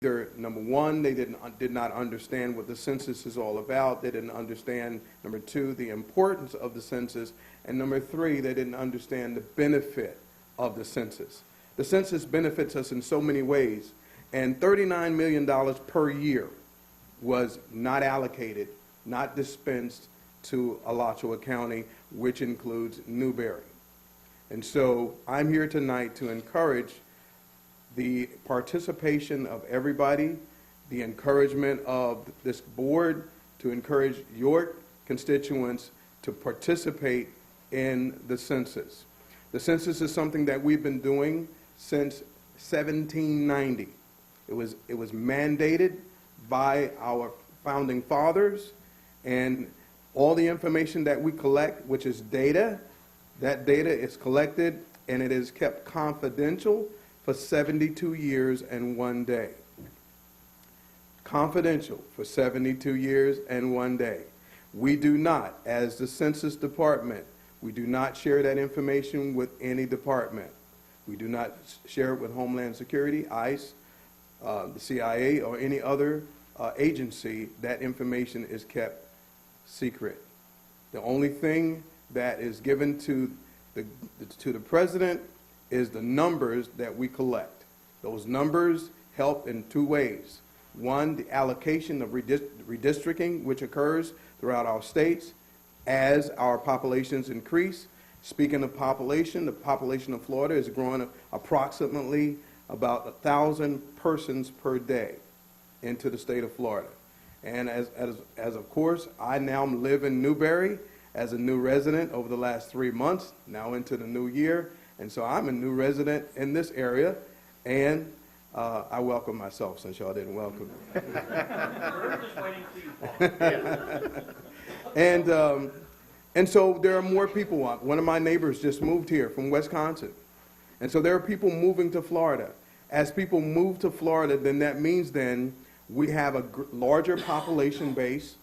either, number one, they did not understand what the census is all about. They didn't understand, number two, the importance of the census. And number three, they didn't understand the benefit of the census. The census benefits us in so many ways. And $39 million per year was not allocated, not dispensed to Alachua County, which includes Newberry. And so I'm here tonight to encourage the participation of everybody, the encouragement of this board, to encourage your constituents to participate in the census. The census is something that we've been doing since 1790. It was mandated by our founding fathers, and all the information that we collect, which is data, that data is collected and it is kept confidential for 72 years and 1 day. Confidential for 72 years and 1 day. We do not, as the Census Department, we do not share that information with any department. We do not share it with Homeland Security, ICE, the CIA, or any other agency. That information is kept secret. The only thing that is given to the president is the numbers that we collect. Those numbers help in two ways. One, the allocation of redistricting, which occurs throughout our states as our populations increase. Speaking of population, the population of Florida is growing approximately about 1,000 persons per day into the state of Florida. And as of course, I now live in Newberry as a new resident over the last 3 months, now into the new year. And so I'm a new resident in this area, and I welcome myself since y'all didn't welcome me. We're just waiting for you. And so there are more people. One of my neighbors just moved here from Wisconsin. And so there are people moving to Florida. As people move to Florida, then that means then we have a larger population base,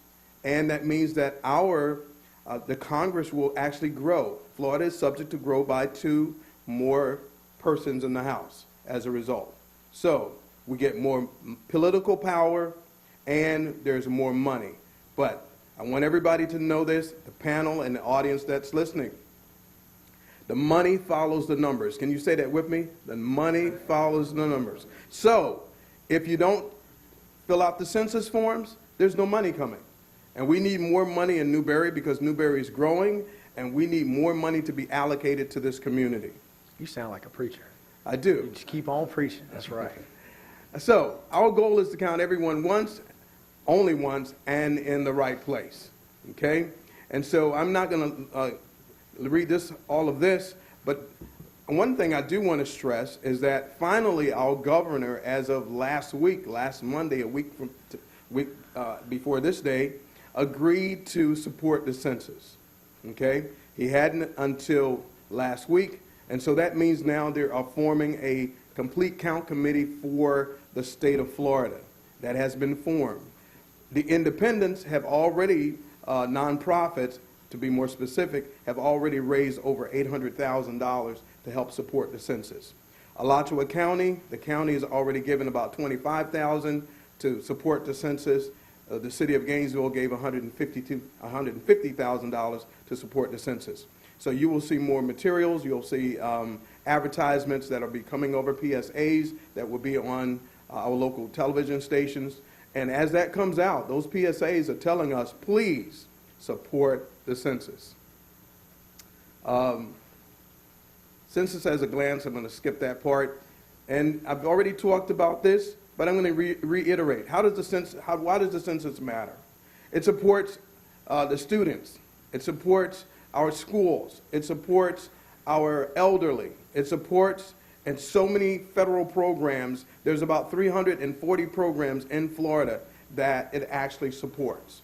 and that means that the Congress will actually grow. Florida is subject to grow by 2 more persons in the House as a result. So we get more political power and there's more money. But I want everybody to know this, the panel and the audience that's listening. The money follows the numbers. Can you say that with me? The money follows the numbers. So if you don't fill out the census forms, there's no money coming. And we need more money in Newberry because Newberry is growing, and we need more money to be allocated to this community. You sound like a preacher. I do. You just keep on preaching. That's right. So our goal is to count everyone once, only once, and in the right place. Okay? And so I'm not going to read all of this, but one thing I do want to stress is that finally our governor, as of last Monday, a week before this day, agreed to support the census. Okay? He hadn't until last week, and so that means now they are forming a complete count committee for the state of Florida. That has been formed. The independents have already, nonprofits, to be more specific, have already raised over $800,000 to help support the census. Alachua County, the county has already given about $25,000 to support the census. The city of Gainesville gave $150,000 to support the census. So you will see more materials. You'll see advertisements that will be coming over, PSAs that will be on our local television stations. And as that comes out, those PSAs are telling us, please support the census. Census as a glance, I'm going to skip that part. And I've already talked about this, but I'm going to reiterate. Why does the census matter? It supports the students. It supports our schools. It supports our elderly. It supports and so many federal programs. There's about 340 programs in Florida that it actually supports.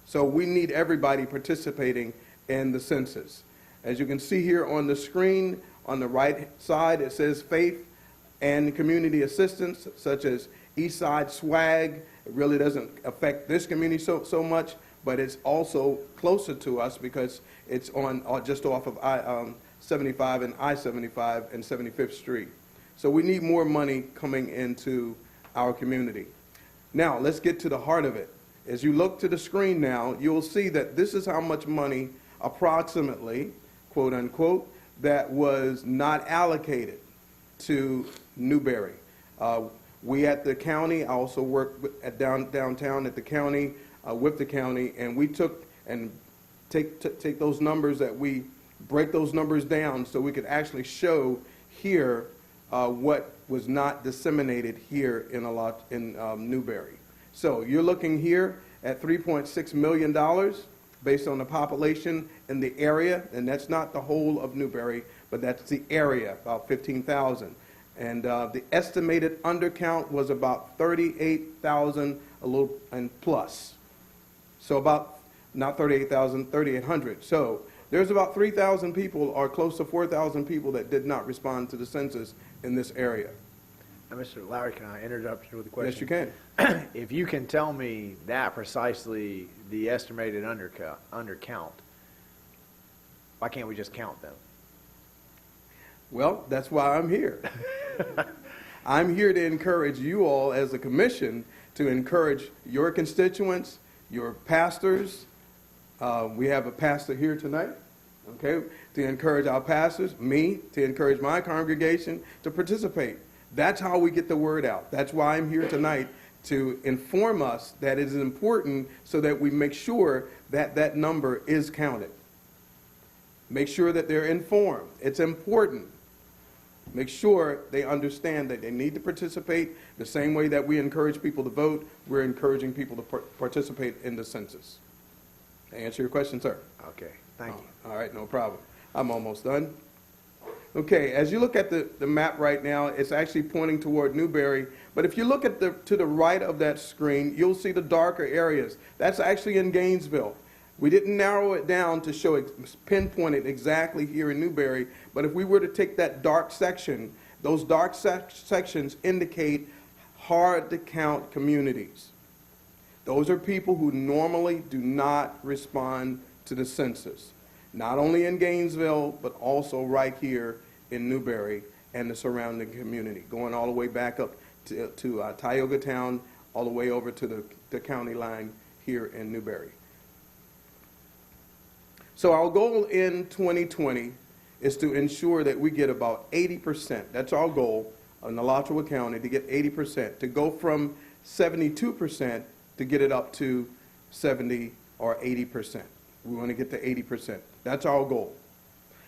So we need everybody participating in the census. As you can see here on the screen, on the right side, it says faith and community assistance, such as Eastside Swag. It really doesn't affect this community so much, but it's also closer to us because it's on just off of I-75 and I-75 and 75th Street. So we need more money coming into our community. Now, let's get to the heart of it. As you look to the screen now, you'll see that this is how much money, approximately, quote unquote, that was not allocated to Newberry. We at the county, I also work at downtown at the county, with the county, and we took and take those numbers that we break those numbers down so we could actually show here what was not disseminated here in Newberry. So you're looking here at $3.6 million based on the population in the area, and that's not the whole of Newberry, but that's the area, about 15,000. And the estimated undercount was about 38,000 a little and plus. So about, not 38,000, 3,800. So there's about 3,000 people or close to 4,000 people that did not respond to the census in this area. Now, Mr. Lowry, can I interrupt you with a question? Yes, you can. If you can tell me that precisely, the estimated undercount, why can't we just count them? Well, that's why I'm here. I'm here to encourage you all as a commission to encourage your constituents, your pastors. We have a pastor here tonight, okay, to encourage our pastors, me, to encourage my congregation to participate. That's how we get the word out. That's why I'm here tonight, to inform us that it is important so that we make sure that that number is counted. Make sure that they're informed. It's important. Make sure they understand that they need to participate the same way that we encourage people to vote. We're encouraging people to participate in the census. To answer your question, sir. Okay, thank you. All right, no problem. I'm almost done. Okay, as you look at the map right now, it's actually pointing toward Newberry. But if you look at to the right of that screen, you'll see the darker areas. That's actually in Gainesville. We didn't narrow it down to show it, pinpoint it exactly here in Newberry, but if we were to take that dark section, those dark sections indicate hard to count communities. Those are people who normally do not respond to the census, not only in Gainesville, but also right here in Newberry and the surrounding community, going all the way back up to Tioga Town, all the way over to the county line here in Newberry. So our goal in 2020 is to ensure that we get about 80%. That's our goal in Alachua County, to get 80%, to go from 72% to get it up to 70 or 80%. We want to get to 80%. That's our goal.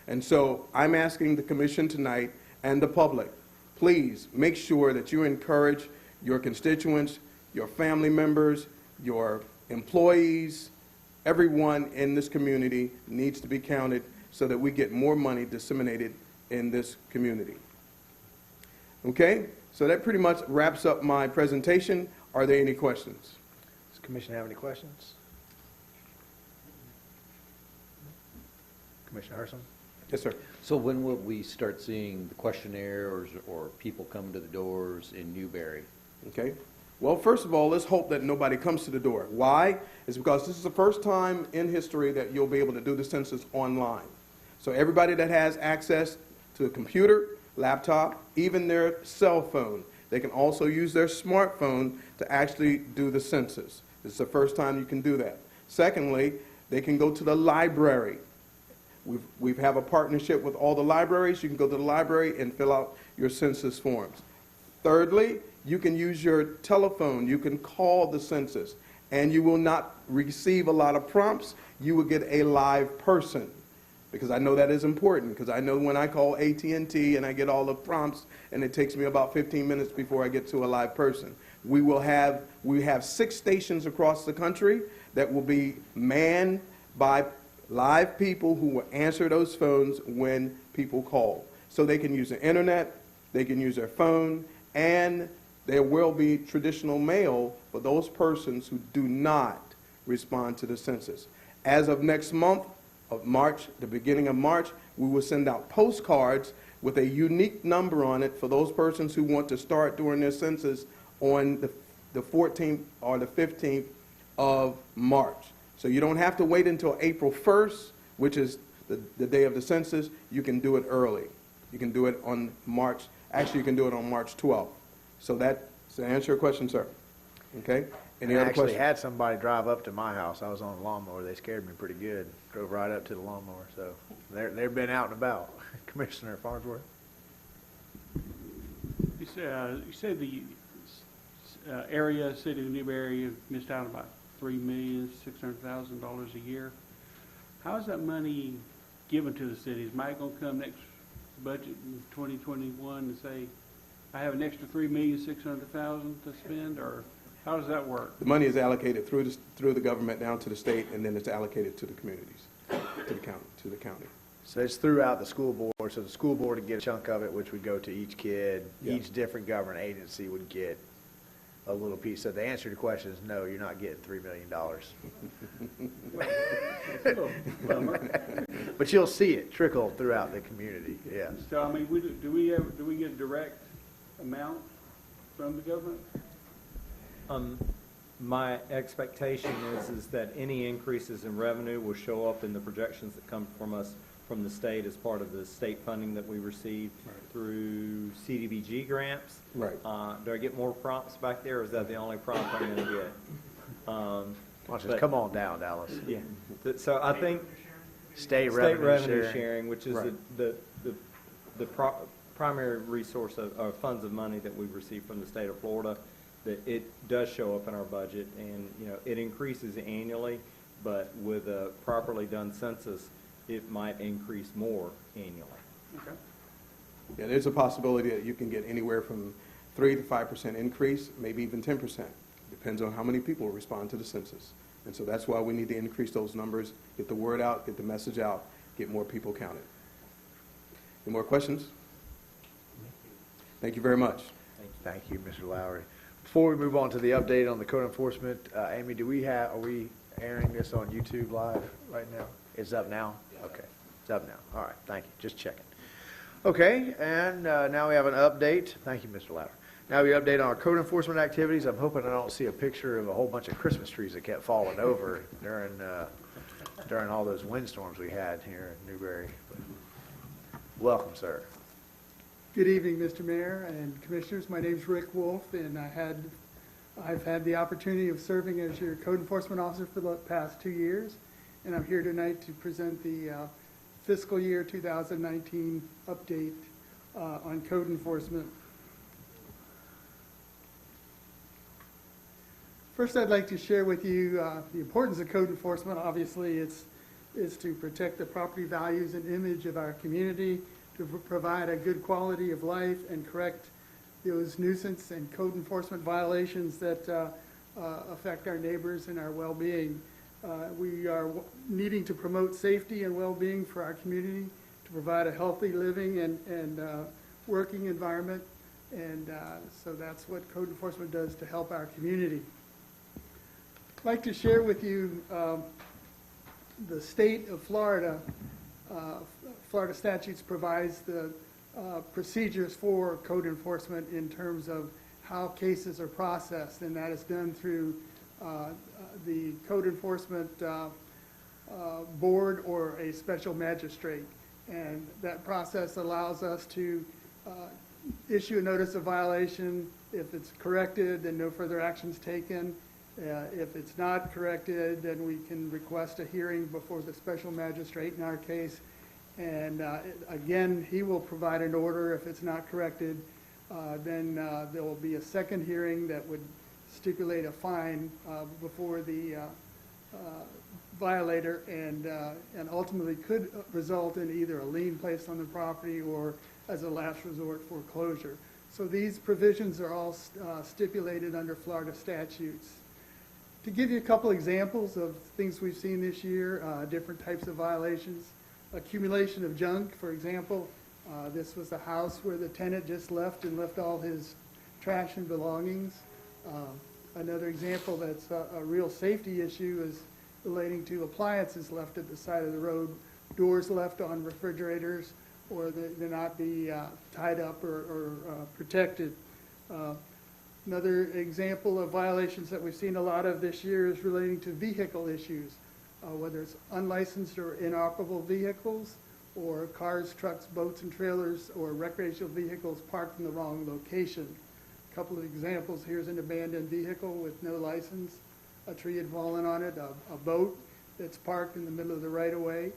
And so I'm asking the commission tonight and the public, please make sure that you encourage your constituents, your family members, your employees. Everyone in this community needs to be counted so that we get more money disseminated in this community. Okay, so that pretty much wraps up my presentation. Are there any questions? Does the commission have any questions? Commissioner Herson? Yes, sir. So when will we start seeing the questionnaires or people coming to the doors in Newberry? Okay. Well, first of all, let's hope that nobody comes to the door. Why? It's because this is the first time in history that you'll be able to do the census online. So everybody that has access to a computer, laptop, even their cell phone, they can also use their smartphone to actually do the census. This is the first time you can do that. Secondly, they can go to the library. We have a partnership with all the libraries. You can go to the library and fill out your census forms. Thirdly, you can use your telephone. You can call the census, and you will not receive a lot of prompts. You will get a live person, because I know that is important, because I know when I call AT&T and I get all the prompts, and it takes me about 15 minutes before I get to a live person. We have 6 stations across the country that will be manned by live people who will answer those phones when people call. So they can use the internet, they can use their phone, and there will be traditional mail for those persons who do not respond to the census. As of next month of March, the beginning of March, we will send out postcards with a unique number on it for those persons who want to start doing their census on the 14th or the 15th of March. So you don't have to wait until April 1st, which is the day of the census. You can do it early. You can do it on March, actually you can do it on March 12th. So that Does that answer your question, sir? Okay? Any I other actually questions? had somebody drive up to my house. I was on a lawnmower. They scared me pretty good. Drove right up to the lawnmower. So they've been out and about. Commissioner Farnsworth? You said the area, city of Newberry missed out about $3,600,000 a year. How is that money given to the city? Is Mike gonna come next budget in 2021 and say, I have an extra $3,600,000 to spend, or how does that work? The money is allocated through the government down to the state, and then it's allocated to the communities, to the county. So it's throughout the school board. So the school board would get a chunk of it, which would go to each kid. Yeah. Each different government agency would get a little piece. So the answer to your question is no, you're not getting $3 million. But you'll see it trickle throughout the community, yes. So, I mean, do we get a direct amount from the government? My expectation is that any increases in revenue will show up in the projections that come from us from the state as part of the state funding that we receive through CDBG grants. Right. Do I get more prompts back there, or is that the only prompt I'm going to get? Why don't you But- come on down, Dallas. Yeah. So I think State state revenue revenue sharing. sharing, which is Right. the primary resource of funds of money that we receive from the state of Florida, that it does show up in our budget, and it increases annually, but with a properly done census, it might increase more annually. Okay. Yeah, there's a possibility that you can get anywhere from 3 to 5% increase, maybe even 10%. Depends on how many people respond to the census. And so that's why we need to increase those numbers, get the word out, get the message out, get more people counted. Any more questions? Thank you very much. Thank you, Mr. Lowry. Before we move on to the update on the code enforcement, Amy, are we airing this on YouTube Live right now? It's up now? Okay, it's up now. All right, thank you, just checking. Okay, and now we have an update. Thank you, Mr. Lowry. Now we update on our code enforcement activities. I'm hoping I don't see a picture of a whole bunch of Christmas trees that kept falling over during all those windstorms we had here in Newberry. Welcome, sir. Good evening, Mr. Mayor and Commissioners. My name is Rick Wolf, and I've had the opportunity of serving as your code enforcement officer for the past 2 years, and I'm here tonight to present the fiscal year 2019 update on code enforcement. First, I'd like to share with you the importance of code enforcement. Obviously, is to protect the property values and image of our community, to provide a good quality of life and correct those nuisance and code enforcement violations that affect our neighbors and our well-being. We are needing to promote safety and well-being for our community, to provide a healthy living and working environment, and so that's what code enforcement does to help our community. I'd like to share with you the state of Florida. Florida statutes provides the procedures for code enforcement in terms of how cases are processed, and that is done through the code enforcement board or a special magistrate. And that process allows us to issue a notice of violation. If it's corrected, then no further actions taken. If it's not corrected, then we can request a hearing before the special magistrate in our case. And again, he will provide an order. If it's not corrected, then there will be a second hearing that would stipulate a fine before the violator, and ultimately could result in either a lien placed on the property or, as a last resort, foreclosure. So these provisions are all stipulated under Florida statutes. To give you a couple examples of things we've seen this year, different types of violations. Accumulation of junk, for example. This was the house where the tenant just left all his trash and belongings. Another example that's a real safety issue is relating to appliances left at the side of the road, doors left on refrigerators, or they not be tied up or protected. Another example of violations that we've seen a lot of this year is relating to vehicle issues, whether it's unlicensed or inoperable vehicles, or cars, trucks, boats, and trailers, or recreational vehicles parked in the wrong location. A couple of examples, here's an abandoned vehicle with no license. A tree had fallen on it, a boat that's parked in the middle of the right-of-way,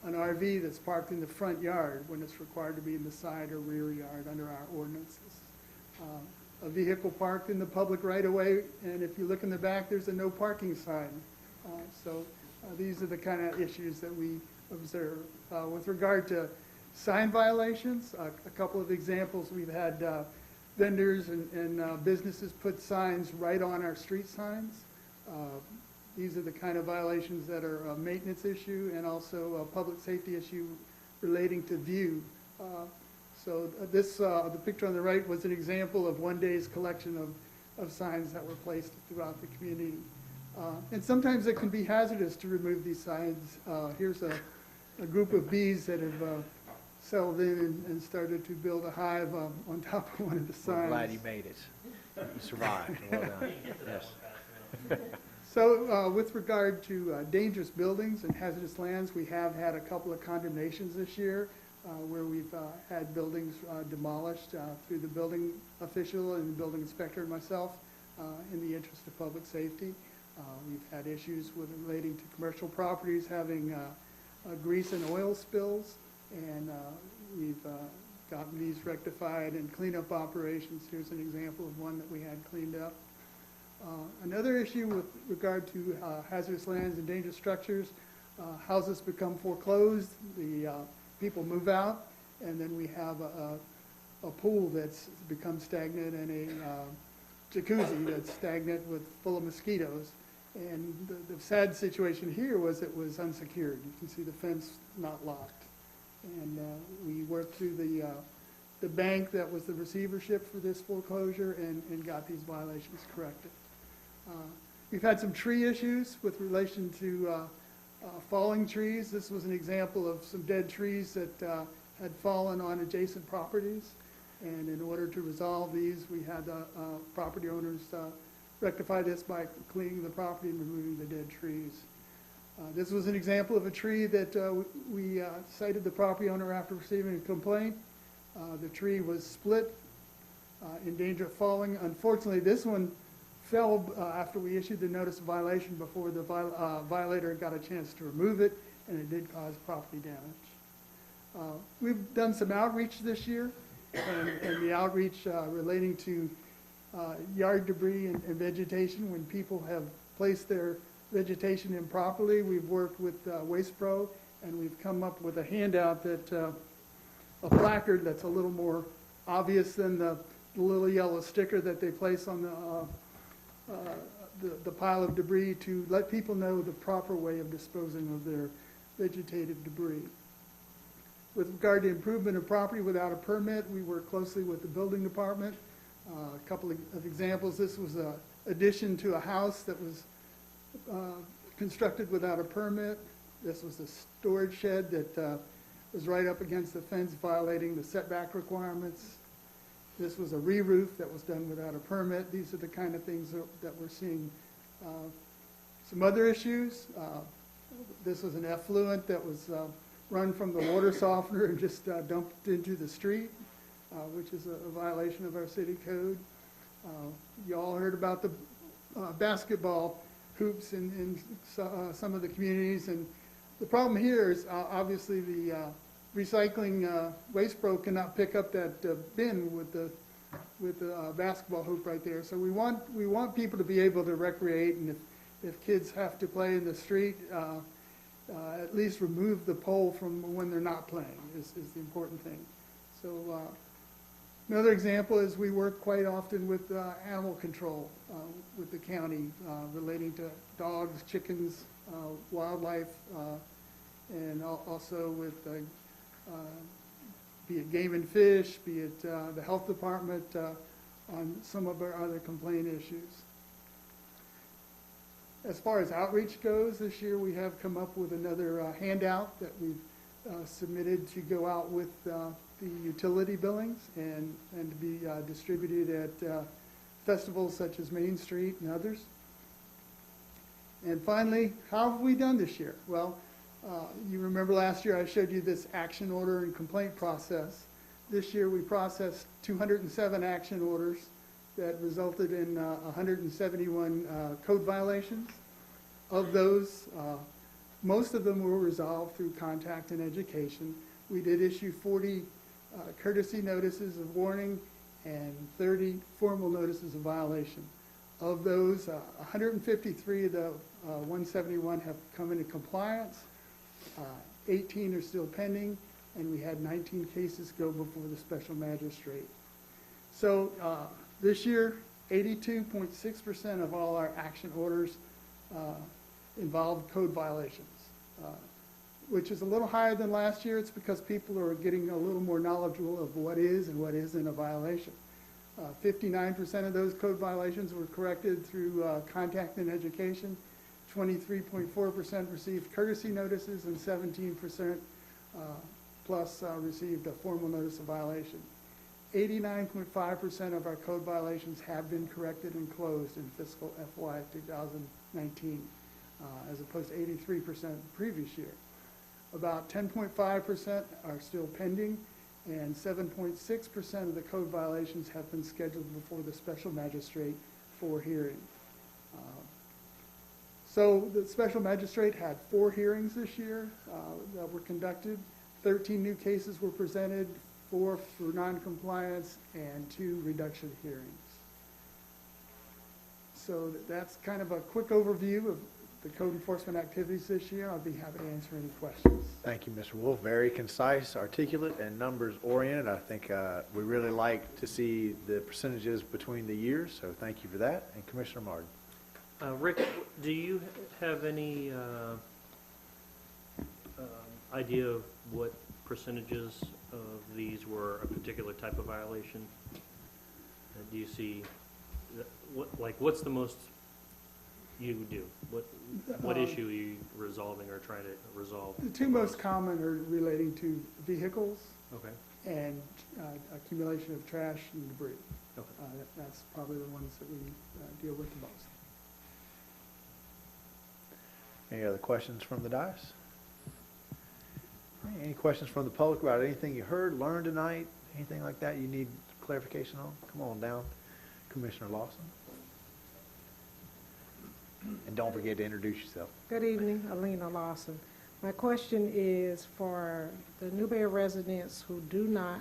an RV that's parked in the front yard when it's required to be in the side or rear yard under our ordinances. A vehicle parked in the public right-of-way, and if you look in the back, there's a no parking sign. These are the kind of issues that we observe. With regard to sign violations, a couple of examples, we've had vendors and businesses put signs right on our street signs. These are the kind of violations that are a maintenance issue and also a public safety issue relating to view. The picture on the right was an example of one day's collection of signs that were placed throughout the community. And sometimes it can be hazardous to remove these signs. Here's a group of bees that have settled in and started to build a hive on top of one of the signs. We're glad you made it. You survived. Well done. Yes. So with regard to dangerous buildings and hazardous lands, we have had a couple of condemnations this year where we've had buildings demolished through the building official and the building inspector and myself in the interest of public safety. We've had issues relating to commercial properties having grease and oil spills, and we've gotten these rectified in cleanup operations. Here's an example of one that we had cleaned up. Another issue with regard to hazardous lands and dangerous structures, houses become foreclosed, the people move out, and then we have a pool that's become stagnant and a jacuzzi that's stagnant full of mosquitoes. And the sad situation here was it was unsecured. You can see the fence not locked. And we worked through the bank that was the receivership for this foreclosure and got these violations corrected. We've had some tree issues with relation to falling trees. This was an example of some dead trees that had fallen on adjacent properties. And in order to resolve these, we had property owners rectify this by cleaning the property and removing the dead trees. This was an example of a tree that we cited the property owner after receiving a complaint. The tree was split, in danger of falling. Unfortunately, this one fell after we issued the notice of violation before the violator got a chance to remove it, and it did cause property damage. We've done some outreach this year, and the outreach relating to yard debris and vegetation. When people have placed their vegetation improperly, we've worked with Waste Pro, and we've come up with a handout that a placard that's a little more obvious than the little yellow sticker that they place on the pile of debris to let people know the proper way of disposing of their vegetative debris. With regard to improvement of property without a permit, we work closely with the building department. A couple of examples, this was an addition to a house that was constructed without a permit. This was a storage shed that was right up against the fence, violating the setback requirements. This was a re-roof that was done without a permit. These are the kind of things that we're seeing. Some other issues, this was an effluent that was run from the water softener and just dumped into the street, which is a violation of our city code. You all heard about the basketball hoops in some of the communities, and the problem here is obviously the recycling Waste Pro cannot pick up that bin with the basketball hoop right there. So we want people to be able to recreate, and if kids have to play in the street, at least remove the pole from when they're not playing is the important thing. So another example is we work quite often with animal control with the county relating to dogs, chickens, wildlife, and also with be it game and fish, be it the health department on some of our other complaint issues. As far as outreach goes, this year we have come up with another handout that we've submitted to go out with the utility billings and to be distributed at festivals such as Main Street and others. And finally, how have we done this year? Well, you remember last year I showed you this action order and complaint process. This year, we processed 207 action orders that resulted in 171 code violations. Of those, most of them were resolved through contact and education. We did issue 40 courtesy notices of warning and 30 formal notices of violation. Of those, 153 of the 171 have come into compliance, 18 are still pending, and we had 19 cases go before the special magistrate. So this year, 82.6% of all our action orders involved code violations, which is a little higher than last year. It's because people are getting a little more knowledgeable of what is and what isn't a violation. 59% of those code violations were corrected through contact and education. 23.4% received courtesy notices, and 17% plus received a formal notice of violation. 89.5% of our code violations have been corrected and closed in fiscal FY 2019, as opposed to 83% the previous year. About 10.5% are still pending, and 7.6% of the code violations have been scheduled before the special magistrate for hearing. So the special magistrate had 4 hearings this year that were conducted. 13 new cases were presented, 4 for noncompliance, and 2 reduction hearings. So that's kind of a quick overview of the code enforcement activities this year. I'll be happy to answer any questions. Thank you, Mr. Wolf. Very concise, articulate, and numbers oriented. I think we really like to see the percentages between the years, so thank you for that. And Commissioner Martin. Rick, do you have any idea of what percentages of these were a particular type of violation? Do you see, what's the most you do? What issue are you resolving or trying to resolve? The 2 most common are relating to vehicles Okay. and accumulation of trash and debris. Okay. That's probably the ones that we deal with the most. Any other questions from the dais? Any questions from the public about anything you heard, learned tonight? Anything like that you need clarification on? Come on down, Commissioner Lawson. And don't forget to introduce yourself. Good evening, Alina Lawson. My question is for the Newberry residents who do not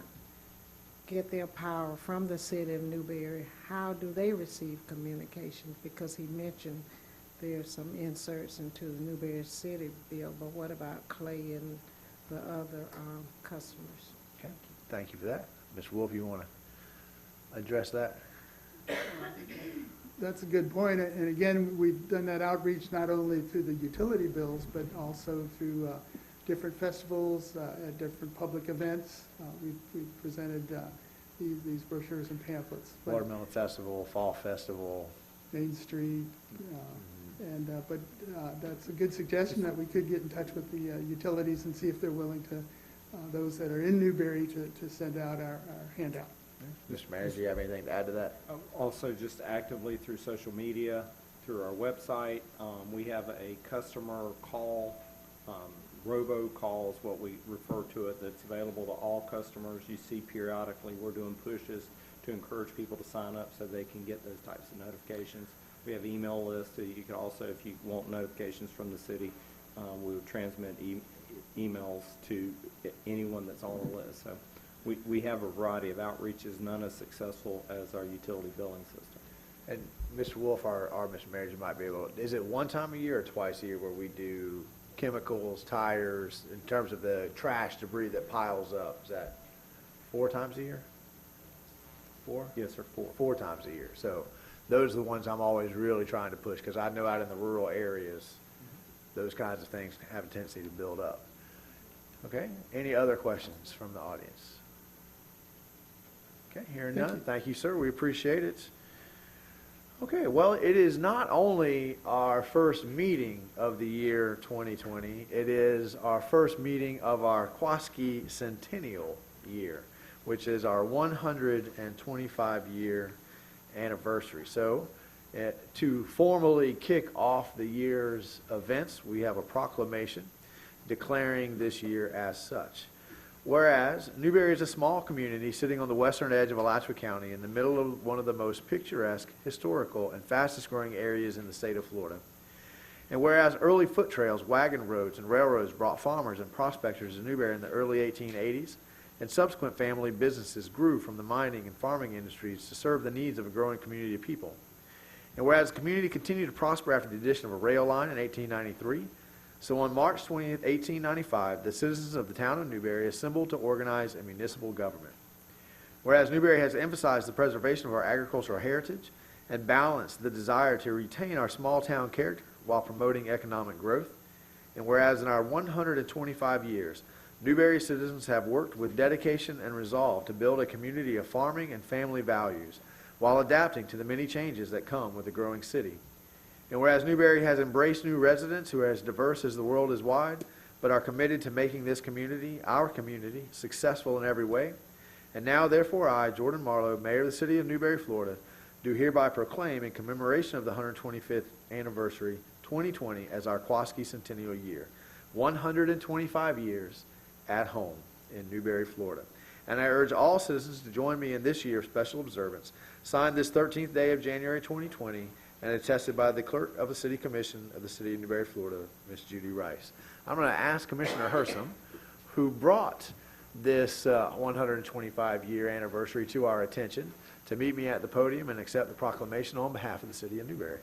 get their power from the city of Newberry, how do they receive communications? Because he mentioned there's some inserts into the Newberry City bill, but what about Clay and the other customers? Okay, thank you for that. Ms. Wolf, you want to address that? That's a good point. And again, we've done that outreach not only through the utility bills, but also through different festivals, at different public events. We've presented these brochures and pamphlets. But Watermelon Festival, Fall Festival. Main Street, but that's a good suggestion that we could get in touch with the utilities and see if they're willing to, those that are in Newberry, to send out our handout. Mr. Mayor, do you have anything to add to that? Also, just actively through social media, through our website, we have a customer call, robo-calls, what we refer to it, that's available to all customers. You see periodically we're doing pushes to encourage people to sign up so they can get those types of notifications. We have email lists, so you can also, if you want notifications from the city, we would transmit emails to anyone that's on the list. So we have a variety of outreaches, none as successful as our utility billing system. And Mr. Wolf, our Mr. Manager might be able, is it one time a year or twice a year where we do chemicals, tires, in terms of the trash debris that piles up? Is that 4 times a year? 4? Yes, sir, 4. 4 times a year. So those are the ones I'm always really trying to push, because I know out in the rural areas, those kinds of things have a tendency to build up. Okay, any other questions from the audience? Okay, hearing none. Thank you, sir. We appreciate it. Okay, well, it is not only our first meeting of the year 2020, it is our first meeting of our Kwaski Centennial year, which is our 125-year anniversary. So, to formally kick off the year's events, we have a proclamation declaring this year as such. Whereas Newberry is a small community sitting on the western edge of Alachua County in the middle of one of the most picturesque, historical, and fastest growing areas in the state of Florida. And whereas early foot trails, wagon roads, and railroads brought farmers and prospectors to Newberry in the early 1880s, and subsequent family businesses grew from the mining and farming industries to serve the needs of a growing community of people. And whereas the community continued to prosper after the addition of a rail line in 1893, so on March 20th, 1895, the citizens of the town of Newberry assembled to organize a municipal government. Whereas Newberry has emphasized the preservation of our agricultural heritage and balanced the desire to retain our small town character while promoting economic growth, and whereas in our 125 years, Newberry citizens have worked with dedication and resolve to build a community of farming and family values while adapting to the many changes that come with a growing city. And whereas Newberry has embraced new residents who are as diverse as the world is wide, but are committed to making this community, our community, successful in every way. And now, therefore, I, Jordan Marlowe, Mayor of the City of Newberry, Florida, do hereby proclaim in commemoration of the 125th anniversary, 2020, as our Quaskey Centennial Year. 125 years at home in Newberry, Florida. And I urge all citizens to join me in this year's special observance, signed this 13th day of January 2020, and attested by the Clerk of the City Commission of the City of Newberry, Florida, Ms. Judy Rice. I'm going to ask Commissioner Hersom, who brought this 125-year anniversary to our attention, to meet me at the podium and accept the proclamation on behalf of the City of Newberry.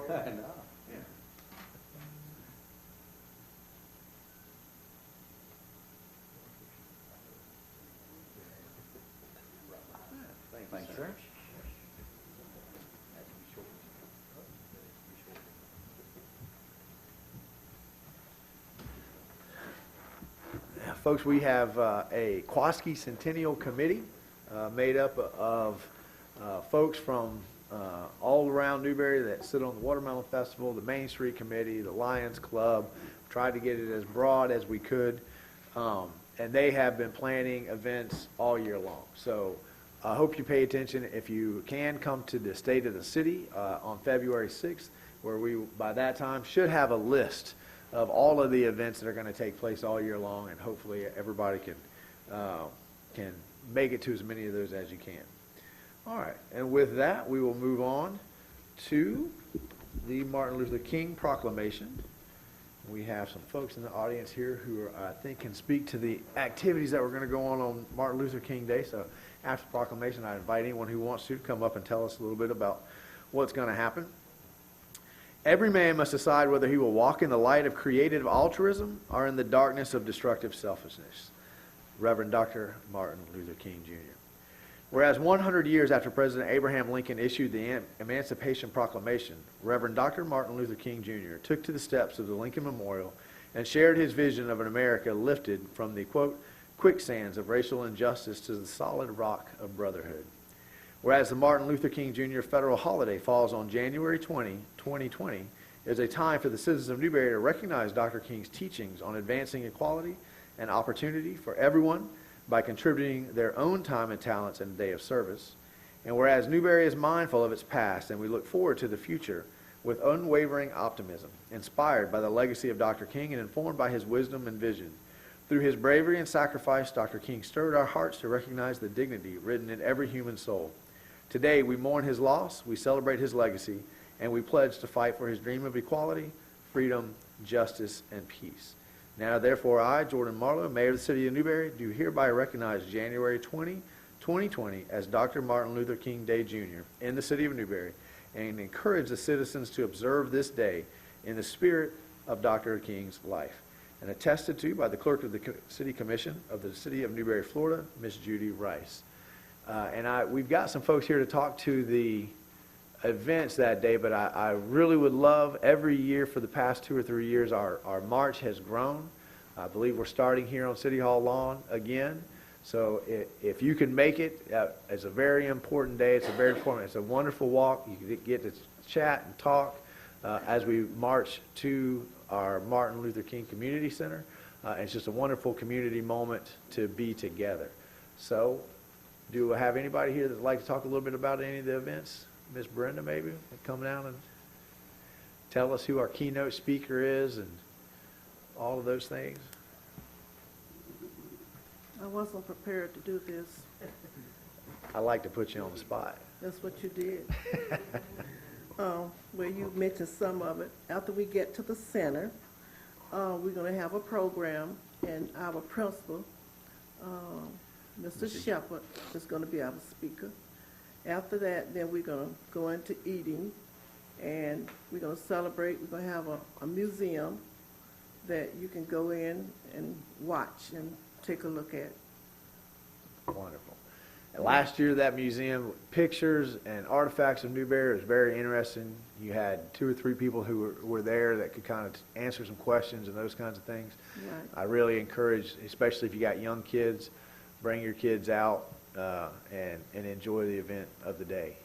I know. Thank you, sir. Folks, we have a Quaskey Centennial Committee made up of folks from all around Newberry that sit on the Watermelon Festival, the Main Street Committee, the Lions Club. Tried to get it as broad as we could, and they have been planning events all year long. So I hope you pay attention. If you can, come to the State of the City on February 6th, where we, by that time, should have a list of all of the events that are going to take place all year long, and hopefully everybody can make it to as many of those as you can. All right, and with that, we will move on to the Martin Luther King Proclamation. We have some folks in the audience here who are, I think can speak to the activities that were going to go on Martin Luther King Day. So after the proclamation, I invite anyone who wants to come up and tell us a little bit about what's going to happen. Every man must decide whether he will walk in the light of creative altruism or in the darkness of destructive selfishness. Reverend Dr. Martin Luther King, Jr. Whereas 100 years after President Abraham Lincoln issued the Emancipation Proclamation, Reverend Dr. Martin Luther King, Jr. took to the steps of the Lincoln Memorial and shared his vision of an America lifted from the, quote, quicksands of racial injustice to the solid rock of brotherhood. Whereas the Martin Luther King Jr. federal holiday falls on January 20, 2020, is a time for the citizens of Newberry to recognize Dr. King's teachings on advancing equality and opportunity for everyone by contributing their own time and talents in a day of service. And whereas Newberry is mindful of its past and we look forward to the future with unwavering optimism, inspired by the legacy of Dr. King and informed by his wisdom and vision. Through his bravery and sacrifice, Dr. King stirred our hearts to recognize the dignity written in every human soul. Today, we mourn his loss, we celebrate his legacy, and we pledge to fight for his dream of equality, freedom, justice, and peace. Now, therefore, I, Jordan Marlowe, Mayor of the City of Newberry, do hereby recognize January 20, 2020 as Dr. Martin Luther King Day, Jr. in the City of Newberry, and encourage the citizens to observe this day in the spirit of Dr. King's life, and attested to by the Clerk of the City Commission of the City of Newberry, Florida, Ms. Judy Rice. We've got some folks here to talk to the events that day, but I really would love, every year for the past 2 or 3 years, our march has grown. I believe we're starting here on City Hall lawn again. So if you can make it, it's a very important day. It's a wonderful walk. You get to chat and talk as we march to our Martin Luther King Community Center. It's just a wonderful community moment to be together. So do I have anybody here that would like to talk a little bit about any of the events Miss Brenda maybe come down and tell us who our keynote speaker is and all of those things? I wasn't prepared to do this. I like to put you on the spot. That's what you did. Where you mentioned some of it. After we get to the center, we're going to have a program, and our principal, Mr. Shepherd, is going to be our speaker. After that, then we're going to go into eating, and we're going to celebrate. We're going to have a museum that you can go in and watch and take a look at. Wonderful. And last year, that museum, pictures and artifacts of Newberry was very interesting. You had 2 or 3 people who were there that could kind of answer some questions and those kinds of things. Right. I really encourage, especially if you got young kids, bring your kids out and enjoy the event of the day.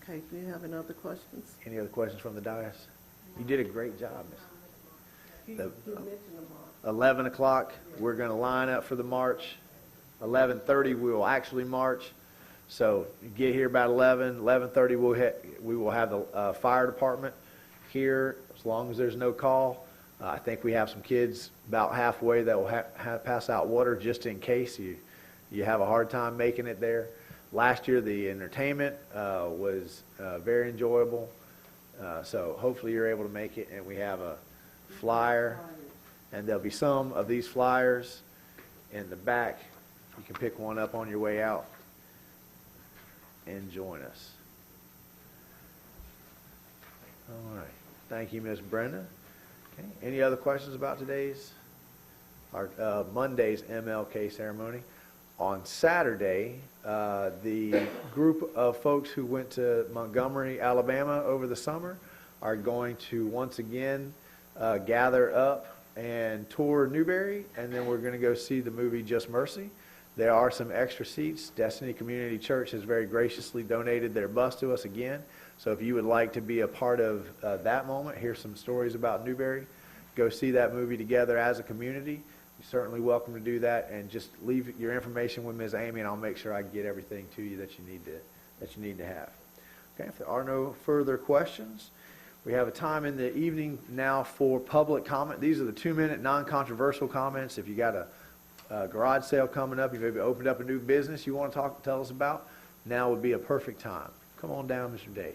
Okay, do you have any other questions? Any other questions from the dais? You did a great job, Miss. He The- mentioned them all. 11 o'clock, we're going to line up for the march. 11:30, we will actually march. So you get here about 11, 11:30, we will have the fire department here as long as there's no call. I think we have some kids about halfway that will pass out water just in case you have a hard time making it there. Last year, the entertainment was very enjoyable. So hopefully you're able to make it, and we have a flyer, and there'll be some of these flyers in the back. You can pick one up on your way out and join us. All right. Thank you, Ms. Brenda. Okay. Any other questions about Monday's MLK ceremony? On Saturday, the group of folks who went to Montgomery, Alabama over the summer are going to once again gather up and tour Newberry, and then we're going to go see the movie Just Mercy. There are some extra seats. Destiny Community Church has very graciously donated their bus to us again. So if you would like to be a part of that moment, hear some stories about Newberry, go see that movie together as a community, you're certainly welcome to do that, and just leave your information with Ms. Amy, and I'll make sure I get everything to you that you need to have. Okay, if there are no further questions, we have a time in the evening now for public comment. These are the 2-minute non-controversial comments. If you got a garage sale coming up, you maybe opened up a new business you want to tell us about, now would be a perfect time. Come on down, Mr. Day.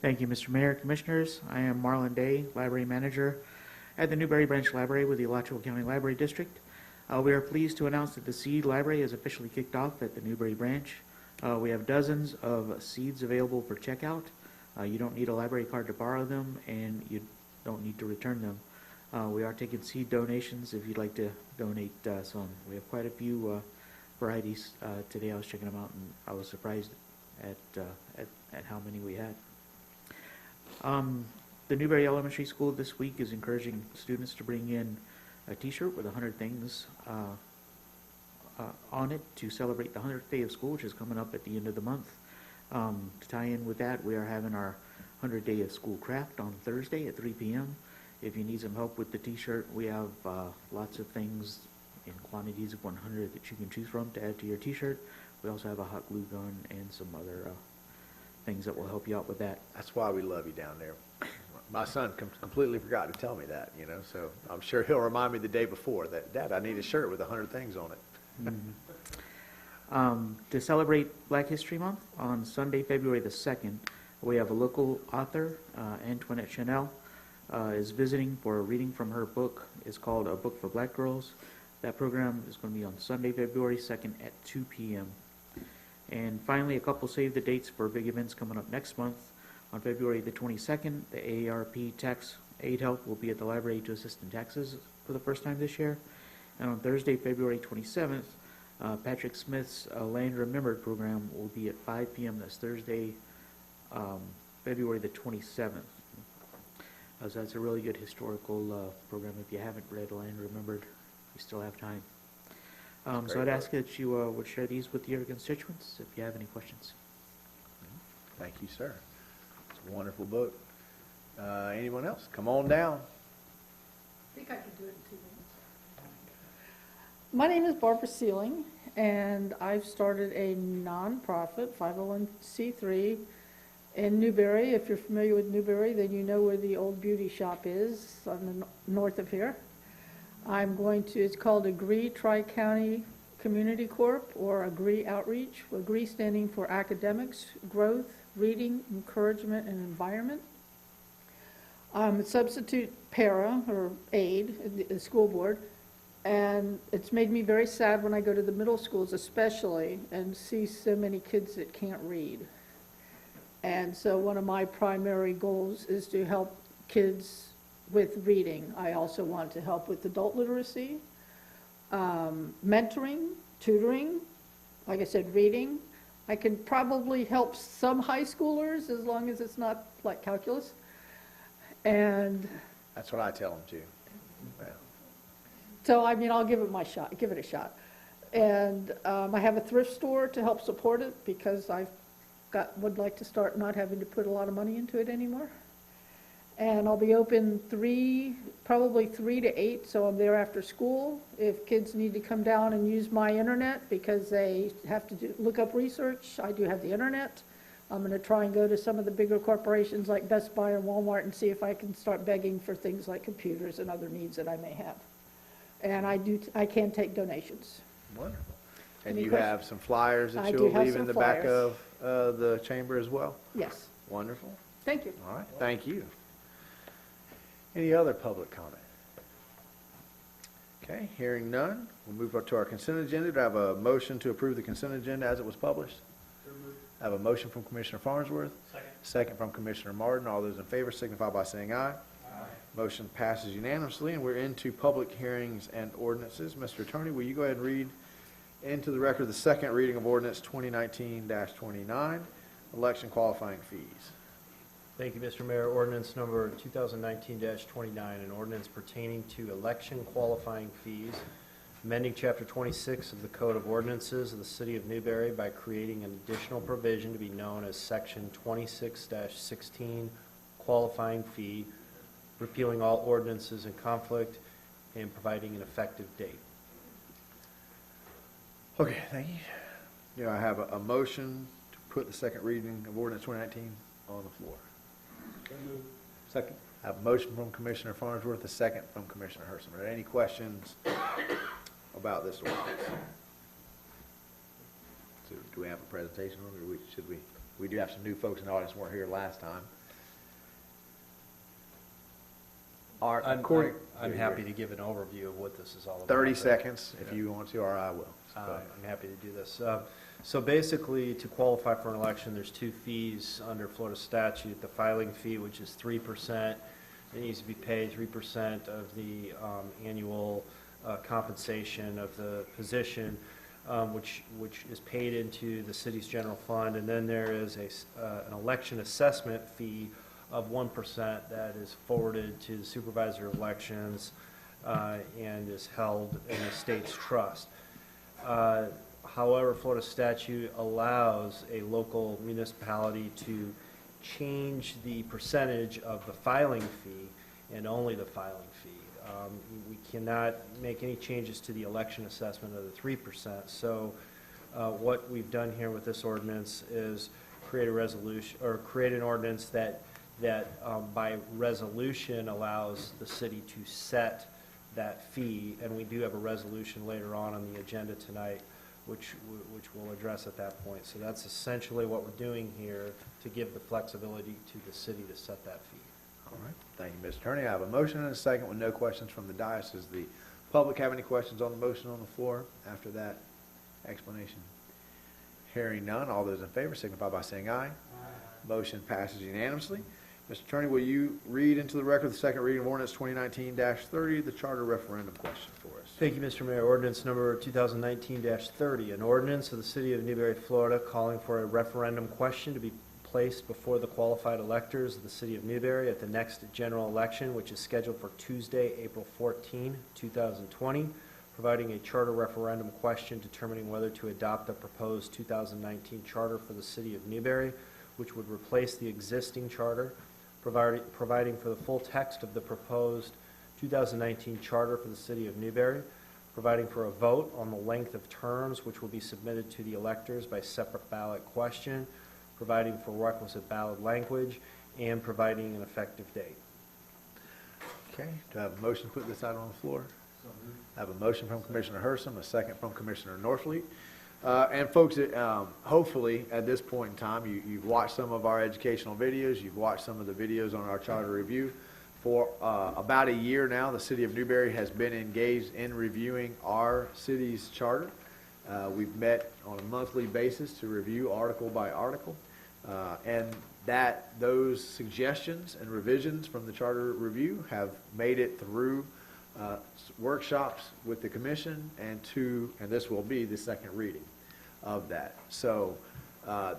Thank you, Mr. Mayor, Commissioners. I am Marlon Day, Library Manager at the Newberry Branch Library with the Alachua County Library District. We are pleased to announce that the Seed Library has officially kicked off at the Newberry Branch. We have dozens of seeds available for checkout. You don't need a library card to borrow them, and you don't need to return them. We are taking seed donations if you'd like to donate some. We have quite a few varieties. Today I was checking them out, and I was surprised at how many we had. The Newberry Elementary School this week is encouraging students to bring in a T-shirt with 100 things on it to celebrate the 100th day of school, which is coming up at the end of the month. To tie in with that, we are having our 100 day of school craft on Thursday at 3 p.m. If you need some help with the T-shirt, we have lots of things in quantities of 100 that you can choose from to add to your T-shirt. We also have a hot glue gun and some other things that will help you out with that. That's why we love you down there. My son completely forgot to tell me that, so I'm sure he'll remind me the day before that, Dad, I need a shirt with 100 things on it. To celebrate Black History Month, on Sunday, February the 2nd, we have a local author, Antoinette Chanel, is visiting for a reading from her book. It's called A Book for Black Girls. That program is going to be on Sunday, February 2nd at 2 p.m. And finally, a couple save the dates for big events coming up next month. On February the 22nd, the AARP Tax Aid Help will be at the library to assist in taxes for the first time this year. And on Thursday, February 27th, Patrick Smith's Land Remembered program will be at 5 p.m. That's Thursday, February the 27th. So that's a really good historical program. If you haven't read Land Remembered, you still have time. So I'd ask that you would share these with your constituents if you have any questions. Thank you, sir. It's a wonderful book. Anyone else? Come on down. I think I can do it in 2 minutes. My name is Barbara Sealing, and I've started a nonprofit, 501c3, in Newberry. If you're familiar with Newberry, then you know where the old beauty shop is on the north of here. It's called Agree Tri-County Community Corp, or Agree Outreach. Agree standing for Academics, Growth, Reading, Encouragement, and Environment. I'm a substitute para, or aide, at the school board, and it's made me very sad when I go to the middle schools especially and see so many kids that can't read. And so one of my primary goals is to help kids with reading. I also want to help with adult literacy, mentoring, tutoring, like I said, reading. I can probably help some high schoolers as long as it's not like calculus. And That's what I tell them too. Yeah. so, I mean, I'll give it a shot. And I have a thrift store to help support it because would like to start not having to put a lot of money into it anymore. And I'll be open probably 3 to 8, so I'm there after school. If kids need to come down and use my internet because they have to look up research, I do have the internet. I'm going to try and go to some of the bigger corporations like Best Buy and Walmart and see if I can start begging for things like computers and other needs that I may have. And I can take donations. Wonderful. And Any you questions? have some flyers that I you'll do have leave in some the back flyers. of the chamber as well? Yes, Wonderful. thank you. All right, thank you. Any other public comment? Okay, hearing none, we'll move up to our consent agenda. Do I have a motion to approve the consent agenda as it was published? I have a motion from Commissioner Farnsworth. Second from Commissioner Martin. All those in favor signify by saying aye. Motion passes unanimously, and we're into public hearings and ordinances. Mr. Attorney, will you go ahead and read into the record the second reading of ordinance 2019-29, election qualifying fees? Thank you, Mr. Mayor. Ordinance number 2019-29, an ordinance pertaining to election qualifying fees, amending Chapter 26 of the Code of Ordinances of the City of Newberry by creating an additional provision to be known as Section 26-16 qualifying fee, repealing all ordinances in conflict, and providing an effective date. Okay, thank you. Do I have a motion to put the second reading of ordinance 2019 on the floor? Second. I have a motion from Commissioner Farnsworth, a second from Commissioner Herson. Are there any questions about this ordinance? So do we have a presentation on it, or should we? We do have some new folks in the audience who weren't here last time. I'm happy to give an overview of what this is all about. 30 seconds, if you want to, or I will. I'm happy to do this. So basically, to qualify for an election, there's 2 fees under Florida statute. The filing fee, which is 3%, it needs to be paid 3% of the annual compensation of the position, which is paid into the city's general fund. And then there is an election assessment fee of 1% that is forwarded to the supervisor of elections and is held in the state's trust. However, Florida statute allows a local municipality to change the percentage of the filing fee and only the filing fee. We cannot make any changes to the election assessment of the 3%. So what we've done here with this ordinance is create a resolution, or create an ordinance that by resolution allows the city to set that fee, and we do have a resolution later on the agenda tonight which we'll address at that point. So that's essentially what we're doing here, to give the flexibility to the city to set that fee. All right, thank you, Mr. Attorney. I have a motion and a second with no questions from the dais. Does the public have any questions on the motion on the floor after that explanation? Hearing none, all those in favor signify by saying aye. Motion passes unanimously. Mr. Attorney, will you read into the record the second reading of ordinance 2019-30, the charter referendum question for us? Thank you, Mr. Mayor. Ordinance number 2019-30, an ordinance of the City of Newberry, Florida, calling for a referendum question to be placed before the qualified electors of the City of Newberry at the next general election, which is scheduled for Tuesday, April 14, 2020, providing a charter referendum question determining whether to adopt the proposed 2019 charter for the City of Newberry, which would replace the existing charter, providing for the full text of the proposed 2019 charter for the City of Newberry, providing for a vote on the length of terms which will be submitted to the electors by separate ballot question, providing for requisite ballot language, and providing an effective date. Okay, do I have a motion to put this item on the floor? I have a motion from Commissioner Hersom, a second from Commissioner Norfleet. And folks, hopefully at this point in time, you've watched some of our educational videos, you've watched some of the videos on our charter review. For about a year now, the city of Newberry has been engaged in reviewing our city's charter. We've met on a monthly basis to review article by article. And those suggestions and revisions from the charter review have made it through workshops with the commission and this will be the second reading of that. So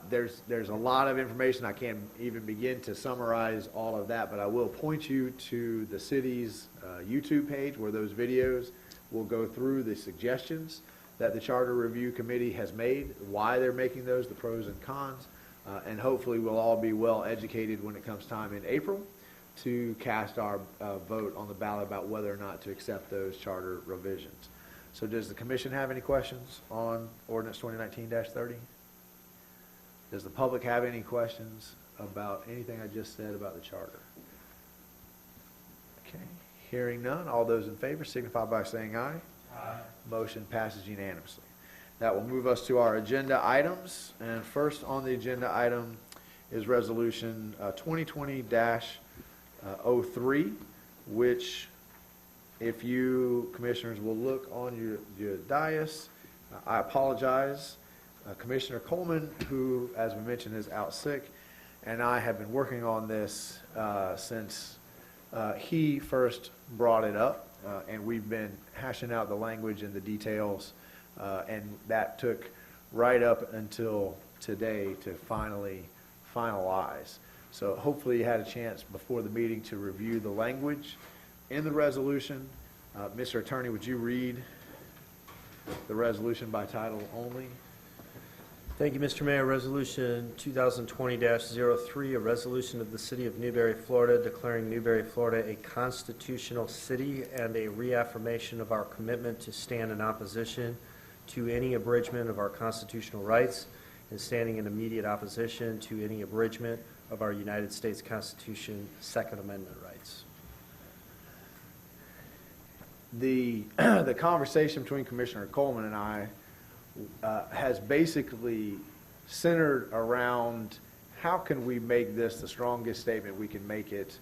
there's a lot of information. I can't even begin to summarize all of that, but I will point you to the city's YouTube page where those videos will go through the suggestions that the charter review committee has made, why they're making those, the pros and cons. And hopefully we'll all be well educated when it comes time in April to cast our vote on the ballot about whether or not to accept those charter revisions. So does the commission have any questions on ordinance 2019-30? Does the public have any questions about anything I just said about the charter? Okay, hearing none, all those in favor signify by saying aye. Aye. Motion passes unanimously. That will move us to our agenda items. And first on the agenda item is resolution 2020-03, which if you commissioners will look on your dais, I apologize. Commissioner Coleman, who as we mentioned is out sick, and I have been working on this since he first brought it up, and we've been hashing out the language and the details. And that took right up until today to finally finalize. So hopefully you had a chance before the meeting to review the language in the resolution. Mr. Attorney, would you read the resolution by title only? Thank you, Mr. Mayor. Resolution 2020-03, a resolution of the City of Newberry, Florida, declaring Newberry, Florida a constitutional city and a reaffirmation of our commitment to stand in opposition to any abridgment of our constitutional rights and standing in immediate opposition to any abridgment of our United States Constitution Second Amendment rights. The conversation between Commissioner Coleman and I has basically centered around how can we make this the strongest statement we can make it,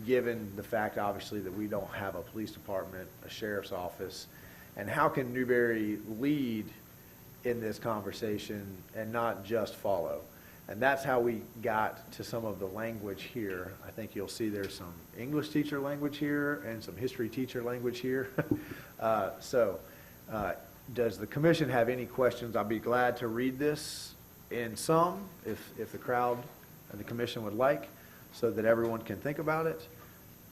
given the fact, obviously, that we don't have a police department, a sheriff's office, and how can Newberry lead in this conversation and not just follow? And that's how we got to some of the language here. I think you'll see there's some English teacher language here and some history teacher language here. Does the commission have any questions? I'll be glad to read this in some, if the crowd and the commission would like, so that everyone can think about it.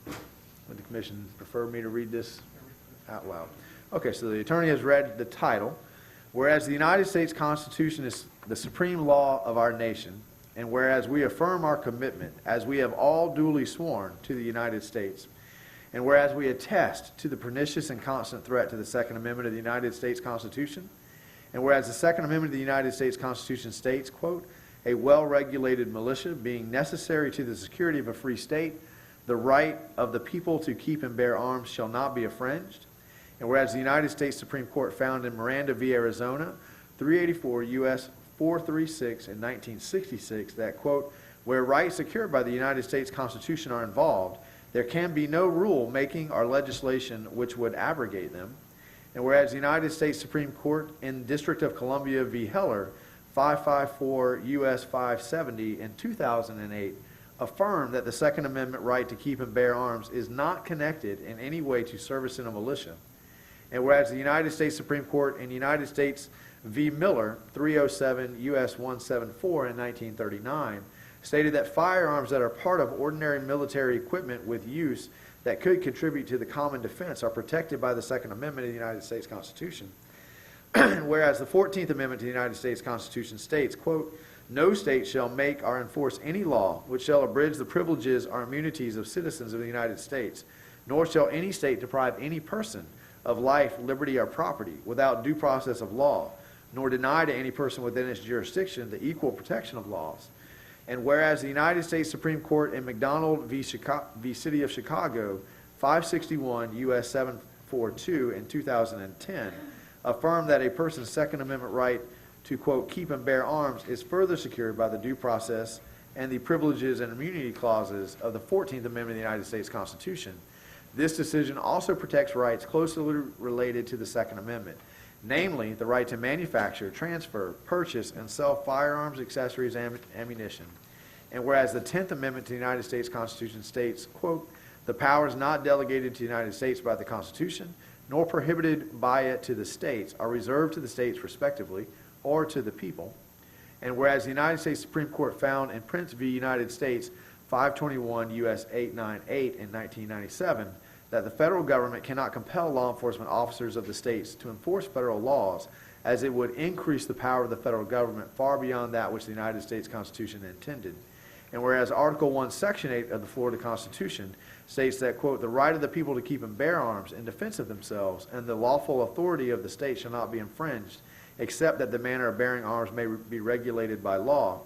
Would the commission prefer me to read this out loud? Okay, so the attorney has read the title. Whereas the United States Constitution is the supreme law of our nation, and whereas we affirm our commitment, as we have all duly sworn, to the United States, and whereas we attest to the pernicious and constant threat to the Second Amendment of the United States Constitution, and whereas the Second Amendment of the United States Constitution states, quote, a well-regulated militia being necessary to the security of a free state, the right of the people to keep and bear arms shall not be infringed. And whereas the United States Supreme Court found in Miranda v. Arizona, 384 U.S. 436 in 1966 that, quote, where rights secured by the United States Constitution are involved, there can be no rule making or legislation which would abrogate them. And whereas the United States Supreme Court in District of Columbia v. Heller, 554 U.S. 570 in 2008, affirmed that the Second Amendment right to keep and bear arms is not connected in any way to service in a militia. And whereas the United States Supreme Court in United States v. Miller, 307 U.S. 174 in 1939, stated that firearms that are part of ordinary military equipment with use that could contribute to the common defense are protected by the Second Amendment of the United States Constitution. Whereas the 14th Amendment to the United States Constitution states, quote, no state shall make or enforce any law which shall abridge the privileges or immunities of citizens of the United States, nor shall any state deprive any person of life, liberty, or property without due process of law, nor deny to any person within its jurisdiction the equal protection of laws. And whereas the United States Supreme Court in McDonald v. City of Chicago, 561 U.S. 742 in 2010, affirmed that a person's Second Amendment right to, quote, keep and bear arms is further secured by the due process and the privileges and immunity clauses of the 14th Amendment of the United States Constitution. This decision also protects rights closely related to the Second Amendment, namely the right to manufacture, transfer, purchase, and sell firearms, accessories, and ammunition. And whereas the 10th Amendment to the United States Constitution states, quote, the powers not delegated to the United States by the Constitution, nor prohibited by it to the states, are reserved to the states respectively, or to the people. And whereas the United States Supreme Court found in Prince v. United States 521 U.S. 898 in 1997 that the federal government cannot compel law enforcement officers of the states to enforce federal laws, as it would increase the power of the federal government far beyond that which the United States Constitution intended. And whereas Article 1, Section 8 of the Florida Constitution states that, quote, the right of the people to keep and bear arms in defense of themselves and the lawful authority of the state shall not be infringed, except that the manner of bearing arms may be regulated by law.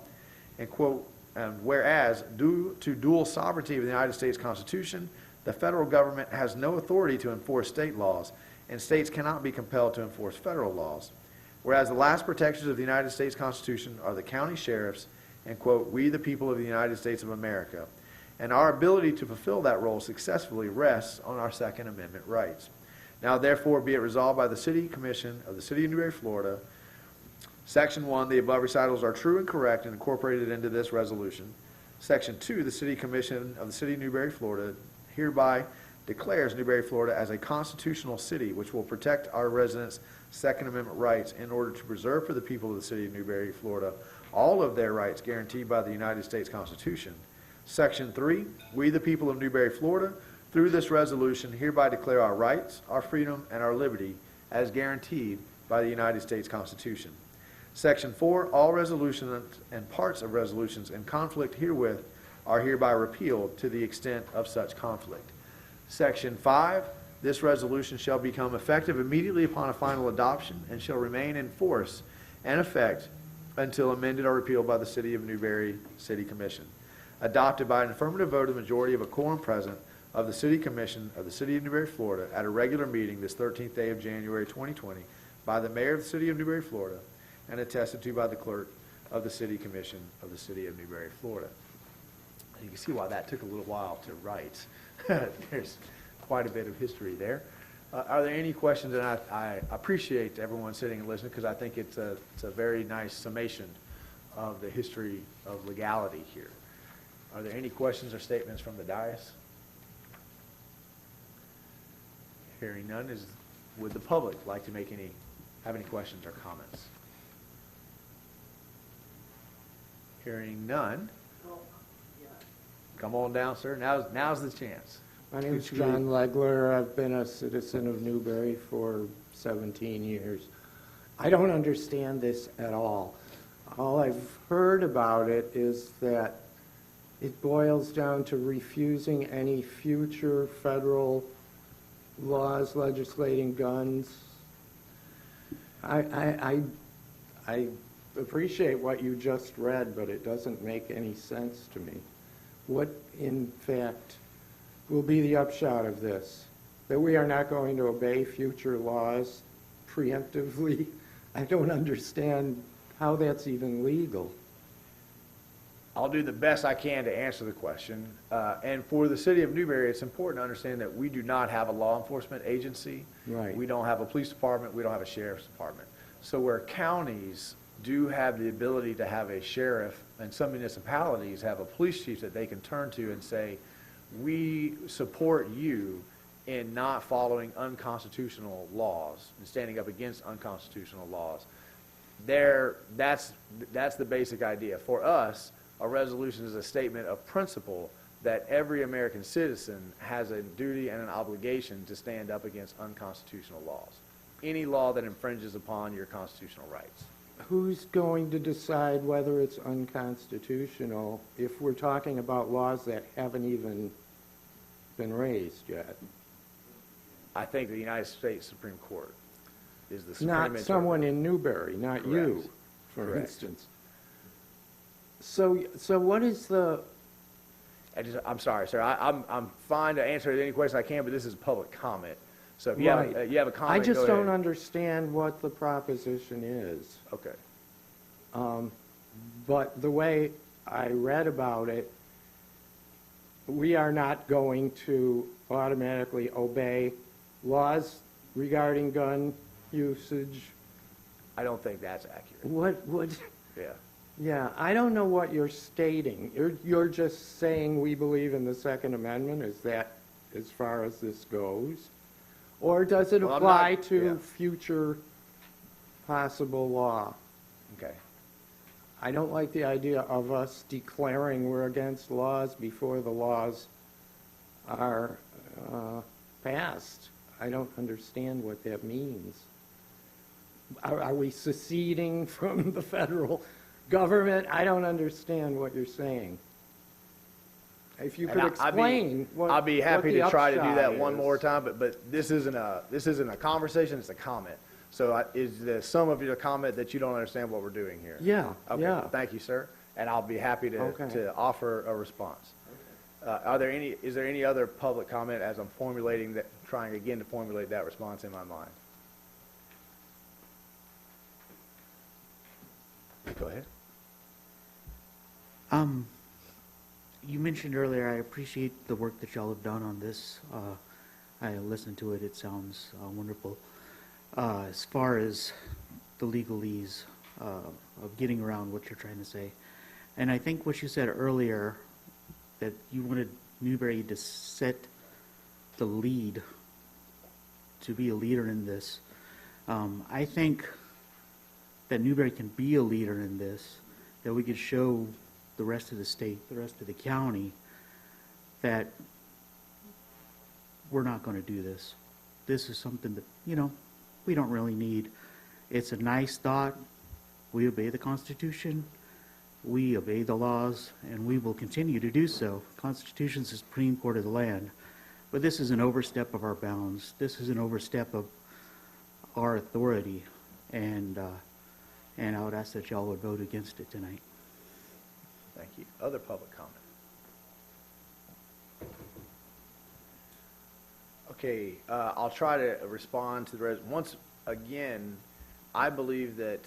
And, quote, and whereas, due to dual sovereignty of the United States Constitution, the federal government has no authority to enforce state laws, and states cannot be compelled to enforce federal laws. Whereas the last protections of the United States Constitution are the county sheriffs, and, quote, we the people of the United States of America, and our ability to fulfill that role successfully rests on our Second Amendment rights. Now, therefore, be it resolved by the City Commission of the City of Newberry, Florida, Section 1, the above recitals are true and correct and incorporated into this resolution. Section 2, the City Commission of the City of Newberry, Florida, hereby declares Newberry, Florida as a constitutional city which will protect our residents' Second Amendment rights in order to preserve for the people of the City of Newberry, Florida, all of their rights guaranteed by the United States Constitution. Section 3, we the people of Newberry, Florida, through this resolution hereby declare our rights, our freedom, and our liberty as guaranteed by the United States Constitution. Section 4, all resolutions and parts of resolutions in conflict herewith are hereby repealed to the extent of such conflict. Section 5, this resolution shall become effective immediately upon a final adoption and shall remain in force and effect until amended or repealed by the City of Newberry City Commission. Adopted by an affirmative vote of the majority of a quorum present of the City Commission of the City of Newberry, Florida, at a regular meeting this 13th day of January 2020 by the Mayor of the City of Newberry, Florida, and attested to by the Clerk of the City Commission of the City of Newberry, Florida. You can see why that took a little while to write. There's quite a bit of history there. Are there any questions? And I appreciate everyone sitting and listening because I think it's a very nice summation of the history of legality here. Are there any questions or statements from the dais? Hearing none, would the public like to have any questions or comments? Hearing none. Come on down, sir. Now's the chance. My name is John Legler. I've been a citizen of Newberry for 17 years. I don't understand this at all. All I've heard about it is that it boils down to refusing any future federal laws legislating guns. I appreciate what you just read, but it doesn't make any sense to me. What, in fact, will be the upshot of this? That we are not going to obey future laws preemptively? I don't understand how that's even legal. I'll do the best I can to answer the question. And for the City of Newberry, it's important to understand that we do not have a law enforcement agency. Right. We don't have a police department. We don't have a sheriff's department. So where counties do have the ability to have a sheriff, and some municipalities have a police chief that they can turn to and say, we support you in not following unconstitutional laws and standing up against unconstitutional laws. That's the basic idea. For us, a resolution is a statement of principle that every American citizen has a duty and an obligation to stand up against unconstitutional laws. Any law that infringes upon your constitutional rights. Who's going to decide whether it's unconstitutional if we're talking about laws that haven't even been raised yet? I think the United States Supreme Court is the supreme Not interpreter. someone in Newberry, not you, Correct. for Correct. instance. So what is the, I'm sorry, sir. I'm fine to answer any question I can, but this is public comment. So if you have, right. you have a I comment, just go don't ahead. understand what the proposition is. Okay. But the way I read about it, we are not going to automatically obey laws regarding gun usage. I don't think that's accurate. What, Yeah. yeah, I don't know what you're stating. You're just saying we believe in the Second Amendment, is that as far as this goes? Or does it Well, I'm apply not- to yeah. future possible law? Okay. I don't like the idea of us declaring we're against laws before the laws are passed. I don't understand what that means. Are we seceding from the federal government? I don't understand what you're saying. If you And could explain what I'll be happy what to the try to do upshot that one is. more time, but this isn't a conversation, it's a comment. So is the sum of your comment that you don't understand what we're doing here? Yeah, Okay, yeah. thank you, sir, and I'll be happy to, Okay. to offer a response. Is there any other public comment as I'm trying again to formulate that response in my mind? Go ahead. You mentioned earlier, I appreciate the work that y'all have done on this. I listened to it, it sounds wonderful. As far as the legalese of getting around what you're trying to say. And I think what you said earlier, that you wanted Newberry to set the lead, to be a leader in this. I think that Newberry can be a leader in this, that we could show the rest of the state, the rest of the county, that we're not going to do this. This is something that, we don't really need. It's a nice thought. We obey the Constitution. We obey the laws, and we will continue to do so. Constitution is the Supreme Court of the land. But this is an overstep of our bounds. This is an overstep of our authority. And I would ask that y'all would vote against it tonight. Thank you. Other public comment? Okay, I'll try to respond to the once again, I believe that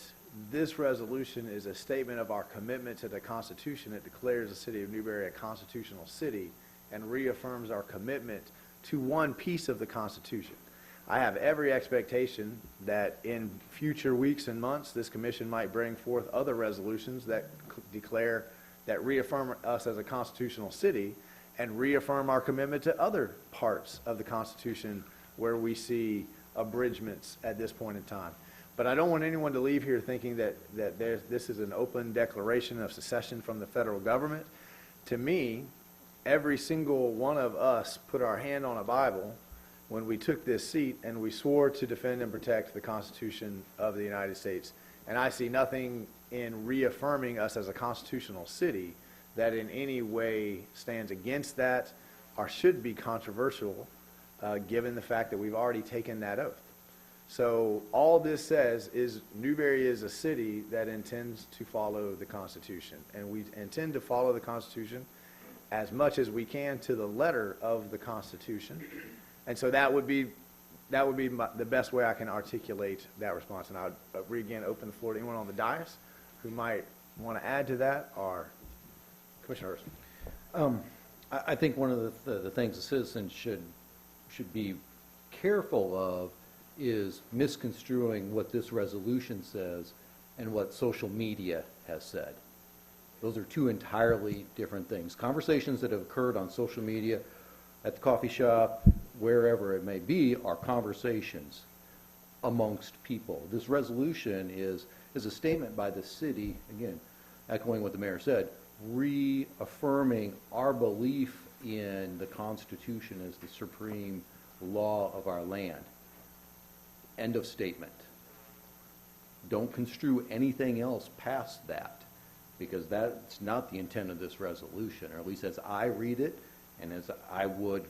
this resolution is a statement of our commitment to the Constitution. It declares the city of Newberry a constitutional city and reaffirms our commitment to one piece of the Constitution. I have every expectation that in future weeks and months, this commission might bring forth other resolutions that declare, that reaffirm us as a constitutional city and reaffirm our commitment to other parts of the Constitution where we see abridgments at this point in time. But I don't want anyone to leave here thinking that this is an open declaration of secession from the federal government. To me, every single one of us put our hand on a Bible when we took this seat and we swore to defend and protect the Constitution of the United States. And I see nothing in reaffirming us as a constitutional city that in any way stands against that or should be controversial, given the fact that we've already taken that oath. So all this says is Newberry is a city that intends to follow the Constitution, and we intend to follow the Constitution as much as we can to the letter of the Constitution. And so that would be the best way I can articulate that response. And I would again open the floor to anyone on the dais who might want to add to that, or Commissioner Erskine. I think one of the things the citizens should be careful of is misconstruing what this resolution says and what social media has said. Those are two entirely different things. Conversations that have occurred on social media, at the coffee shop, wherever it may be, are conversations amongst people. This resolution is a statement by the city, again, echoing what the mayor said, reaffirming our belief in the Constitution as the supreme law of our land. End of statement. Don't construe anything else past that, because that's not the intent of this resolution, or at least as I read it, and as I would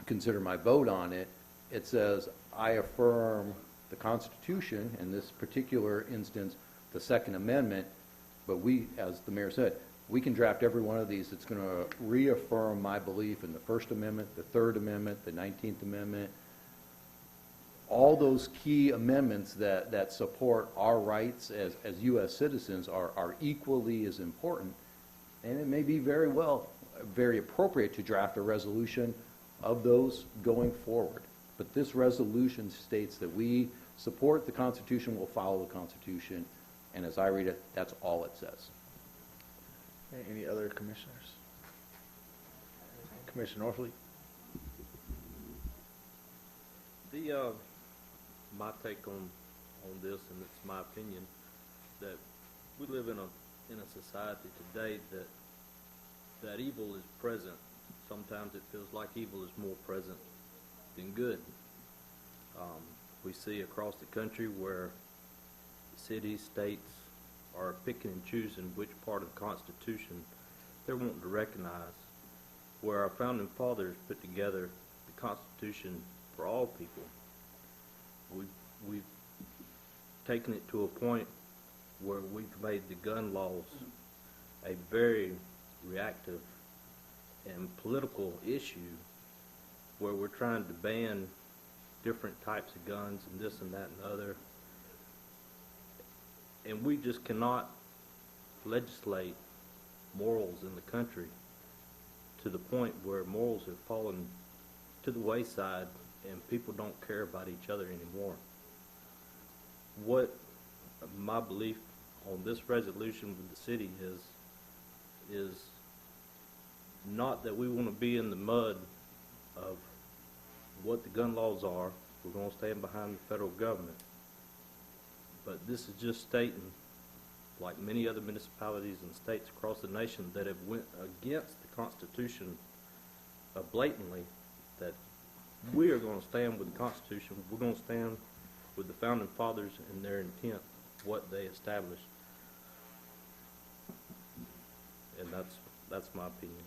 consider my vote on it, it says, I affirm the Constitution, in this particular instance, the Second Amendment, but we, as the mayor said, we can draft every one of these that's going to reaffirm my belief in the First Amendment, the Third Amendment, the 19th Amendment, all those key amendments that support our rights as U.S. citizens are equally as important. And it may be very appropriate to draft a resolution of those going forward. But this resolution states that we support the Constitution, will follow the Constitution, and as I read it, that's all it says. Any other commissioners? Commissioner Norfleet? My take on this, and it's my opinion, that we live in a society today that evil is present. Sometimes it feels like evil is more present than good. We see across the country where cities, states are picking and choosing which part of the Constitution they're wanting to recognize, where our founding fathers put together the Constitution for all people. We've taken it to a point where we've made the gun laws a very reactive and political issue, where we're trying to ban different types of guns and this and that and the other. And we just cannot legislate morals in the country to the point where morals have fallen to the wayside and people don't care about each other anymore. What my belief on this resolution with the city is not that we want to be in the mud of what the gun laws are. We're going to stand behind the federal government. But this is just stating, like many other municipalities and states across the nation that have went against the Constitution blatantly, that we are going to stand with the Constitution. We're going to stand with the founding fathers and their intent, what they established. And that's my opinion.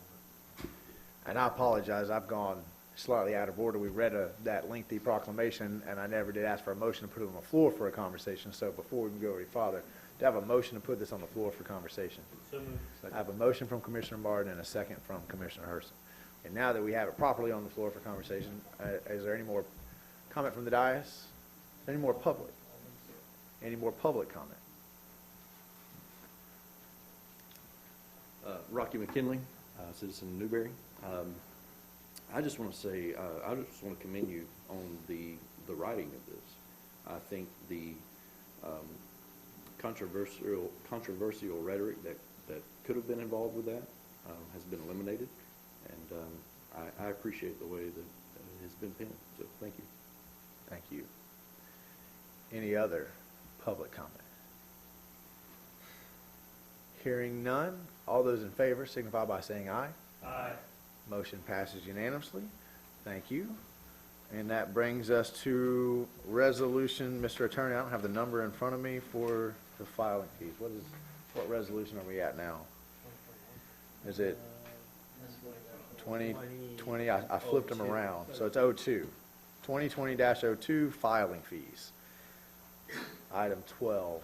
And I apologize, I've gone slightly out of order. We read that lengthy proclamation, and I never did ask for a motion to put it on the floor for a conversation. So before we go any farther, to have a motion to put this on the floor for conversation. So moved. I have a motion from Commissioner Martin and a second from Commissioner Herson. And now that we have it properly on the floor for conversation, is there any more comment from the dais? Any more public? Any more public comment? Rocky McKinley, citizen of Newberry. I just want to say, I just want to commend you on the writing of this. I think the controversial rhetoric that could have been involved with that has been eliminated, and I appreciate the way that it has been penned. So thank you. Thank you. Any other public comment? Hearing none, all those in favor signify by saying aye. Aye. Motion passes unanimously. Thank you. And that brings us to resolution, Mr. Attorney, I don't have the number in front of me for the filing fees. What resolution are we at now? Is it 2020? I flipped them around, so it's 02. 2020-02, filing fees. Item 12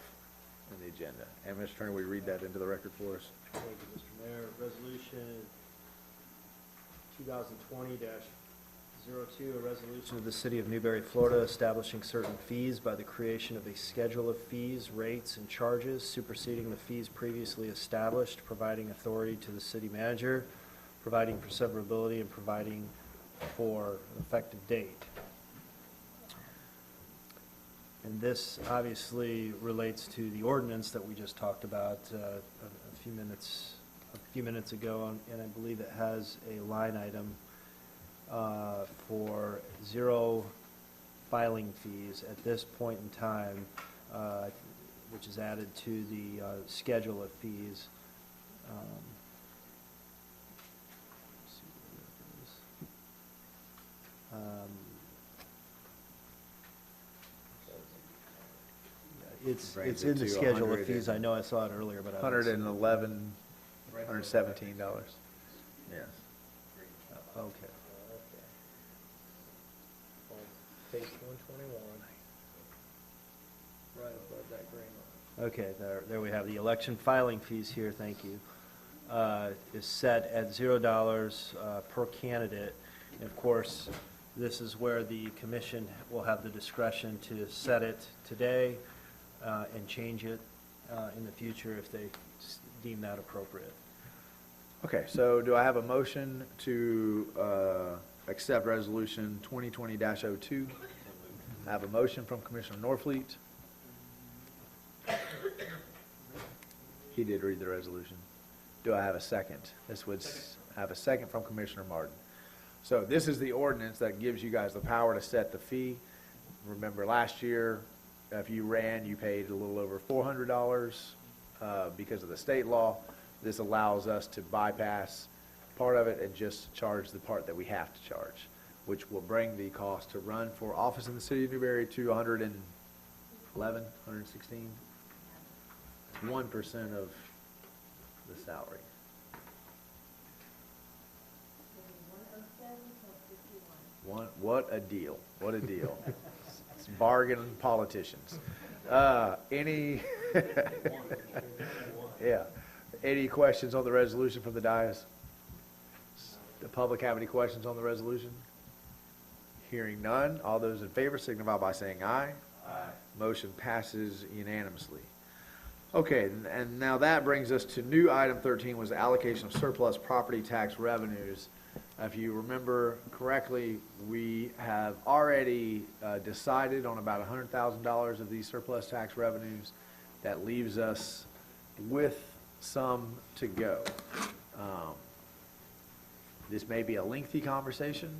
in the agenda. And Mr. Attorney, will you read that into the record for us? Thank you, Mr. Mayor. Resolution 2020-02, a resolution of the City of Newberry, Florida, establishing certain fees by the creation of a schedule of fees, rates, and charges, superseding the fees previously established, providing authority to the city manager, providing for severability, and providing for an effective date. And this obviously relates to the ordinance that we just talked about a few minutes ago, and I believe it has a line item for 0 filing fees at this point in time, which is added to the schedule of fees. Let's see where it is. It's in the schedule of fees. I know I saw it earlier, but I $111, $117. Yes. Okay. Right above that green line. Okay, there we have the election filing fees here, thank you. Is set at $0 per candidate. And of course, this is where the commission will have the discretion to set it today and change it in the future if they deem that appropriate. Okay, so do I have a motion to accept Resolution 2020-02? I have a motion from Commissioner Norfleet. He did read the resolution. Do I have a second? This would have a second from Commissioner Martin. So this is the ordinance that gives you guys the power to set the fee. Remember last year, if you ran, you paid a little over $400 because of the state law. This allows us to bypass part of it and just charge the part that we have to charge, which will bring the cost to run for office in the city of Newberry to 116, 1% of the salary. What a deal. What a deal. It's bargaining politicians. Any yeah. Any questions on the resolution from the dais? The public have any questions on the resolution? Hearing none, all those in favor signify by saying aye. Aye. Motion passes unanimously. Okay, and now that brings us to new item 13, was the allocation of surplus property tax revenues. If you remember correctly, we have already decided on about $100,000 of these surplus tax revenues. That leaves us with some to go. This may be a lengthy conversation,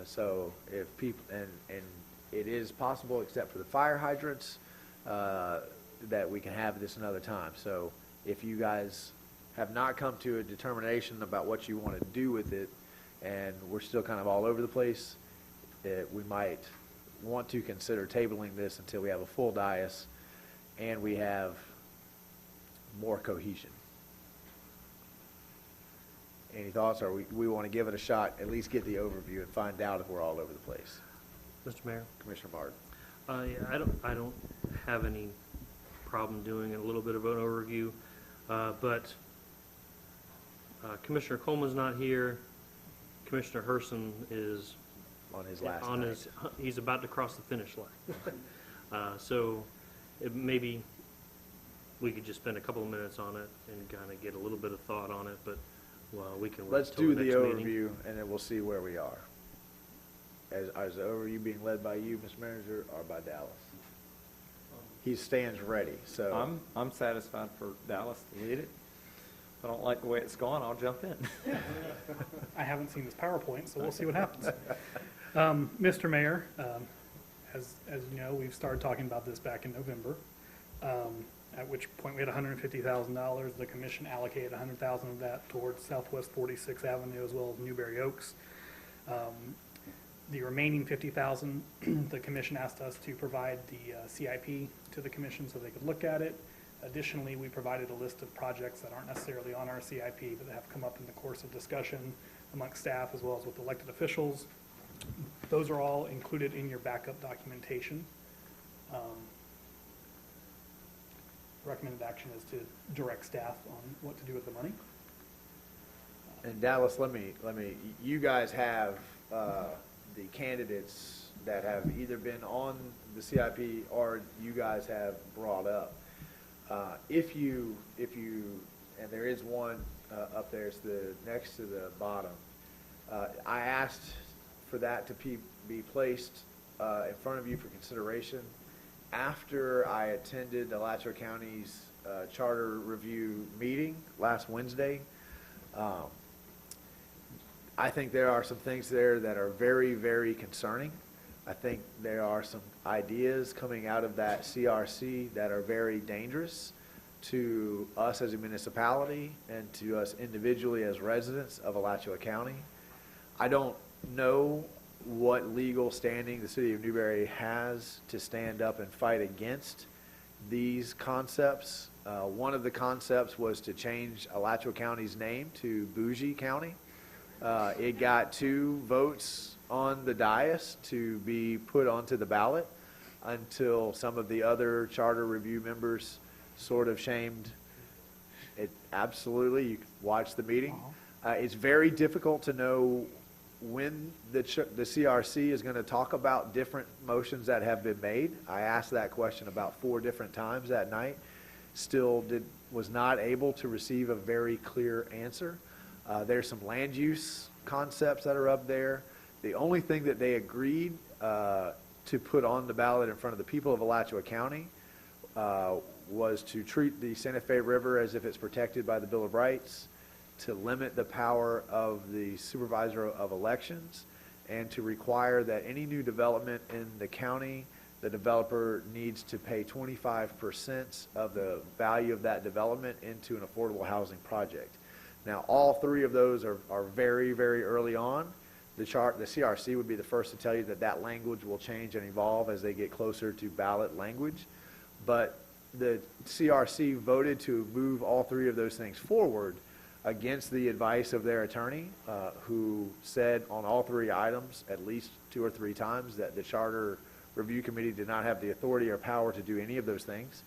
so if people, and it is possible, except for the fire hydrants, that we can have this another time. So if you guys have not come to a determination about what you want to do with it, and we're still kind of all over the place, we might want to consider tabling this until we have a full dais and we have more cohesion. Any thoughts, or we want to give it a shot, at least get the overview and find out if we're all over the place? Mr. Mayor? Commissioner Martin. Yeah, I don't have any problem doing a little bit of an overview, but Commissioner Coleman's not here. Commissioner Herson is on his last night. He's about to cross the finish line. So maybe we could just spend a couple of minutes on it and kind of get a little bit of thought on it, but we can wait Let's till do the the next overview, meeting. and then we'll see where we are. Is the overview being led by you, Mr. Manager, or by Dallas? He stands ready, so. I'm satisfied for Dallas to lead it. If I don't like the way it's going, I'll jump in. I haven't seen this PowerPoint, so we'll see what happens. Mr. Mayor, as you know, we've started talking about this back in November, at which point we had $150,000. The commission allocated $100,000 of that towards Southwest 46th Avenue as well as Newberry Oaks. The remaining $50,000, the commission asked us to provide the CIP to the commission so they could look at it. Additionally, we provided a list of projects that aren't necessarily on our CIP, but that have come up in the course of discussion amongst staff as well as with elected officials. Those are all included in your backup documentation. Recommended action is to direct staff on what to do with the money. And Dallas, you guys have the candidates that have either been on the CIP or you guys have brought up. If you, and there is one up there, it's the next to the bottom. I asked for that to be placed in front of you for consideration after I attended Alachua County's charter review meeting last Wednesday. I think there are some things there that are very, very concerning. I think there are some ideas coming out of that CRC that are very dangerous to us as a municipality and to us individually as residents of Alachua County. I don't know what legal standing the city of Newberry has to stand up and fight against these concepts. One of the concepts was to change Alachua County's name to Bougie County. It got 2 votes on the dais to be put onto the ballot until some of the other charter review members sort of shamed it. Absolutely, you can watch the meeting. It's very difficult to know when the CRC is going to talk about different motions that have been made. I asked that question about 4 different times that night. Still was not able to receive a very clear answer. There's some land use concepts that are up there. The only thing that they agreed to put on the ballot in front of the people of Alachua County was to treat the Santa Fe River as if it's protected by the Bill of Rights, to limit the power of the supervisor of elections, and to require that any new development in the county, the developer needs to pay 25% of the value of that development into an affordable housing project. Now, all 3 of those are very, very early on. The CRC would be the first to tell you that that language will change and evolve as they get closer to ballot language. But the CRC voted to move all 3 of those things forward against the advice of their attorney, who said on all 3 items at least 2 or 3 times that the Charter Review Committee did not have the authority or power to do any of those things,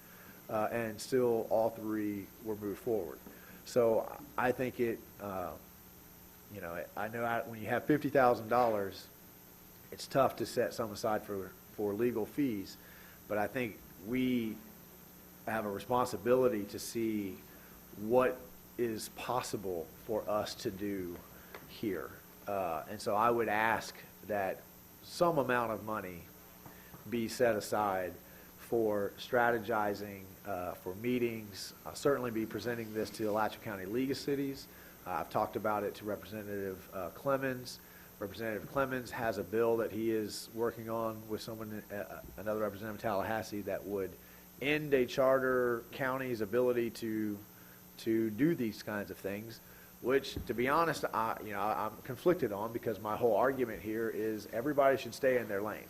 and still all 3 were moved forward. So I think it, I know when you have $50,000, it's tough to set some aside for legal fees, but I think we have a responsibility to see what is possible for us to do here. And so I would ask that some amount of money be set aside for strategizing, for meetings. I'll certainly be presenting this to the Alachua County League of Cities. I've talked about it to Representative Clemens. Representative Clemens has a bill that he is working on with someone, another representative in Tallahassee, that would end a charter county's ability to do these kinds of things, which, to be honest, I'm conflicted on, because my whole argument here is everybody should stay in their lane.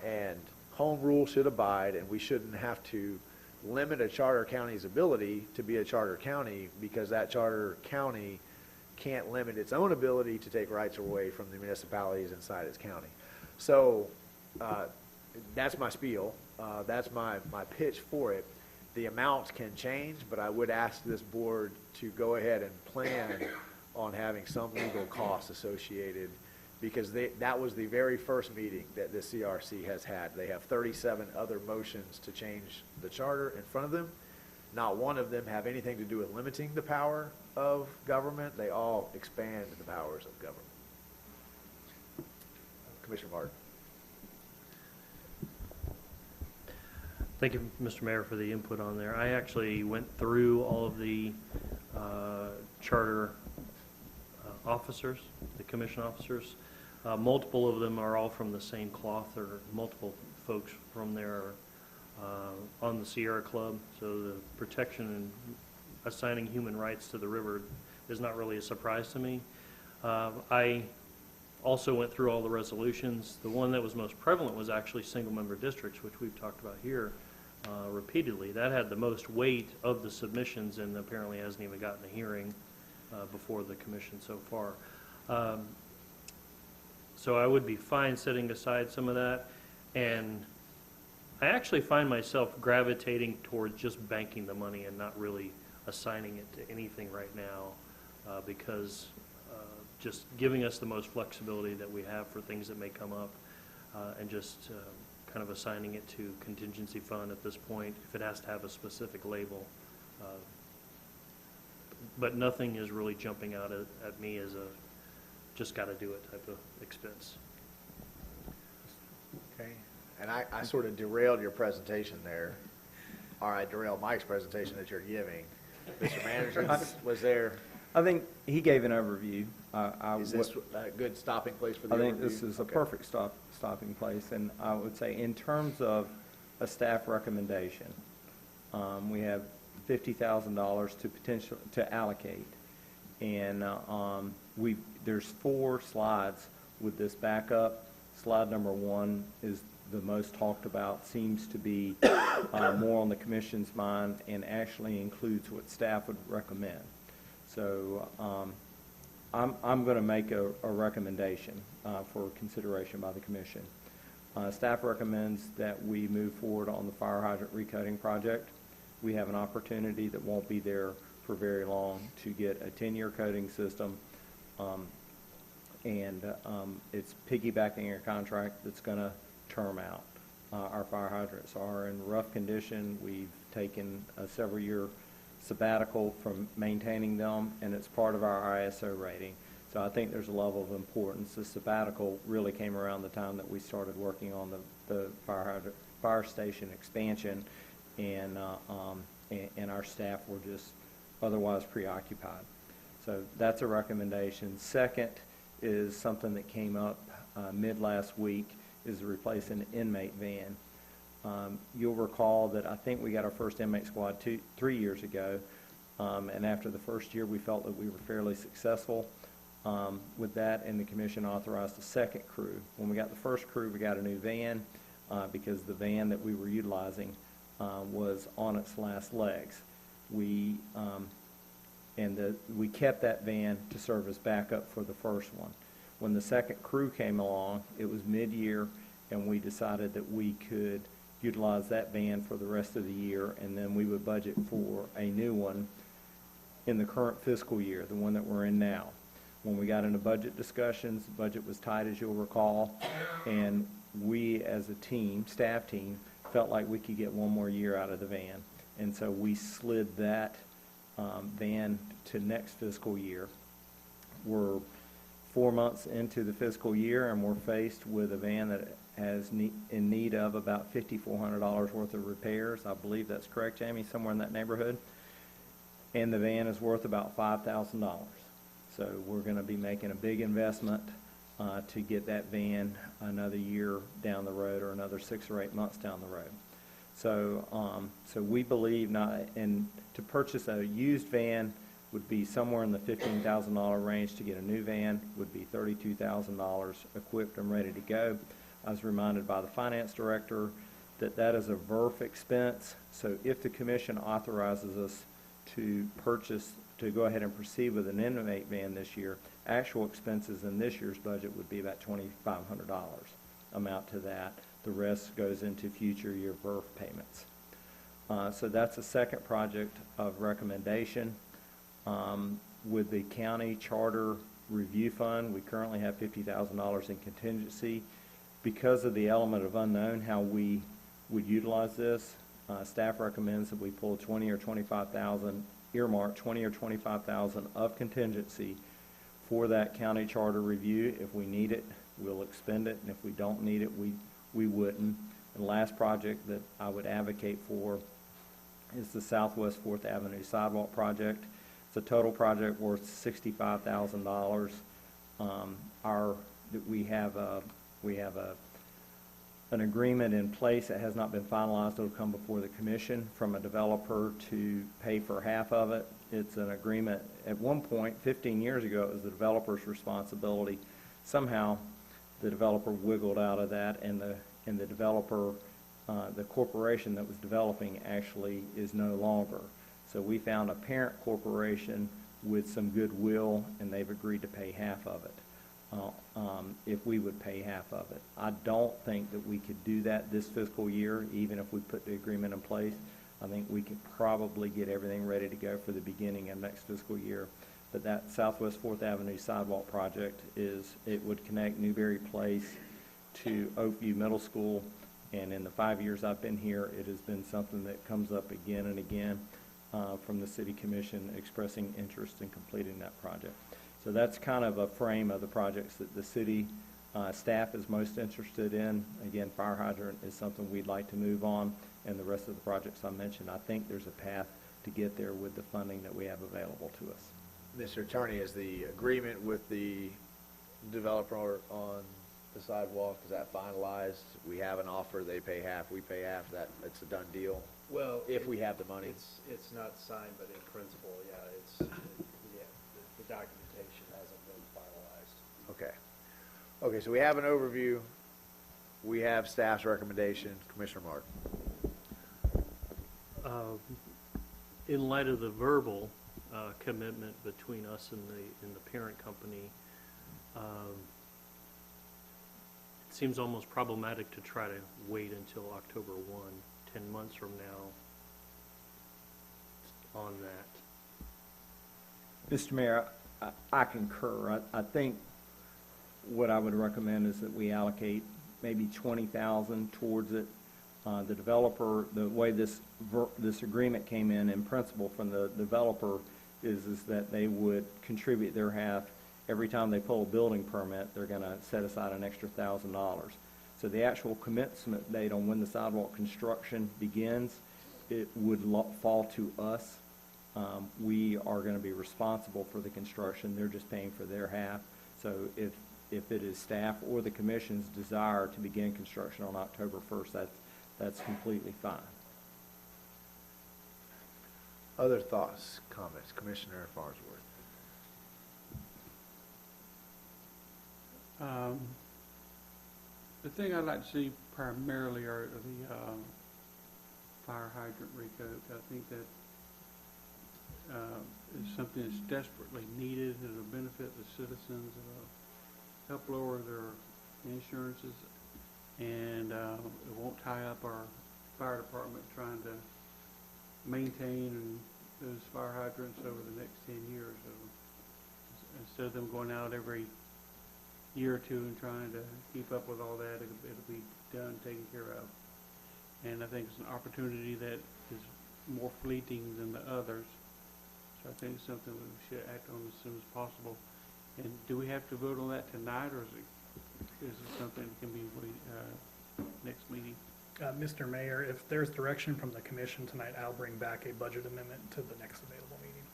And home rule should abide, and we shouldn't have to limit a charter county's ability to be a charter county because that charter county can't limit its own ability to take rights away from the municipalities inside its county. So that's my spiel. That's my pitch for it. The amounts can change, but I would ask this board to go ahead and plan on having some legal costs associated, because that was the very first meeting that the CRC has had. They have 37 other motions to change the charter in front of them. Not one of them have anything to do with limiting the power of government. They all expand the powers of government. Commissioner Martin. Thank you, Mr. Mayor, for the input on there. I actually went through all of the charter officers, the commission officers. Multiple of them are all from the same cloth, or multiple folks from there on the Sierra Club. So the protection and assigning human rights to the river is not really a surprise to me. I also went through all the resolutions. The one that was most prevalent was actually single-member districts, which we've talked about here repeatedly. That had the most weight of the submissions, and apparently hasn't even gotten a hearing before the commission so far. So I would be fine setting aside some of that, and I actually find myself gravitating towards just banking the money and not really assigning it to anything right now, because just giving us the most flexibility that we have for things that may come up, and just kind of assigning it to contingency fund at this point, if it has to have a specific label. But nothing is really jumping out at me as a just got to do it type of expense. Okay. And I sort of derailed your presentation there. Or I derailed Mike's presentation that you're giving. Mr. Manager, was there? I think he gave an overview. Is this a good stopping place for the overview? I think overview? this is a perfect stopping place. And I would say in terms of a staff recommendation, we have $50,000 to allocate. And there's 4 slides with this backup. Slide number 1 is the most talked about, seems to be more on the commission's mind, and actually includes what staff would recommend. So I'm going to make a recommendation, for consideration by the commission. Staff recommends that we move forward on the fire hydrant recoating project. We have an opportunity that won't be there for very long to get a 10-year coating system, and it's piggybacking a contract that's going to term out. Our fire hydrants are in rough condition. We've taken a several-year sabbatical from maintaining them, and it's part of our ISO rating. So I think there's a level of importance. The sabbatical really came around the time that we started working on the fire station expansion, and our staff were just otherwise preoccupied. So that's a recommendation. Second is something that came up mid last week, is to replace an inmate van. You'll recall that I think we got our first inmate squad 3 years ago, and after the first year we felt that we were fairly successful with that, and the commission authorized a second crew. When we got the first crew, we got a new van because the van that we were utilizing was on its last legs. We kept that van to serve as backup for the first one. When the second crew came along, it was mid-year, and we decided that we could utilize that van for the rest of the year, and then we would budget for a new one in the current fiscal year, the one that we're in now. When we got into budget discussions, the budget was tight, as you'll recall, and we as a team, staff team, felt like we could get one more year out of the van. And so we slid that van to next fiscal year. We're 4 months into the fiscal year, and we're faced with a van that has in need of about $5,400 worth of repairs. I believe that's correct, Jamie, somewhere in that neighborhood. And the van is worth about $5,000. So we're going to be making a big investment to get that van another year down the road, or another 6 or 8 months down the road. So, so we believe and to purchase a used van would be somewhere in the $15,000 range. To get a new van would be $32,000 equipped and ready to go. I was reminded by the finance director that that is a VERF expense. So if the commission authorizes us to go ahead and proceed with an inmate van this year, actual expenses in this year's budget would be about $2,500 amount to that. The rest goes into future year VERF payments. So that's a second project of recommendation. With the county charter review fund, we currently have $50,000 in contingency. Because of the element of unknown how we would utilize this, staff recommends that we pull earmark 20 or 25,000 of contingency for that county charter review. If we need it, we'll expend it, and if we don't need it, we wouldn't. And the last project that I would advocate for is the Southwest 4th Avenue sidewalk project. It's a total project worth $65,000. We have an agreement in place that has not been finalized. It'll come before the commission from a developer to pay for half of it. It's an agreement. At one point, 15 years ago, it was the developer's responsibility. Somehow, the developer wiggled out of that, and the developer, the corporation that was developing, actually is no longer. So we found a parent corporation with some goodwill, and they've agreed to pay half of it. If we would pay half of it. I don't think that we could do that this fiscal year, even if we put the agreement in place. I think we could probably get everything ready to go for the beginning of next fiscal year. But that Southwest 4th Avenue sidewalk project it would connect Newberry Place to Oakview Middle School, and in the 5 years I've been here, it has been something that comes up again and again from the City Commission expressing interest in completing that project. So that's kind of a frame of the projects that the city staff is most interested in. Again, fire hydrant is something we'd like to move on, and the rest of the projects I mentioned, I think there's a path to get there with the funding that we have available to us. Mr. Attorney, is the agreement with the developer on the sidewalk, is that finalized? We have an offer, they pay half, we pay half, it's a done deal? Well, if we have the money. It's not signed, but in principle, yeah, the documentation hasn't been finalized. Okay. Okay, so we have an overview. We have staff's recommendation. Commissioner Martin. In light of the verbal commitment between us and the parent company, seems almost problematic to try to wait until October 1, 10 months from now on that. Mr. Mayor, I concur. I think what I would recommend is that we allocate maybe 20,000 towards it. The developer, the way this agreement came in principle from the developer is that they would contribute their half. Every time they pull a building permit, they're going to set aside an extra $1,000. So the actual commencement date on when the sidewalk construction begins, it would fall to us. We are going to be responsible for the construction. They're just paying for their half. So if it is staff or the commission's desire to begin construction on October 1st, that's completely fine. Other thoughts, comments? Commissioner Farnsworth. The thing I'd like to see primarily are the fire hydrant recoat. I think that is something that's desperately needed. It'll benefit the citizens. It'll help lower their insurances, and it won't tie up our fire department trying to maintain those fire hydrants over the next 10 years. So instead of them going out every year or two and trying to keep up with all that, it'll be done, taken care of. And I think it's an opportunity that is more fleeting than the others. So I think it's something we should act on as soon as possible. And do we have to vote on that tonight, or is it something that can be next meeting? Mr. Mayor, if there's direction from the commission tonight, I'll bring back a budget amendment to the next available meeting.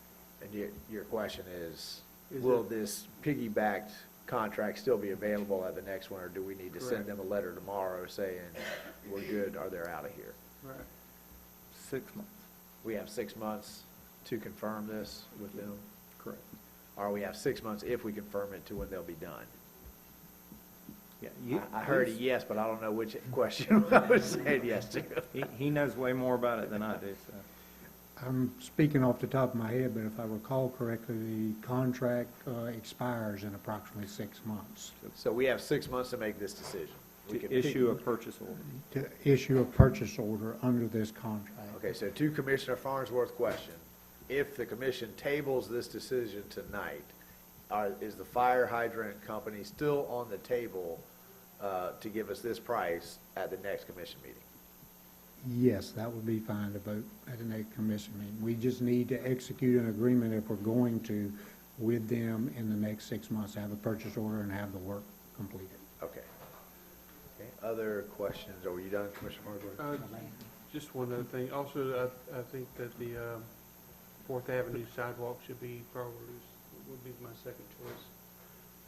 And your question is will this piggybacked contract still be available at the next one, or do we need to send them a letter tomorrow saying we're good, or they're out of here? Right. 6 months. We have 6 months to confirm this with them? Correct. Or we have 6 months if we confirm it to when they'll be done? Yeah, I heard a yes, but I don't know which question I was saying yes to. He knows way more about it than I do, so. I'm speaking off the top of my head, but if I recall correctly, the contract expires in approximately 6 months. So we have 6 months to make this decision. We To can issue a purchase order. To issue a purchase order under this contract. Okay, so to Commissioner Farnsworth's question, if the commission tables this decision tonight, is the fire hydrant company still on the table to give us this price at the next commission meeting? Yes, that would be fine to vote at the next commission meeting. We just need to execute an agreement if we're going to with them in the next 6 months, have a purchase order and have the work completed. Okay. Okay. Other questions? Are you done, Commissioner Farnsworth? Just one other thing. Also, I think that the 4th Avenue sidewalk should be would be my second choice.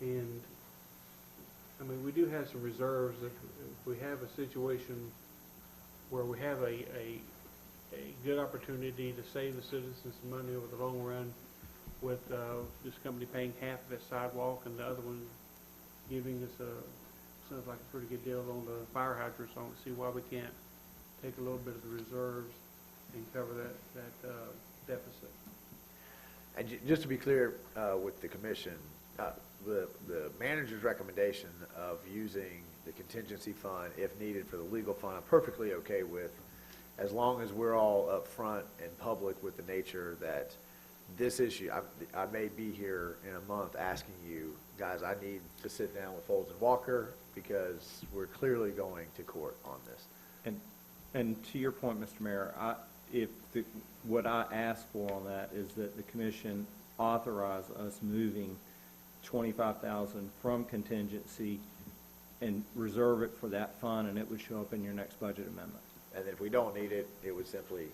And I mean, we do have some reserves. If we have a situation where we have a good opportunity to save the citizens some money over the long run, with this company paying half of that sidewalk and the other one giving us sounds like a pretty good deal on the fire hydrants. I don't see why we can't take a little bit of the reserves and cover that deficit. And just to be clear with the commission, the manager's recommendation of using the contingency fund, if needed, for the legal fund, I'm perfectly okay with, as long as we're all upfront and public with the nature that this issue, I may be here in a month asking you, guys, I need to sit down with Folds and Walker because we're clearly going to court on this. And to your point, Mr. Mayor, what I ask for on that is that the commission authorize us moving $25,000 from contingency and reserve it for that fund, and it would show up in your next budget amendment. And if we don't need it, it would simply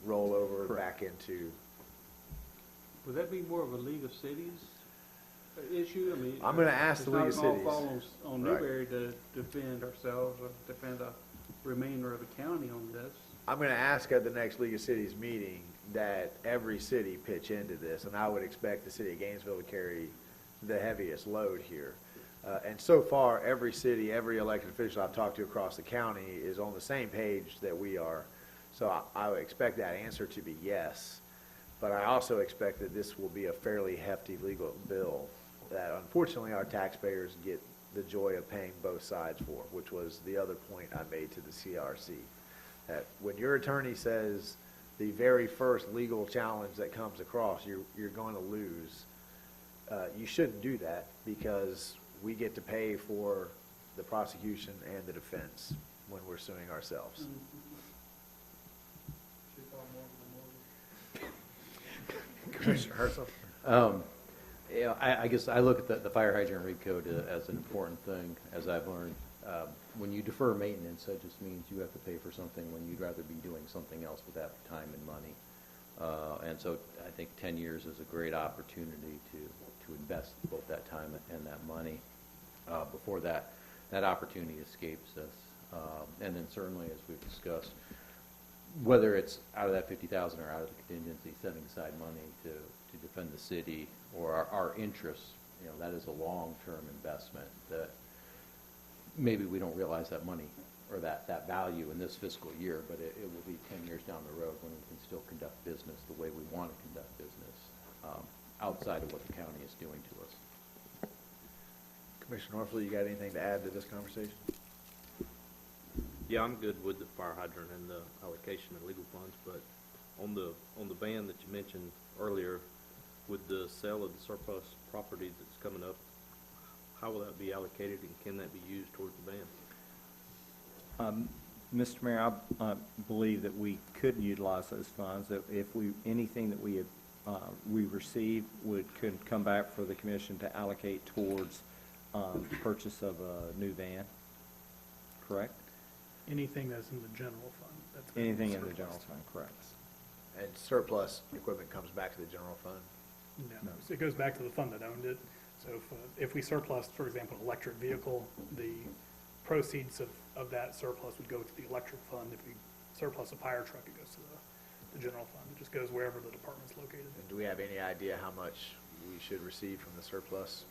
roll over back into. Would that be more of a League of Cities issue? I mean, I'm going to ask the League of Cities. It's not all on Newberry to defend ourselves or defend the remainder of the county on this. I'm going to ask at the next League of Cities meeting that every city pitch into this, and I would expect the city of Gainesville to carry the heaviest load here. And so far, every city, every elected official I've talked to across the county is on the same page that we are. So I would expect that answer to be yes. But I also expect that this will be a fairly hefty legal bill that unfortunately our taxpayers get the joy of paying both sides for, which was the other point I made to the CRC. That when your attorney says the very first legal challenge that comes across, you're going to lose, you shouldn't do that, because we get to pay for the prosecution and the defense when we're suing ourselves. Commissioner Herzl? Yeah, I guess I look at the fire hydrant recode as an important thing, as I've learned. When you defer maintenance, that just means you have to pay for something when you'd rather be doing something else with that time and money. And so I think 10 years is a great opportunity to invest both that time and that money before that opportunity escapes us. And then certainly, as we've discussed, whether it's out of that 50,000 or out of the contingency, setting aside money to defend the city or our interests, that is a long-term investment that maybe we don't realize that money or that value in this fiscal year, but it will be 10 years down the road when we can still conduct business the way we want to conduct business outside of what the county is doing to us. Commissioner Norfleet, you got anything to add to this conversation? Yeah, I'm good with the fire hydrant and the allocation of legal funds, but on the ban that you mentioned earlier, with the sale of the surplus property that's coming up, how will that be allocated, and can that be used towards the ban? Mr. Mayor, I believe that we could utilize those funds, that if anything that we receive could come back for the commission to allocate towards the purchase of a new van, correct? Anything that's in the general fund. That's gonna be Anything in the surplus. general fund, correct. And surplus equipment comes back to the general fund? No, so it goes back to the fund that owned it. So if we surplus, for example, an electric vehicle, the proceeds of that surplus would go to the electric fund. If we surplus a fire truck, it goes to the general fund. It just goes wherever the department's located. And do we have any idea how much we should receive from the surplus?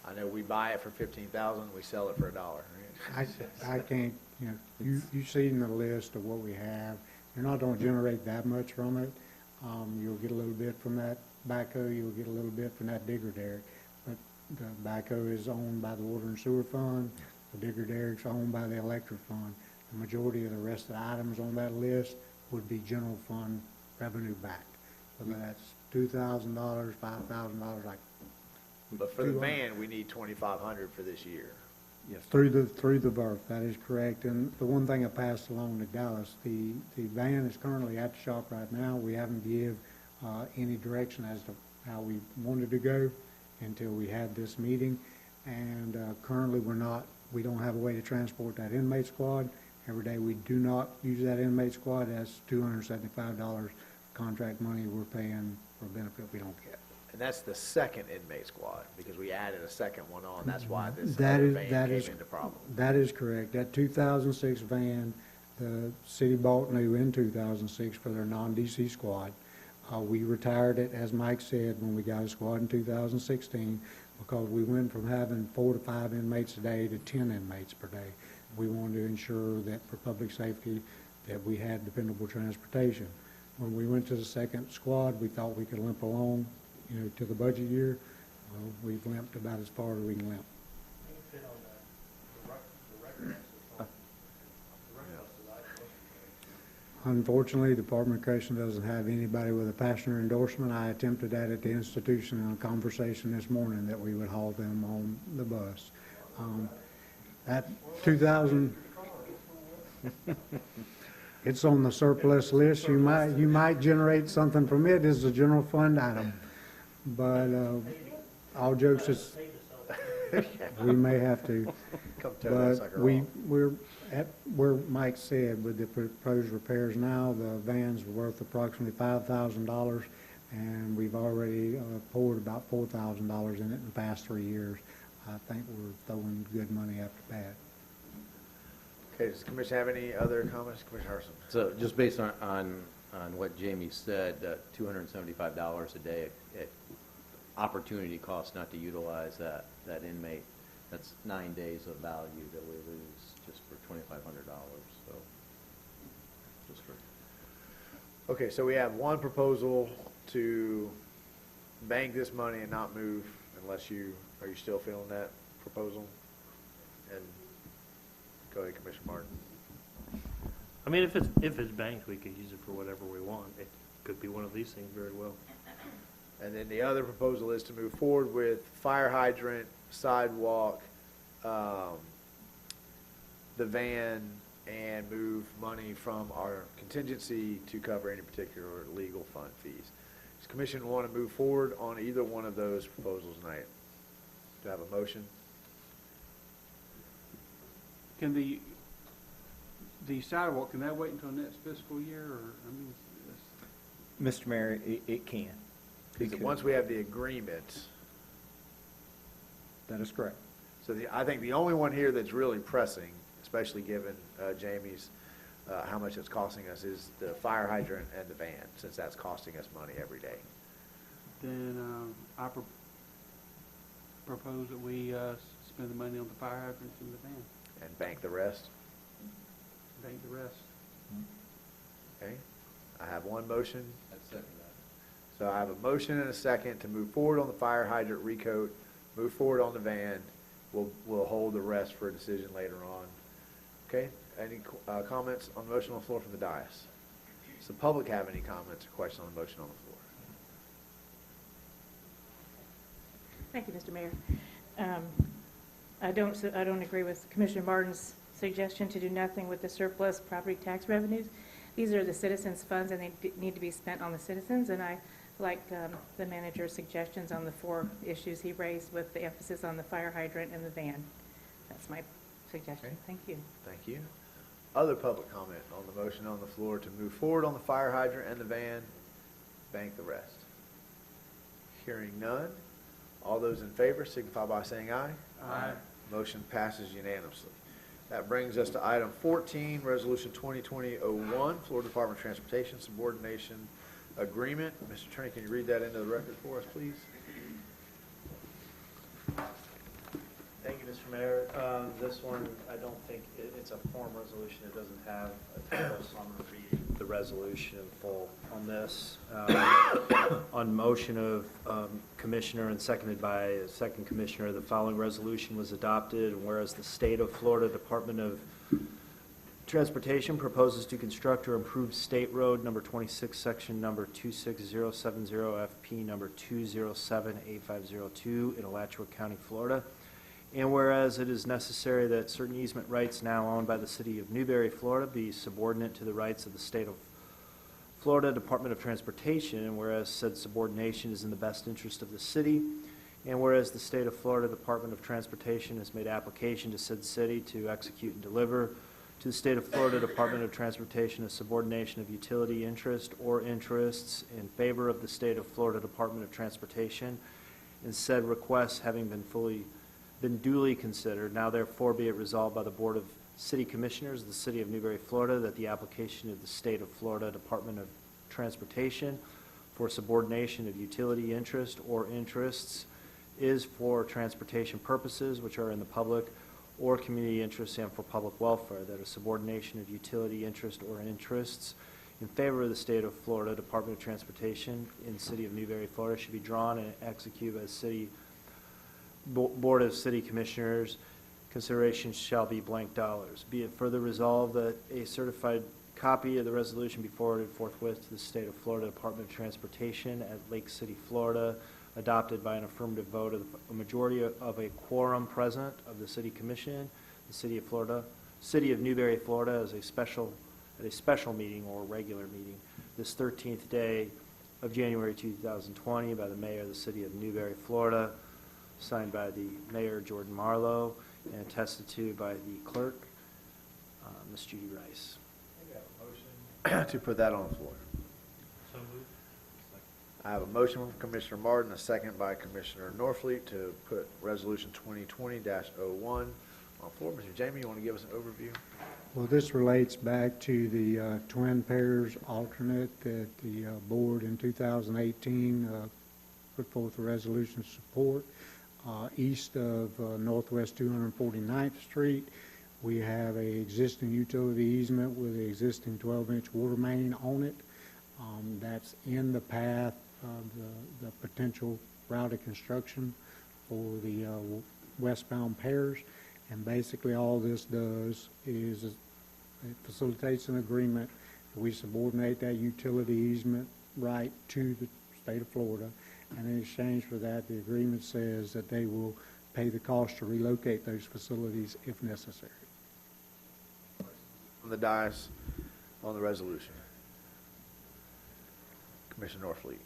I know we buy it for 15,000, we sell it for $1, right? I can't, you've seen the list of what we have. You're not gonna generate that much from it. You'll get a little bit from that backhoe, you'll get a little bit from that digger derrick. But the backhoe is owned by the water and sewer fund, the digger derrick's owned by the electric fund. The majority of the rest of the items on that list would be general fund revenue back. Whether that's $2,000, $5,000, like. But for the van, we need 2,500 for this year. Yes. Through the birth, that is correct. And the one thing I passed along to Dallas, the van is currently at the shop right now. We haven't give any direction as to how we wanted to go until we had this meeting. And currently we don't have a way to transport that inmate squad. Every day we do not use that inmate squad. That's $275 contract money we're paying for a benefit we don't get. And that's the second inmate squad, because we added a second one on. That's why this That other is- van that came is- into problem. That is correct. That 2006 van, the city bought new in 2006 for their non-DC squad. We retired it, as Mike said, when we got a squad in 2016, because we went from having 4 to 5 inmates a day to 10 inmates per day. We wanted to ensure that for public safety, that we had dependable transportation. When we went to the second squad, we thought we could limp along, to the budget year. We've limped about as far as we can limp. Unfortunately, the Department of Correction doesn't have anybody with a passenger endorsement. I attempted that at the institution in a conversation this morning, that we would haul them on the bus. That 2000, it's on the surplus list. You might generate something from it as a general fund item. But all jokes aside, we may have to. But we're at where Mike said, with the proposed repairs now, the van's worth approximately $5,000, and we've already poured about $4,000 in it in the past 3 years. I think we're throwing good money after bad. Okay, does the commission have any other comments? Commissioner Harrison? So just based on what Jamie said, $275 a day at opportunity cost not to utilize that inmate, that's 9 days of value that we lose just for $2,500. So just for. Okay, so we have one proposal to bank this money and not move unless you Are you still feeling that proposal? And go ahead, Commissioner Martin. I mean, if it's banked, we could use it for whatever we want. It could be one of these things very well. And then the other proposal is to move forward with fire hydrant, sidewalk, the van, and move money from our contingency to cover any particular legal fund fees. Does the commission want to move forward on either one of those proposals tonight? Do I have a motion? Can the sidewalk, can that wait until next fiscal year, or, I mean, Mr. Mayor, it can. Because once we have the agreement, That is correct. so I think the only one here that's really pressing, especially given Jamie's, how much it's costing us, is the fire hydrant and the van, since that's costing us money every day. then I propose that we spend the money on the fire hydrants and the van, And bank the rest. bank the rest. Okay? I have one motion. I'd second that. So I have a motion and a second to move forward on the fire hydrant recoat, move forward on the van. We'll hold the rest for a decision later on. Okay? Any comments on the motion on the floor from the dais? Does the public have any comments or questions on the motion on the floor? Thank you, Mr. Mayor. I don't agree with Commissioner Martin's suggestion to do nothing with the surplus property tax revenues. These are the citizens' funds, and they need to be spent on the citizens, and I like the manager's suggestions on the 4 issues he raised with the emphasis on the fire hydrant and the van. That's my suggestion. Okay. Thank you. Thank you. Other public comment on the motion on the floor to move forward on the fire hydrant and the van, bank the rest. Hearing none. All those in favor signify by saying aye. Aye. Motion passes unanimously. That brings us to item 14, Resolution 2020-01, Florida Department of Transportation Subordination Agreement. Mr. Attorney, can you read that into the record for us, please? Thank you, Mr. Mayor. This one, I don't think, it's a form resolution. It doesn't have a title, so I'm going to read the resolution in full on this. On motion of Commissioner and seconded by a second Commissioner, the following resolution was adopted, and whereas the State of Florida Department of Transportation proposes to construct or improve State Road number 26, section number 26070, FP number 2078502 in Alachua County, Florida. And whereas it is necessary that certain easement rights now owned by the City of Newberry, Florida be subordinate to the rights of the State of Florida Department of Transportation, and whereas said subordination is in the best interest of the city, and whereas the State of Florida Department of Transportation has made application to said city to execute and deliver to the State of Florida Department of Transportation a subordination of utility interest or interests in favor of the State of Florida Department of Transportation, and said requests having been duly considered, now therefore be it resolved by the Board of City Commissioners of the City of Newberry, Florida, that the application of the State of Florida Department of Transportation for subordination of utility interest or interests is for transportation purposes which are in the public or community interest and for public welfare, that a subordination of utility interest or interests in favor of the State of Florida Department of Transportation in the City of Newberry, Florida should be drawn and executed by the City Board of City Commissioners. Consideration shall be blank dollars. Be it further resolved that a certified copy of the resolution be forwarded forthwith to the State of Florida Department of Transportation at Lake City, Florida, adopted by an affirmative vote of a majority of a quorum present of the City Commission, the City of Newberry, Florida, at a special meeting or regular meeting this 13th day of January 2020 by the Mayor of the City of Newberry, Florida, signed by the Mayor Jordan Marlowe and attested to by the Clerk, Ms. Judy Rice. To put that on the floor. So moved. I have a motion from Commissioner Martin, a second by Commissioner Norfleet to put Resolution 2020-01 on the floor. Mr. Jamie, you want to give us an overview? Well, this relates back to the twin pairs alternate that the board in 2018 put forth a resolution of support. East of Northwest 249th Street, we have a existing utility easement with an existing 12-inch water main on it. That's in the path of the potential route of construction for the westbound pairs. And basically all this does is it facilitates an agreement that we subordinate that utility easement right to the state of Florida. And in exchange for that, the agreement says that they will pay the cost to relocate those facilities if necessary. On the dais, on the resolution. Commissioner Norfleet.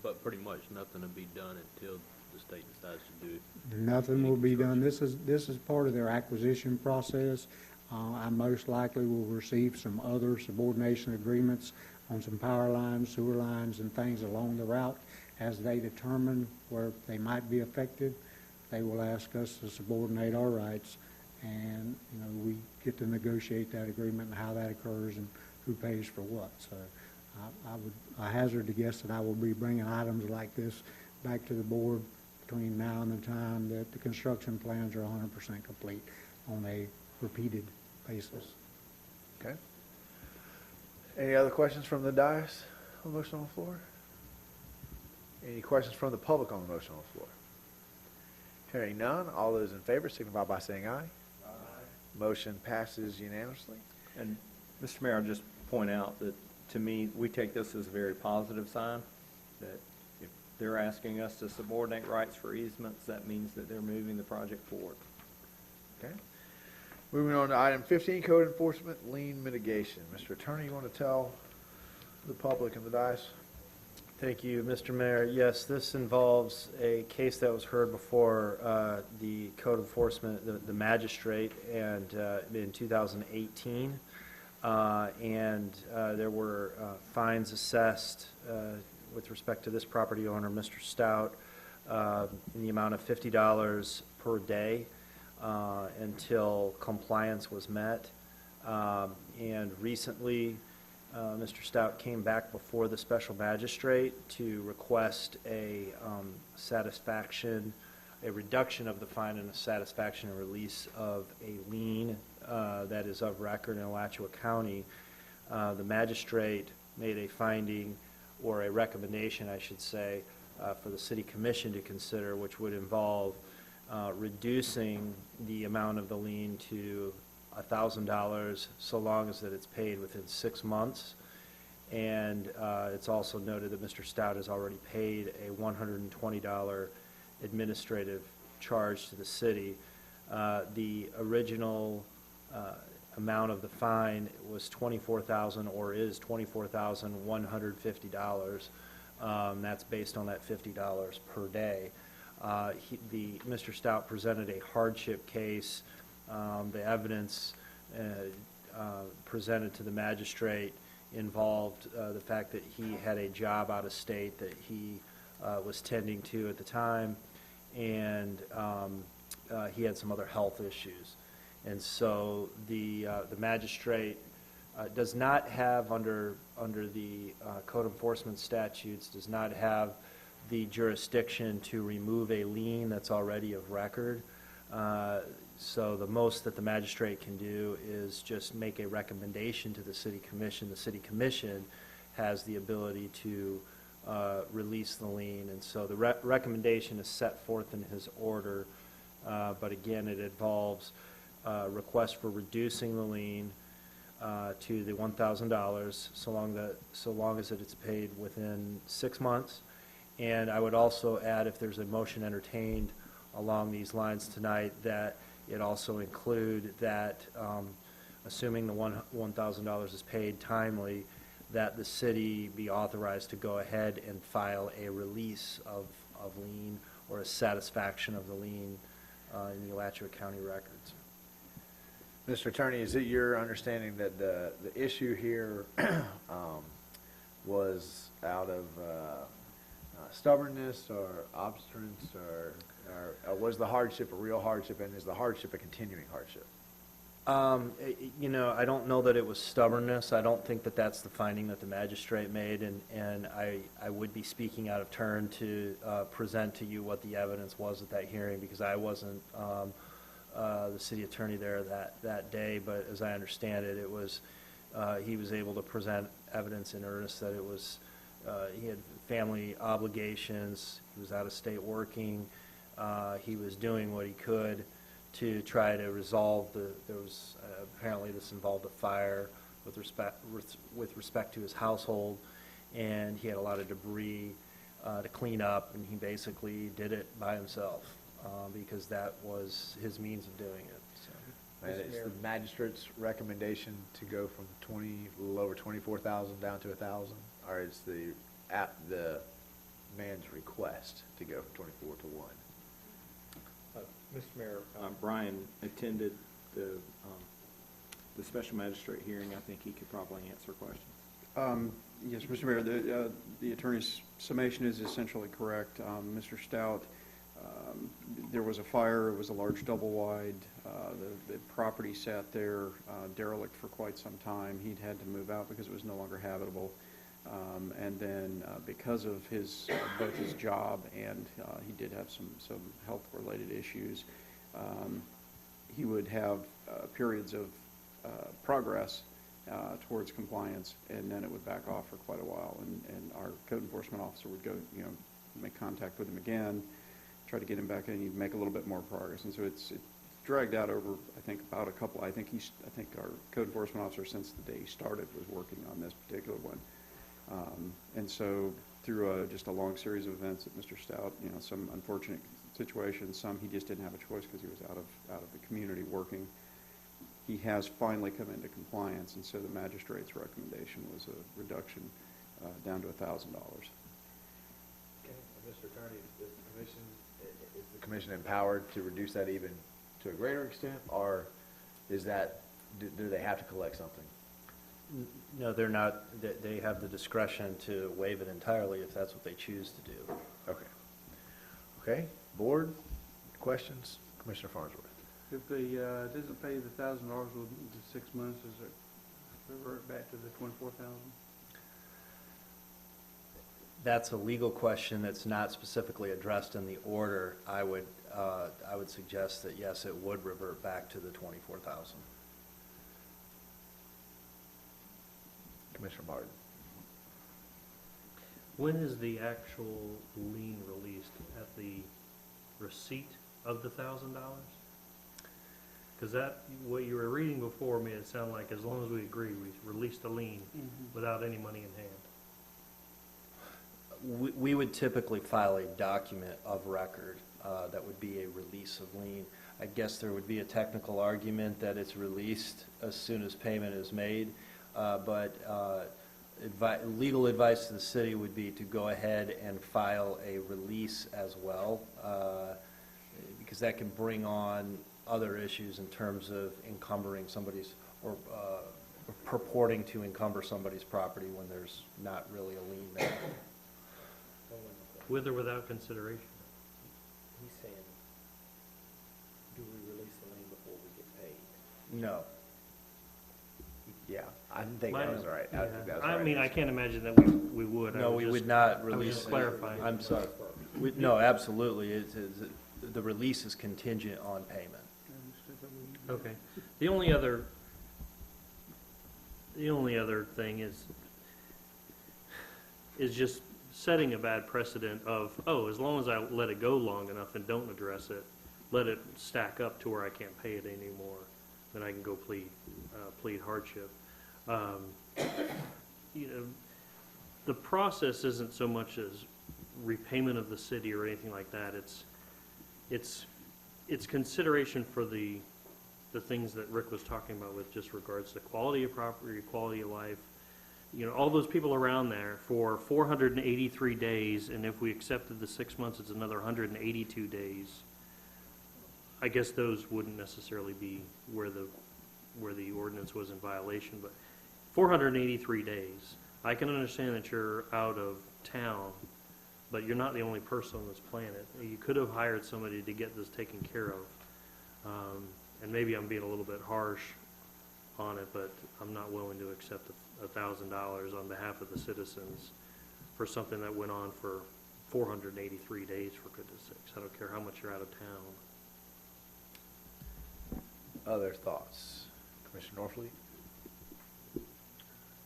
But pretty much nothing to be done until the state decides to do it. Nothing will be done. This is part of their acquisition process. I most likely will receive some other subordination agreements on some power lines, sewer lines, and things along the route. As they determine where they might be affected, they will ask us to subordinate our rights, and we get to negotiate that agreement and how that occurs and who pays for what. So I hazard to guess that I will be bringing items like this back to the board between now and the time that the construction plans are 100% complete on a repeated basis. Okay. Any other questions from the dais on the motion on the floor? Any questions from the public on the motion on the floor? Hearing none, all those in favor signify by saying aye. Aye. Motion passes unanimously. And Mr. Mayor, I'll just point out that, to me, we take this as a very positive sign, that if they're asking us to subordinate rights for easements, that means that they're moving the project forward. Okay. Moving on to item 15, code enforcement, lien mitigation. Mr. Attorney, you want to tell the public and the dais? Thank you, Mr. Mayor. Yes, this involves a case that was heard before the code enforcement, the magistrate, and in 2018. And there were fines assessed with respect to this property owner, Mr. Stout, in the amount of $50 per day until compliance was met. And recently, Mr. Stout came back before the special magistrate to request a reduction of the fine and a satisfaction and release of a lien that is of record in Alachua County. The magistrate made a finding, or a recommendation, I should say, for the city commission to consider, which would involve reducing the amount of the lien to $1,000 so long as that it's paid within 6 months. And it's also noted that Mr. Stout has already paid a $120 administrative charge to the city. The original amount of the fine was $24,000, or is $24,150. That's based on that $50 per day. Mr. Stout presented a hardship case. The evidence presented to the magistrate involved the fact that he had a job out of state that he was tending to at the time, and he had some other health issues. And so the magistrate does not have, under the code enforcement statutes, does not have the jurisdiction to remove a lien that's already of record. So the most that the magistrate can do is just make a recommendation to the city commission. The city commission has the ability to release the lien, and so the recommendation is set forth in his order. But again, it involves request for reducing the lien to the $1,000 so long as it's paid within 6 months. And I would also add, if there's a motion entertained along these lines tonight, that it also include that, assuming the $1,000 is paid timely, that the city be authorized to go ahead and file a release of lien or a satisfaction of the lien in the Alachua County records. Mr. Attorney, is it your understanding that the issue here was out of stubbornness or obstinance, or was the hardship a real hardship, and is the hardship a continuing hardship? I don't know that it was stubbornness. I don't think that that's the finding that the magistrate made, and I would be speaking out of turn to present to you what the evidence was at that hearing, because I wasn't the city attorney there that day. But as I understand it, it was he was able to present evidence in earnest that it was he had family obligations, he was out of state working, he was doing what he could to try to resolve there was, apparently this involved a fire with respect to his household, and he had a lot of debris to clean up, and he basically did it by himself, because that was his means of doing it, so. And it's the magistrate's recommendation to go from a little over 24,000 down to 1,000, or is the man's request to go from 24 to 1? Mr. Mayor, Brian attended the special magistrate hearing. I think he could probably answer questions. Yes, Mr. Mayor, the attorney's summation is essentially correct. Mr. Stout, there was a fire. It was a large double wide. The property sat there derelict for quite some time. He'd had to move out because it was no longer habitable. And then because of both his job and he did have some health-related issues, he would have periods of progress towards compliance, and then it would back off for quite a while. And our code enforcement officer would go, make contact with him again, try to get him back in, and he'd make a little bit more progress. And so it's dragged out over, I think, about a couple. I think our code enforcement officer, since the day he started, was working on this particular one. And so through just a long series of events that Mr. Stout, some unfortunate situations, some he just didn't have a choice because he was out of the community working. He has finally come into compliance, and so the magistrate's recommendation was a reduction down to $1,000. Okay, Mr. Attorney, is the commission empowered to reduce that even to a greater extent, or is that, do they have to collect something? No, they're not. They have the discretion to waive it entirely if that's what they choose to do. Okay. Okay, board, questions? Commissioner Farnsworth. If he doesn't pay the $1,000 within the 6 months, does it revert back to the 24,000? That's a legal question that's not specifically addressed in the order. I would suggest that yes, it would revert back to the 24,000. Commissioner Martin. When is the actual lien released? At the receipt of the $1,000? Because what you were reading before made it sound like as long as we agree, we release the lien without any money in hand. We would typically file a document of record that would be a release of lien. I guess there would be a technical argument that it's released as soon as payment is made, but legal advice to the city would be to go ahead and file a release as well, because that can bring on other issues in terms of encumbering somebody's or purporting to encumber somebody's property when there's not really a lien there. With or without consideration? He's saying, do we release the lien before we get paid? No. Yeah, I didn't think that was right. I think that was I right. mean, I can't imagine that we would. No, we would not release. I was just clarifying. I'm sorry. No, absolutely. The release is contingent on payment. Okay. The only other thing is just setting a bad precedent of, as long as I let it go long enough and don't address it, let it stack up to where I can't pay it anymore, then I can go plead hardship. The process isn't so much as repayment of the city or anything like that. It's consideration for the things that Rick was talking about with just regards to quality of property, quality of life. All those people around there for 483 days, and if we accepted the 6 months, it's another 182 days. I guess those wouldn't necessarily be where the ordinance was in violation, but 483 days. I can understand that you're out of town, but you're not the only person on this planet. You could have hired somebody to get this taken care of. And maybe I'm being a little bit harsh on it, but I'm not willing to accept $1,000 on behalf of the citizens for something that went on for 483 days, for goodness sakes. I don't care how much you're out of town. Other thoughts? Commissioner Norfleet?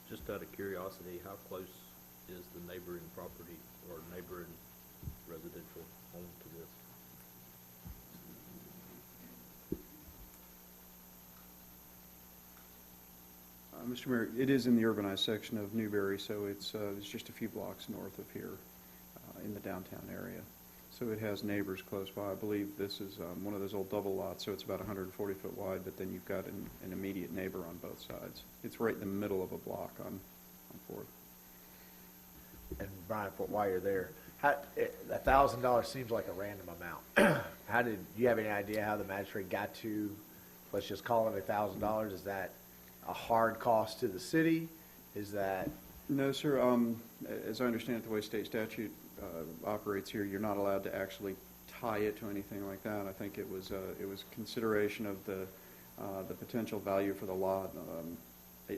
Just out of curiosity, how close is the neighboring property or neighboring residential home to this. Mr. Mayor, it is in the urbanized section of Newberry, so it's just a few blocks north of here in the downtown area. So it has neighbors close by. I believe this is one of those old double lots, so it's about 140 foot wide, but then you've got an immediate neighbor on both sides. It's right in the middle of a block on Fourth. And Brian, while you're there, $1,000 seems like a random amount. Do you have any idea how the magistrate got to, let's just call it $1,000? Is that a hard cost to the city? Is that? No, sir. As I understand it, the way state statute operates here, you're not allowed to actually tie it to anything like that. I think it was consideration of the potential value for the lot.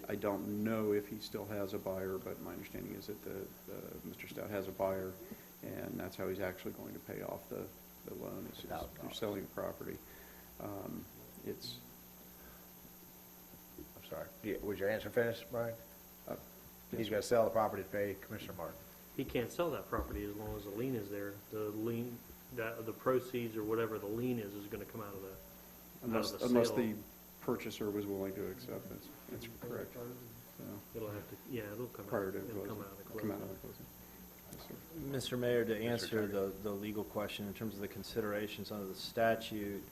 I don't know if he still has a buyer, but my understanding is that Mr. Stout has a buyer, and that's how he's actually going to pay off the loan, is through selling the property. It's. I'm sorry. Was your answer finished, Brian? He's going to sell the property to pay Commissioner Martin. He can't sell that property as long as the lien is there. The lien, the proceeds or whatever the lien is going to come out of the Unless sale. the purchaser was willing to accept it. That's correct. So, It'll have to, yeah, it'll come prior out. to It'll closing. come out of the Come out closing. of the closing. Yes, sir. Mr. Mayor, to answer Turner. the legal question in terms of the considerations under the statute,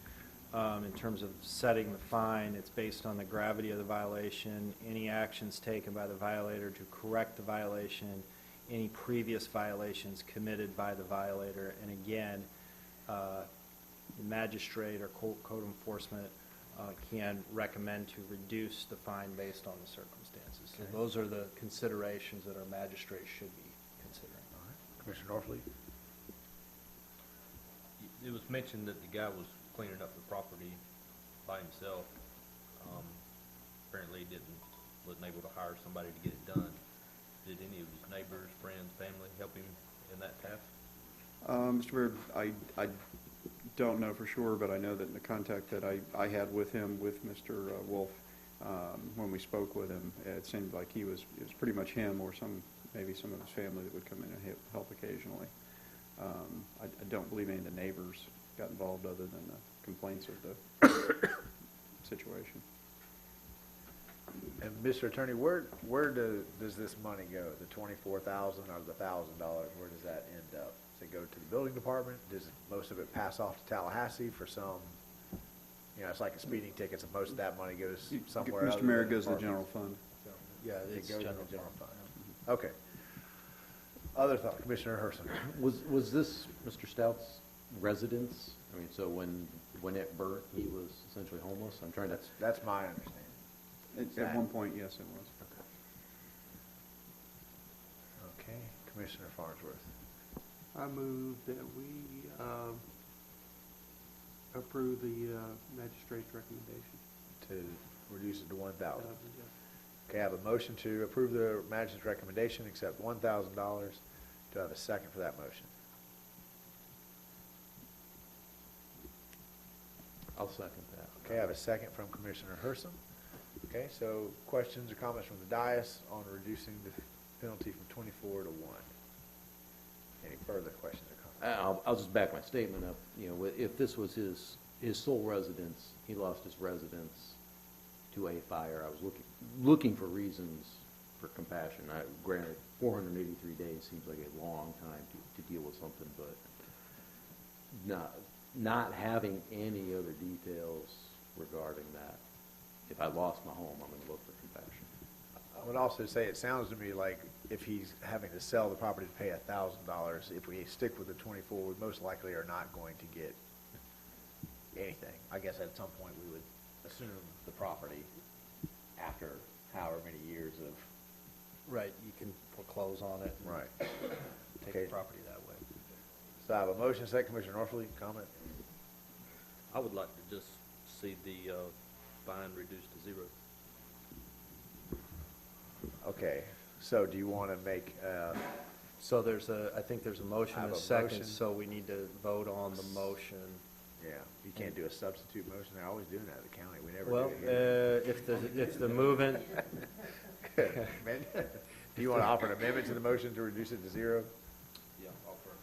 in terms of setting the fine, it's based on the gravity of the violation, any actions taken by the violator to correct the violation, any previous violations committed by the violator, and again, the magistrate or code enforcement can recommend to reduce the fine based on the circumstances. So those are the considerations that our magistrate should be considering. All right. Commissioner Norfleet? It was mentioned that the guy was cleaning up the property by himself. Apparently he wasn't able to hire somebody to get it done. Did any of his neighbors, friends, family help him in that task? Mr. Mayor, I don't know for sure, but I know that in the contact that I had with him, with Mr. Wolf, when we spoke with him, it seemed like it was pretty much him or maybe some of his family that would come in and help occasionally. I don't believe any of the neighbors got involved other than the complaints of the situation. And Mr. Attorney, where does this money go? The $24,000 or the $1,000? Where does that end up? Does it go to the building department? Does most of it pass off to Tallahassee for some? It's like a speeding ticket. So most of that money goes somewhere. Mr. Mayor, it goes to the general fund. Yeah, It it's goes to general the general fund. fund. Okay. Other thought, Commissioner Herson. Was this Mr. Stout's residence? I mean, so when it burnt, he was essentially homeless? I'm trying to. That's my understanding. At one point, yes, it was. Okay. Commissioner Farnsworth. I move that we approve the magistrate's recommendation. To reduce it to 1,000. Okay, I have a motion to approve the magistrate's recommendation, accept $1,000. Do I have a second for that motion? I'll second that. Okay, I have a second from Commissioner Herson. Okay, so questions or comments from the dais on reducing the penalty from 24 to 1? Any further questions or comments? I'll just back my statement up. If this was his sole residence, he lost his residence to a fire. I was looking for reasons for compassion. Granted, 483 days seems like a long time to deal with something, but not having any other details regarding that. If I lost my home, I'm going to look for compassion. I would also say it sounds to me like if he's having to sell the property to pay $1,000, if we stick with the 24, we most likely are not going to get anything. I guess at some point we would assume the property after however many years of. Right, you can foreclose on it. Right. Take Okay. the property that way. So I have a motion, second. Commissioner Norfleet, comment? I would like to just see the fine reduced to 0. Okay, so do you want to make, So I think there's a motion I and have a a second, motion. so we need to vote on the motion. yeah, you can't do a substitute motion. They're always doing that at the county. We never Well, do it here. if the movement, Do you want to offer an amendment to the motion to reduce it to zero? Yeah, offer.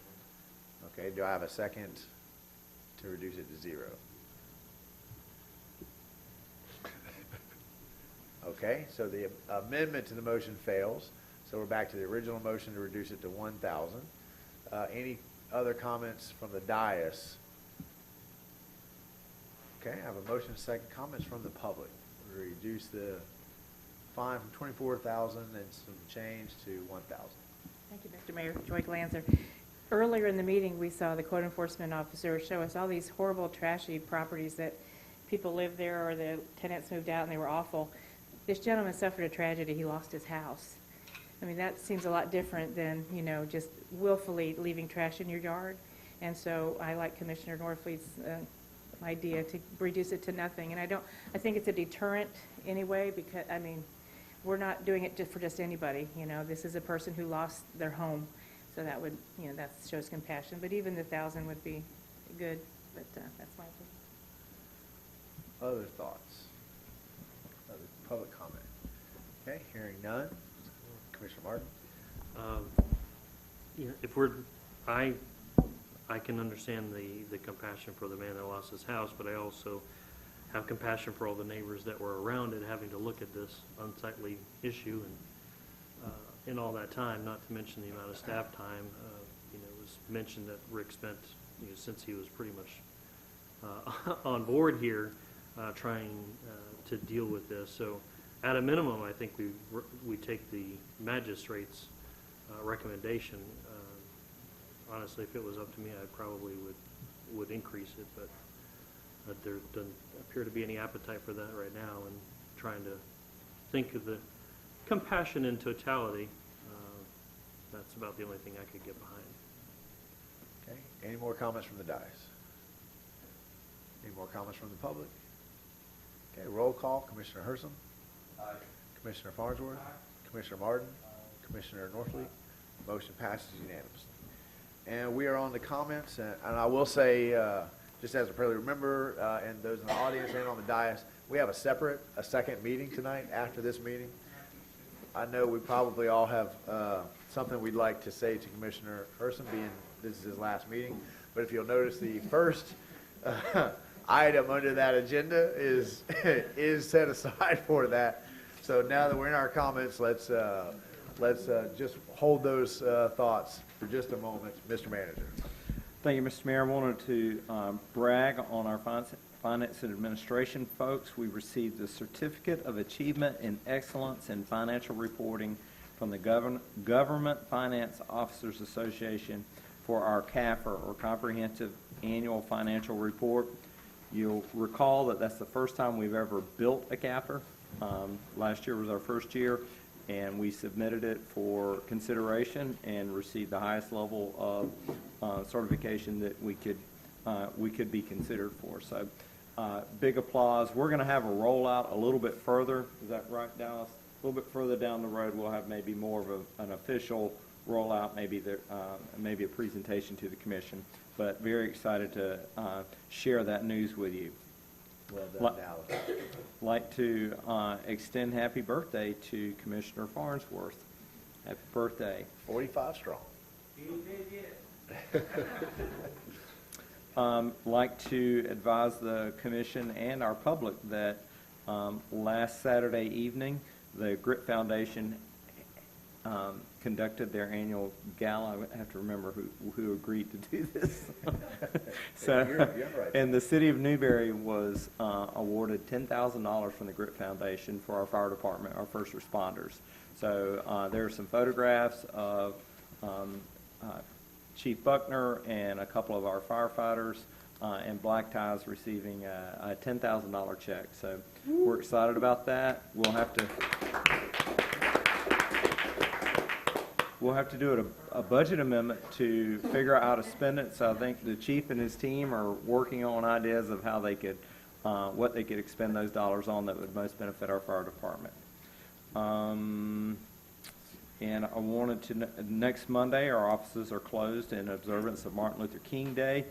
Okay, do I have a second to reduce it to zero? Okay, so the amendment to the motion fails, so we're back to the original motion to reduce it to 1,000. Any other comments from the dais? Okay, I have a motion, second, comments from the public. We reduce the fine from 24,000 and some change to 1,000. Thank you, Mr. Mayor. Joy Glanzer. Earlier in the meeting, we saw the code enforcement officer show us all these horrible, trashy properties that people lived there or the tenants moved out and they were awful. This gentleman suffered a tragedy. He lost his house. I mean, that seems a lot different than, you know, just willfully leaving trash in your yard. And so I like Commissioner Norfleet's idea to reduce it to nothing. And I think it's a deterrent anyway, because, I mean, we're not doing it just for just anybody. You know, this is a person who lost their home. So that would, you know, that shows compassion. But even the 1,000 would be good. But that's my opinion. Other thoughts? Other public comment? Okay, hearing none. Commissioner Martin? You know, if we're, I can understand the compassion for the man that lost his house, but I also have compassion for all the neighbors that were around it, having to look at this unsightly issue and all that time, not to mention the amount of staff time. You know, it was mentioned that Rick spent, you know, since he was pretty much on board here, trying to deal with this. So at a minimum, I think we take the magistrate's recommendation. Honestly, if it was up to me, I probably would increase it, but there doesn't appear to be any appetite for that right now, and trying to think of the compassion in totality, that's about the only thing I could get behind. Okay, any more comments from the dais? Any more comments from the public? Okay, roll call. Commissioner Hersom? Aye. Commissioner Farnsworth? Aye. Commissioner Martin? Aye. Commissioner Norfleet? Motion passes unanimously. And we are on the comments, and I will say, just as a prelude, remember, and those in the audience and on the dais, we have a second meeting tonight after this meeting. I know we probably all have something we'd like to say to Commissioner Hersom, being this is his last meeting. But if you'll notice, the first item under that agenda is set aside for that. So now that we're in our comments, let's just hold those thoughts for just a moment. Mr. Manager. Thank you, Mr. Mayor. I wanted to brag on our Finance and Administration folks. We received the Certificate of Achievement in Excellence in Financial Reporting from the Government Finance Officers Association for our CAFR, or Comprehensive Annual Financial Report. You'll recall that that's the first time we've ever built a CAFR. Last year was our first year, and we submitted it for consideration and received the highest level of certification that we could be considered for. So big applause. We're going to have a rollout a little bit further. Is that right, Dallas? A little bit further down the road, we'll have maybe more of an official rollout, maybe a presentation to the commission. But very excited to share that news with you. Well done, Dallas. Like to extend happy birthday to Commissioner Farnsworth. Happy birthday. 45 strong. Like to advise the commission and our public that last Saturday evening, the Grit Foundation conducted their annual gala. I have to remember who agreed to do this. So, you're right. And the city of Newberry was awarded $10,000 from the Grit Foundation for our fire department, our first responders. So there are some photographs of Chief Buckner and a couple of our firefighters and black ties receiving a $10,000 check. So we're excited about that. We'll have to do a budget amendment to figure out how to spend it. So I think the chief and his team are working on ideas of how they could, what they could expend those dollars on that would most benefit our fire department. And I wanted to, next Monday, our offices are closed in observance of Martin Luther King Day.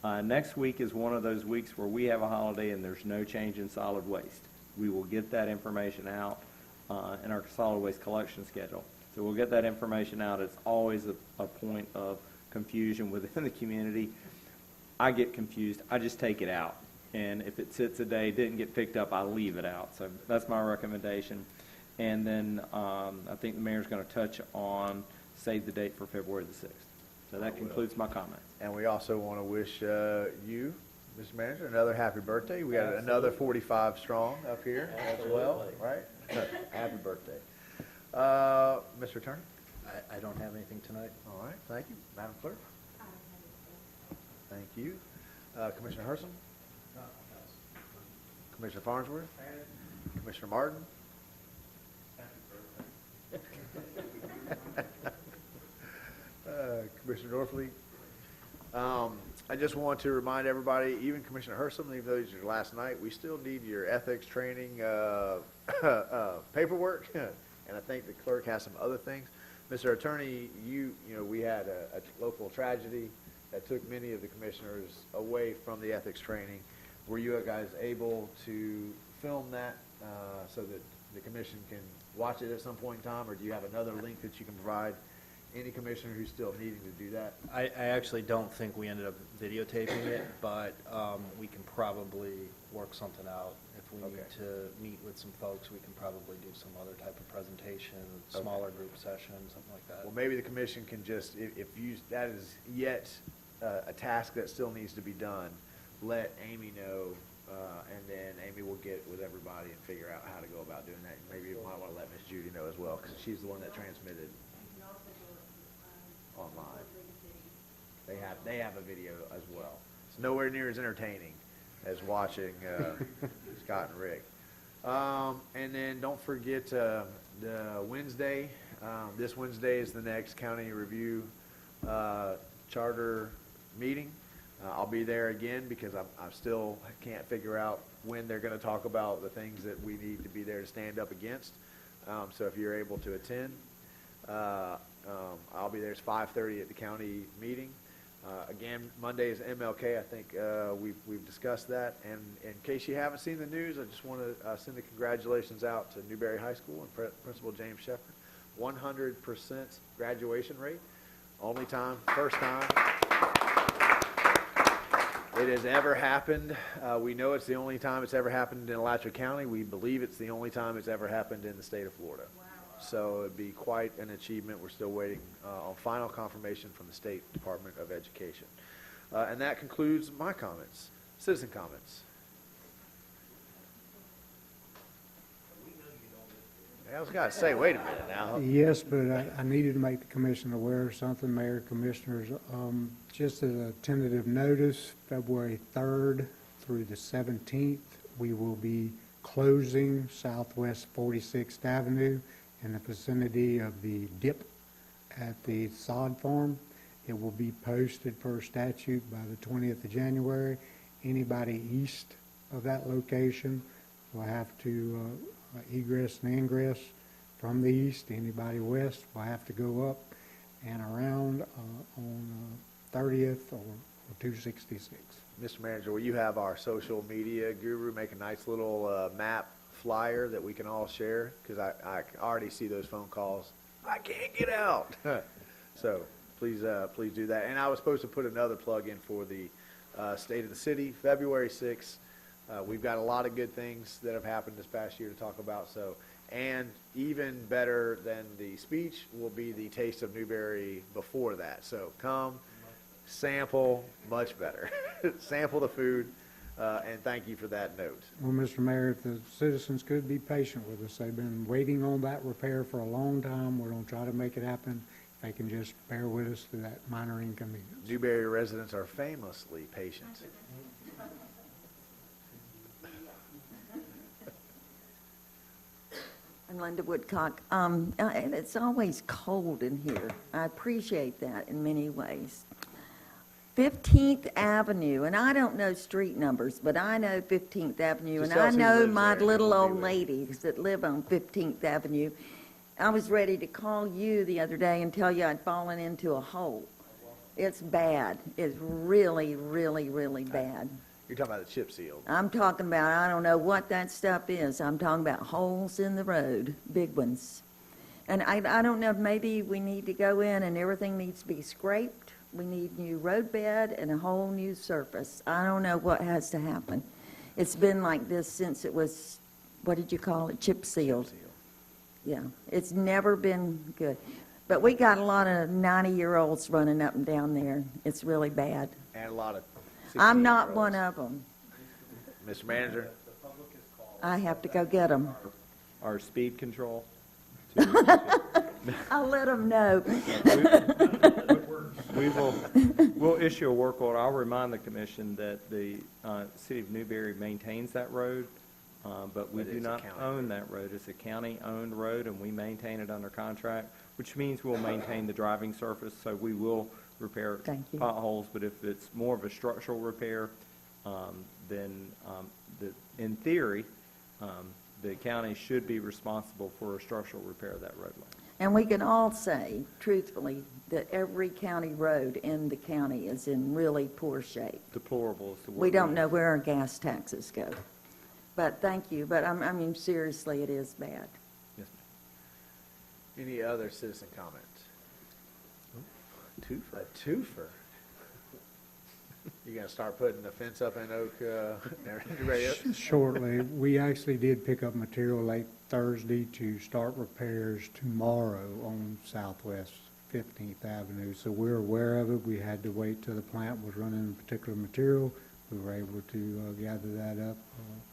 Next week is one of those weeks where we have a holiday and there's no change in solid waste. We will get that information out in our solid waste collection schedule. So we'll get that information out. It's always a point of confusion within the community. I get confused. I just take it out. And if it sits a day, didn't get picked up, I leave it out. So that's my recommendation. And then I think the mayor's going to touch on save the date for February the 6th. So that concludes my comments. And we also want to wish you, Mr. Manager, another happy birthday. We got another 45 strong up here as well, right? Happy birthday. Mr. Attorney? I don't have anything tonight. All right, thank you. Madam Clerk? Thank you. Commissioner Herson? Commissioner Farnsworth? Commissioner Martin? Commissioner Norfleet? I just want to remind everybody, even Commissioner Herson, even though it's your last night, we still need your ethics training paperwork, and I think the clerk has some other things. Mr. Attorney, you know, we had a local tragedy that took many of the commissioners away from the ethics training. Were you guys able to film that so that the commission can watch it at some point in time, or do you have another link that you can provide any commissioner who's still needing to do that? I actually don't think we ended up videotaping it, but we can probably work something out. If we need to meet with some folks, we can probably do some other type of presentation, smaller group session, something like that. Well, maybe the commission can just, if you, that is yet a task that still needs to be done, let Amy know, and then Amy will get with everybody and figure out how to go about doing that. Maybe you might want to let Miss Judy know as well, because she's the one that transmitted online. They have a video as well. It's nowhere near as entertaining as watching Scott and Rick. And then don't forget the Wednesday. This Wednesday is the next county review charter meeting. I'll be there again because I still can't figure out when they're going to talk about the things that we need to be there to stand up against. So if you're able to attend, I'll be there. It's 5:30 at the county meeting. Again, Monday is MLK. I think we've discussed that. And in case you haven't seen the news, I just want to send the congratulations out to Newberry High School and Principal James Shepard. 100% graduation rate. Only time, first time it has ever happened. We know it's the only time it's ever happened in Alachua County. We believe it's the only time it's ever happened in the state of Florida. Wow. So it'd be quite an achievement. We're still waiting on final confirmation from the State Department of Education. And that concludes my comments. Citizen comments. I was going to say, wait a minute now. Yes, but I needed to make the commission aware of something, Mayor, Commissioners. Just as a tentative notice, February 3rd through the 17th, we will be closing Southwest 46th Avenue in the vicinity of the dip at the sod farm. It will be posted per statute by the 20th of January. Anybody east of that location will have to egress and ingress from the east. Anybody west will have to go up and around on 30th or 266. Mr. Manager, will you have our social media guru make a nice little map flyer that we can all share? Because I already see those phone calls. I can't get out. So please do that. And I was supposed to put another plug in for the State of the City, February 6th. We've got a lot of good things that have happened this past year to talk about. So, and even better than the speech will be the Taste of Newberry before that. So come, sample, much better. Sample the food, and thank you for that note. Well, Mr. Mayor, if the citizens could be patient with us, they've been waiting on that repair for a long time. We're going to try to make it happen. If they can just bear with us through that minor inconvenience. Newberry residents are famously patient. I'm Linda Woodcock. It's always cold in here. I appreciate that in many ways. 15th Avenue, and I don't know street numbers, but I know 15th Avenue, and I know my little old ladies that live on 15th Avenue. I was ready to call you the other day and tell you I'd fallen into a hole. It's bad. It's really, really, really bad. You're talking about the chip seal. I'm talking about, I don't know what that stuff is. I'm talking about holes in the road, big ones. And I don't know, maybe we need to go in and everything needs to be scraped. We need new road bed and a whole new surface. I don't know what has to happen. It's been like this since it was, what did you call it, chip sealed? Yeah, it's never been good. But we got a lot of 90-year-olds running up and down there. It's really bad. And a lot of I'm not 16-year-olds. one of them. Mr. Manager? I have to go get them. Our speed control. I'll let them know. We'll issue a work order. I'll remind the commission that the city of Newberry maintains that road, but we do not own that road. It's a county-owned road, and we maintain it under contract, which means we'll maintain the driving surface, so we will repair potholes, but if it's more of a structural repair, then in theory, the county should be responsible for a structural repair of that roadway. And we can all say, truthfully, that every county road in the county is in really poor shape. Deplorable is the word. We don't know where our gas taxes go. But thank you, but I mean, seriously, it is bad. Yes, ma'am. Any other citizen comments? A twofer. You gonna start putting the fence up in Oak, Newberry Oaks? Shortly, we actually did pick up material late Thursday to start repairs tomorrow on Southwest 15th Avenue. So we're aware of it. We had to wait till the plant was running particular material. We were able to gather that up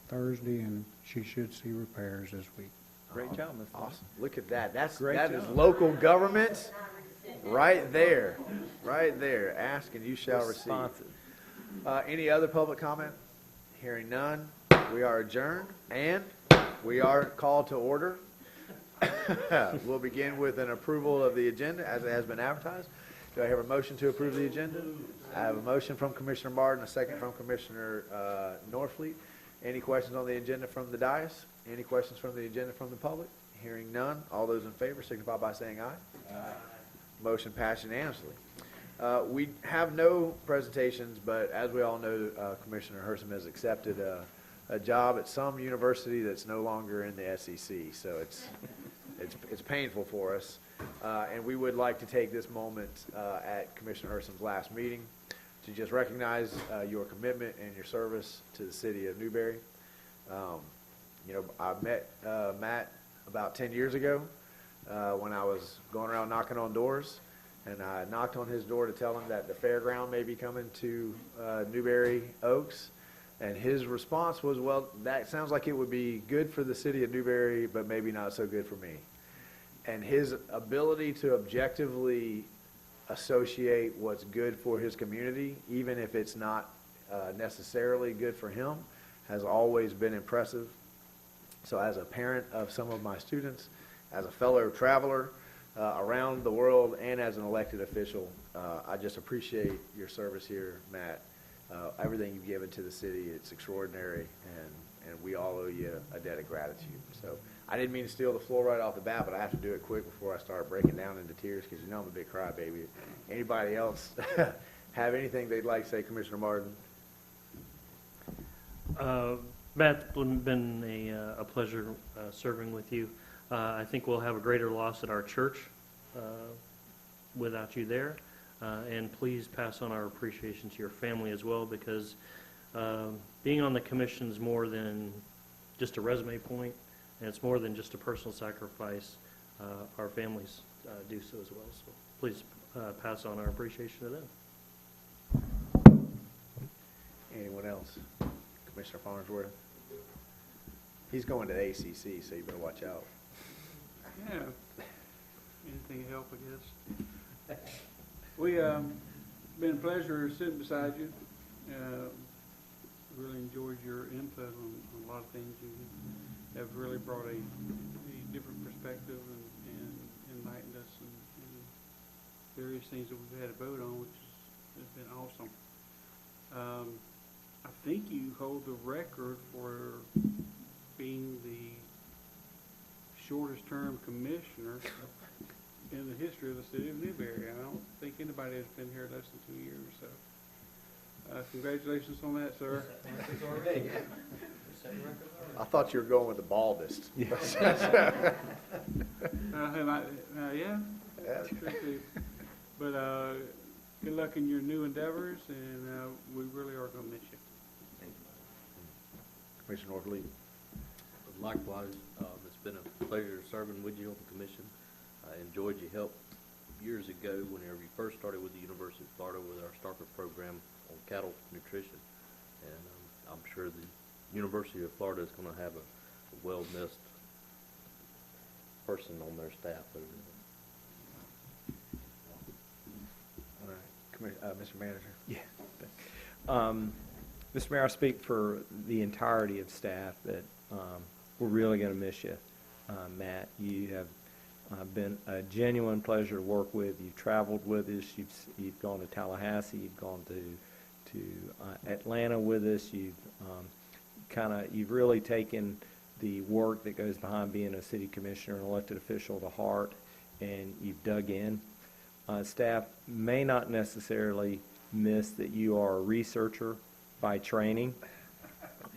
Thursday, and she should see repairs this week. Great job, Mr. Awesome. Look at that. That Great is job. local government right there. Right there. Ask and you shall receive. Responsive. Any other public comment? Hearing none, we are adjourned, and we are called to order. We'll begin with an approval of the agenda as it has been advertised. Do I have a motion to approve the agenda? I have a motion from Commissioner Martin, a second from Commissioner Norfleet. Any questions on the agenda from the dais? Any questions from the agenda from the public? Hearing none, all those in favor signify by saying aye. Aye. Motion passed unanimously. We have no presentations, but as we all know, Commissioner Hersom has accepted a job at some university that's no longer in the SEC, so it's painful for us. And we would like to take this moment at Commissioner Hersom's last meeting to just recognize your commitment and your service to the city of Newberry. You know, I met Matt about 10 years ago when I was going around knocking on doors. And I knocked on his door to tell him that the fairground may be coming to Newberry Oaks. And his response was, well, that sounds like it would be good for the city of Newberry, but maybe not so good for me. And his ability to objectively associate what's good for his community, even if it's not necessarily good for him, has always been impressive. So as a parent of some of my students, as a fellow traveler, around the world, and as an elected official, I just appreciate your service here, Matt. Everything you've given to the city, it's extraordinary, and we all owe you a debt of gratitude. So I didn't mean to steal the floor right off the bat, but I have to do it quick before I start breaking down into tears, because you know I'm a big crybaby. Anybody else have anything they'd like to say, Commissioner Martin? Matt, it's been a pleasure serving with you. I think we'll have a greater loss at our church without you there. And please pass on our appreciation to your family as well, because being on the commission is more than just a resume point, and it's more than just a personal sacrifice. Our families do so as well. So please pass on our appreciation to them. Anyone else? Commissioner Farnsworth? He's going to the ACC, so you better watch out. Yeah. Anything to help, I guess. We been a pleasure sitting beside you. Really enjoyed your input on a lot of things. You have really brought a different perspective and enlightened us in various things that we've had to vote on, which has been awesome. I think you hold the record for being the shortest term commissioner in the history of the city of Newberry. I don't think anybody has been here less than 2 years, so congratulations on that, sir. I thought you were going with the baldest. Yeah. Yeah. But good luck in your new endeavors, and we really are going to miss you. Commissioner Norfleet. Likewise, it's been a pleasure serving with you on the commission. I enjoyed your help years ago whenever you first started with the University of Florida with our Starker program on cattle nutrition. And I'm sure the University of Florida is going to have a well-missed person on their staff over there. All right, Mr. Manager. Yeah. Mr. Mayor, I speak for the entirety of staff that we're really going to miss you. Matt, you have been a genuine pleasure to work with. You've traveled with us. You've gone to Tallahassee. You've gone to Atlanta with us. You've really taken the work that goes behind being a city commissioner and elected official to heart, and you've dug in. Staff may not necessarily miss that you are a researcher by training.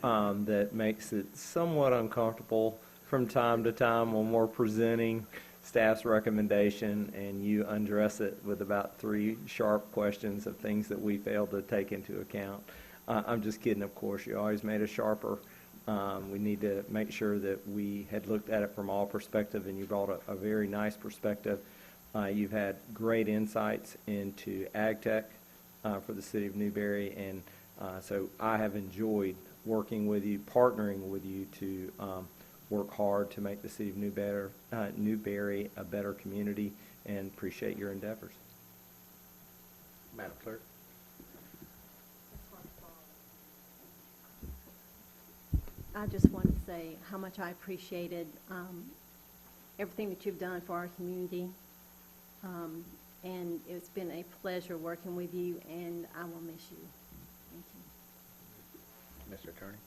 That makes it somewhat uncomfortable from time to time when we're presenting staff's recommendation and you undress it with about 3 sharp questions of things that we failed to take into account. I'm just kidding, of course. You always made us sharper. We need to make sure that we had looked at it from all perspectives, and you brought a very nice perspective. You've had great insights into ag tech for the city of Newberry, and so I have enjoyed working with you, partnering with you to work hard to make the city of Newberry a better community, and appreciate your endeavors. Madam Clerk. I just want to say how much I appreciated everything that you've done for our community. And it's been a pleasure working with you, and I will miss you. Thank you. Mr. Attorney.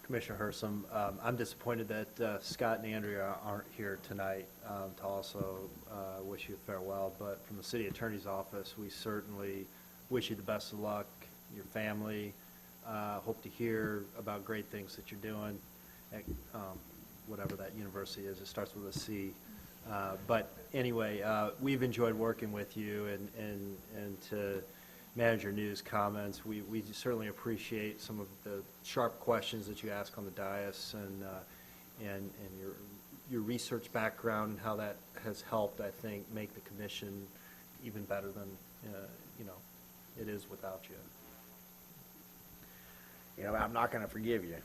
Commissioner Hersom, I'm disappointed that Scott and Andrea aren't here tonight to also wish you farewell, but from the city attorney's office, we certainly wish you the best of luck, your family. Hope to hear about great things that you're doing at whatever that university is. It starts with a C. But anyway, we've enjoyed working with you, and to Manager News comments, we certainly appreciate some of the sharp questions that you ask on the dais, and your research background and how that has helped, I think, make the commission even better than it is without you. I'm not going to forgive you,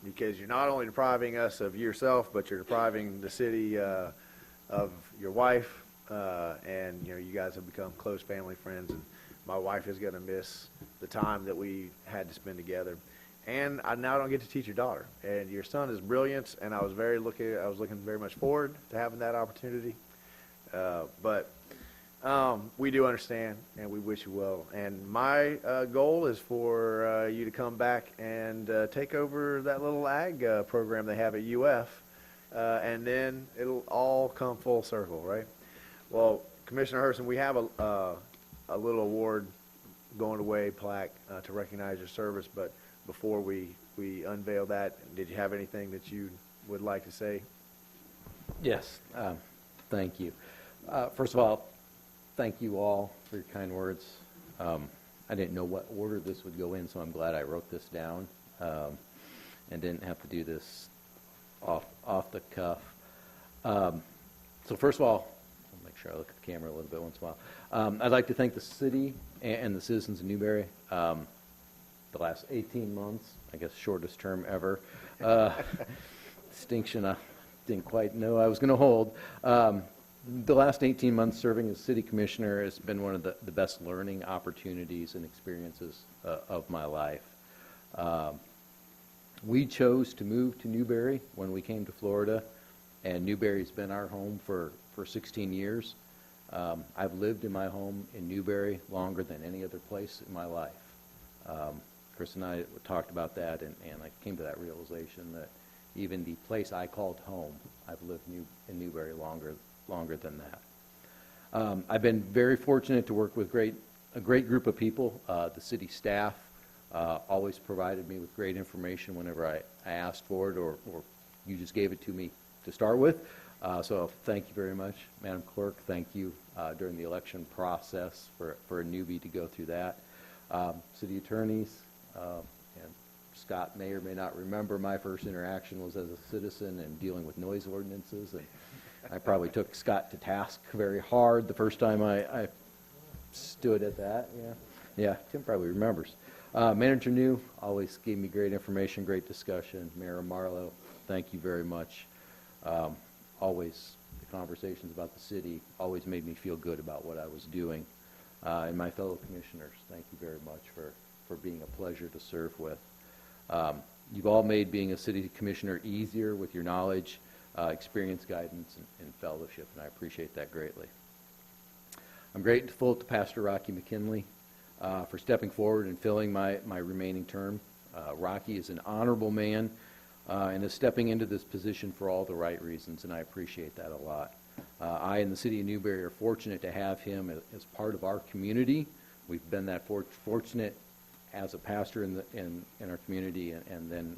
because you're not only depriving us of yourself, but you're depriving the city of your wife, and you guys have become close family friends, and my wife is going to miss the time that we had to spend together. And I now don't get to teach your daughter, and your son is brilliant, and I was looking very much forward to having that opportunity. But we do understand, and we wish you well. And my goal is for you to come back and take over that little ag program they have at UF, and then it'll all come full circle, right? Well, Commissioner Herson, we have a little award going away plaque to recognize your service, but before we unveil that, did you have anything that you would like to say? Yes, thank you. First of all, thank you all for your kind words. I didn't know what order this would go in, so I'm glad I wrote this down and didn't have to do this off the cuff. So first of all, I'll make sure I look at the camera a little bit once in a while. I'd like to thank the city and the citizens of Newberry. The last 18 months, I guess shortest term ever. Distinction I didn't quite know I was going to hold. The last 18 months serving as city commissioner has been one of the best learning opportunities and experiences of my life. We chose to move to Newberry when we came to Florida, and Newberry's been our home for 16 years. I've lived in my home in Newberry longer than any other place in my life. Chris and I talked about that, and I came to that realization that even the place I called home, I've lived in Newberry longer than that. I've been very fortunate to work with a great group of people, the city staff, always provided me with great information whenever I asked for it, or you just gave it to me to start with. So thank you very much, Madam Clerk. Thank you during the election process for a newbie to go through that. City attorneys, and Scott may or may not remember, my first interaction was as a citizen and dealing with noise ordinances, and I probably took Scott to task very hard the first time I stood at that. Yeah, Tim probably remembers. Manager New always gave me great information, great discussion. Mayor Marlowe, thank you very much. Always, the conversations about the city always made me feel good about what I was doing. And my fellow commissioners, thank you very much for being a pleasure to serve with. You've all made being a city commissioner easier with your knowledge, experience, guidance, and fellowship, and I appreciate that greatly. I'm grateful to Pastor Rocky McKinley for stepping forward and filling my remaining term. Rocky is an honorable man and is stepping into this position for all the right reasons, and I appreciate that a lot. I and the city of Newberry are fortunate to have him as part of our community. We've been that fortunate as a pastor in our community, and then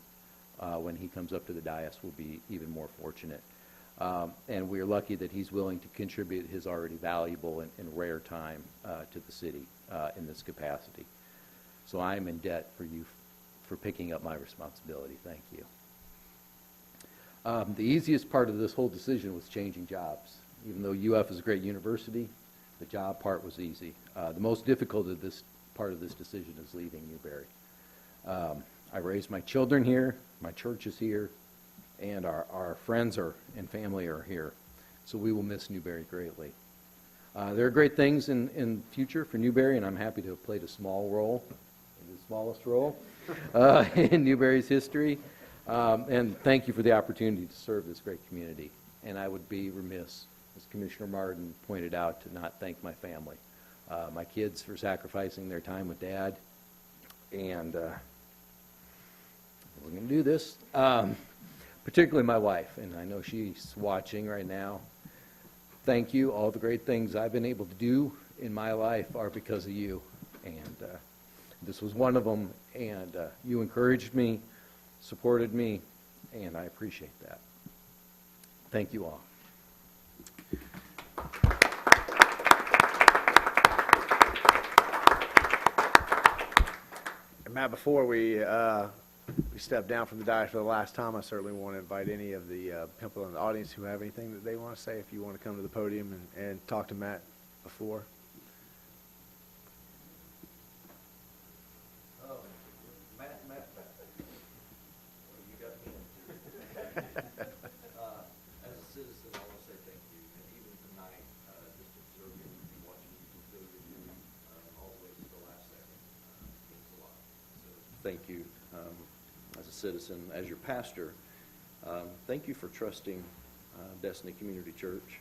when he comes up to the dais, we'll be even more fortunate. And we're lucky that he's willing to contribute his already valuable and rare time to the city in this capacity. So I'm in debt for you for picking up my responsibility. Thank you. The easiest part of this whole decision was changing jobs. Even though UF is a great university, the job part was easy. The most difficult of this part of this decision is leaving Newberry. I raised my children here, my church is here, and our friends and family are here. So we will miss Newberry greatly. There are great things in the future for Newberry, and I'm happy to have played a small role, the smallest role, in Newberry's history. And thank you for the opportunity to serve this great community. And I would be remiss, as Commissioner Martin pointed out, to not thank my family. My kids for sacrificing their time with Dad. And we're going to do this. Particularly my wife, and I know she's watching right now. Thank you. All the great things I've been able to do in my life are because of you. And this was one of them. And you encouraged me, supported me, and I appreciate that. Thank you all. And Matt, before we step down from the dais for the last time, I certainly want to invite any of the people in the audience who have anything that they want to say, if you want to come to the podium and talk to Matt before. As a citizen, I want to say thank you. And even tonight, just observing and watching you fulfill your duty all the way to the last second means a lot. So thank you. As a citizen, as your pastor, thank you for trusting Destiny Community Church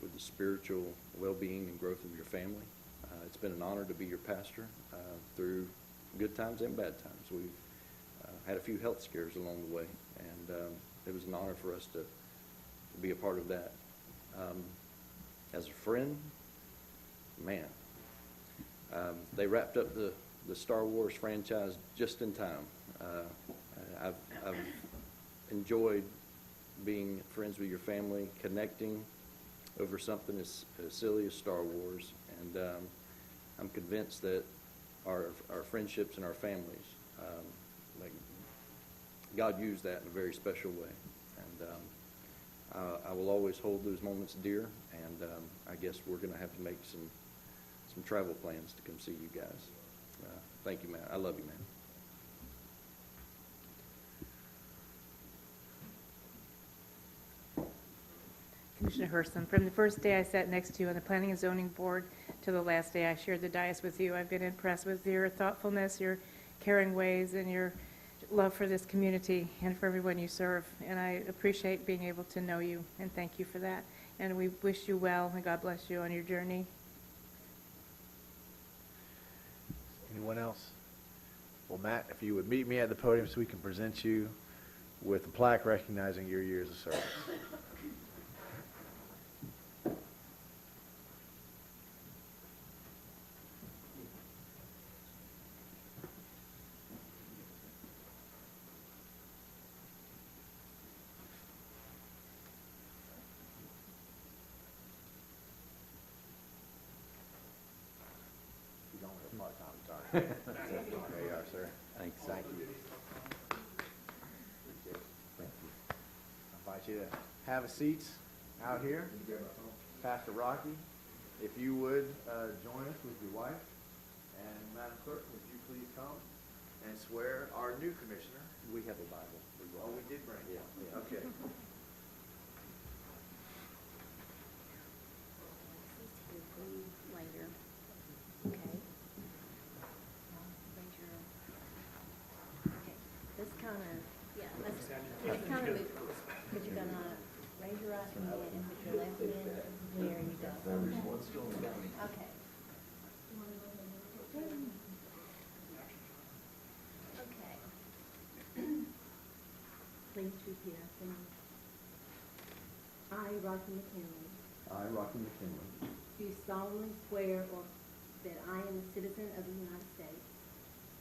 with the spiritual well-being and growth of your family. It's been an honor to be your pastor through good times and bad times. We've had a few health scares along the way, and it was an honor for us to be a part of that. As a friend, man, they wrapped up the Star Wars franchise just in time. I've enjoyed being friends with your family, connecting over something as silly as Star Wars, and I'm convinced that our friendships and our families, like God used that in a very special way, and I will always hold those moments dear. And I guess we're going to have to make some travel plans to come see you guys. Thank you, man. I love you, man. Commissioner Herson, from the first day I sat next to you on the Planning and Zoning Board to the last day I shared the dais with you, I've been impressed with your thoughtfulness, your caring ways, and your love for this community and for everyone you serve. And I appreciate being able to know you, and thank you for that. And we wish you well, and God bless you on your journey. Anyone else? Well, Matt, if you would meet me at the podium so we can present you with a plaque recognizing your years of service. There you are, sir. Thanks. Thank you. Thank you. I invite you to have a seat out here. Pastor Rocky, if you would join us with your wife. And Madam Clerk, would you please come and swear our new commissioner? We have a Bible. Oh, we did bring it. Yeah. Okay. Later. Okay. Raise your, okay, this kind of, yeah, let's kind of move, because you're gonna raise your right hand and put your left hand, there you go. Okay. Okay. Please repeat after me. I, Rocky McKinley, I, Rocky McKinley, do solemnly swear or that I am a citizen of the United States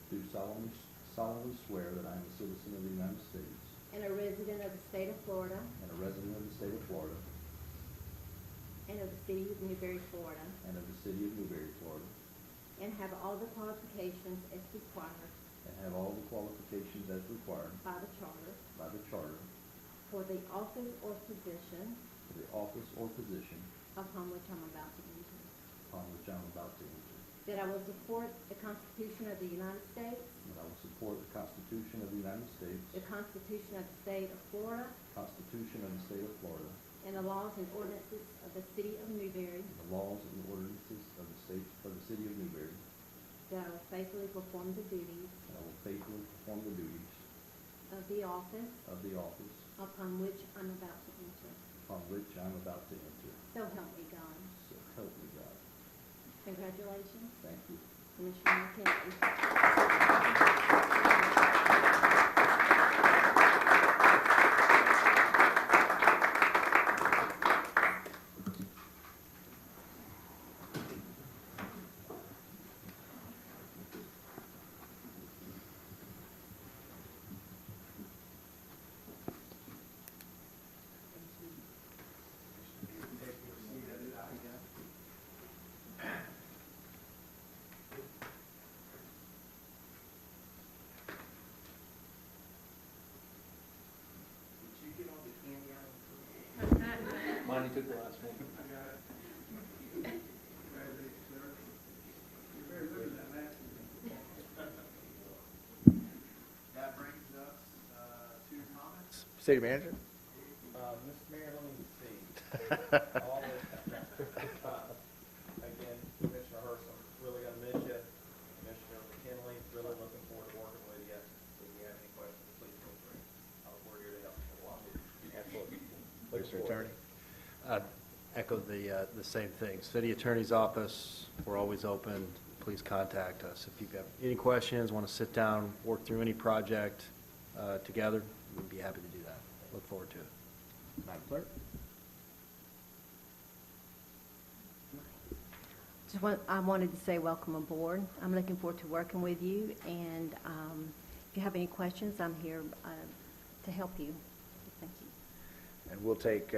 do solemnly swear that I am a citizen of the United States and a resident of the state of Florida and a resident of the state of Florida and of the city of Newberry, Florida, and of the city of Newberry, Florida, and have all the qualifications as required and have all the qualifications as required by the charter by the charter for the office or position for the office or position upon which I'm about to enter. upon which I am about to enter, That I will support the Constitution of the United States, that I will support the Constitution of the United States, the Constitution of the state of Florida, the Constitution of the state of Florida, and the laws and ordinances of the city of Newberry, and the laws and ordinances of the state of the city of Newberry, that I will faithfully perform the duties and I will faithfully perform the duties of the office upon which I'm about to enter. upon which I am about to enter. So help me God. So help me God. Congratulations, Thank you. Commissioner McKinley. Monty took the last one. That brings us to comments. City Manager? Mr. Mayor, let me see. All again, Commissioner Hurst, I'm really gonna miss you. Commissioner McKinley, really looking forward to working with you. If you have any questions, please feel free. We're here to help. Absolutely. Mr. Attorney? I'd echo the same thing. City Attorney's Office, we're always open. Please contact us. If you have any questions, want to sit down, work through any project together, we'd be happy to do that. Look forward to it. Madam Clerk? I wanted to say welcome aboard. I'm looking forward to working with you, and if you have any questions, I'm here to help you. Thank you. And we'll take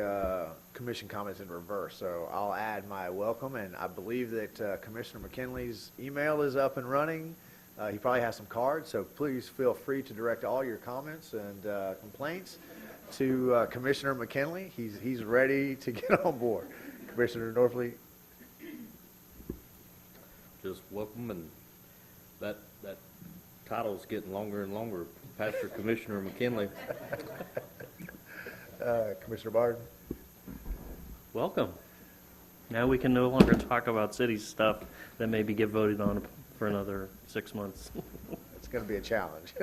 commission comments in reverse. So I'll add my welcome, and I believe that Commissioner McKinley's email is up and running. He probably has some cards, so please feel free to direct all your comments and complaints to Commissioner McKinley. He's ready to get on board. Commissioner Norfleet? Just welcome, and that title's getting longer and longer, Pastor Commissioner McKinley. Commissioner Barden? Welcome. Now we can no longer talk about city stuff that maybe get voted on for another 6 months. It's going to be a challenge.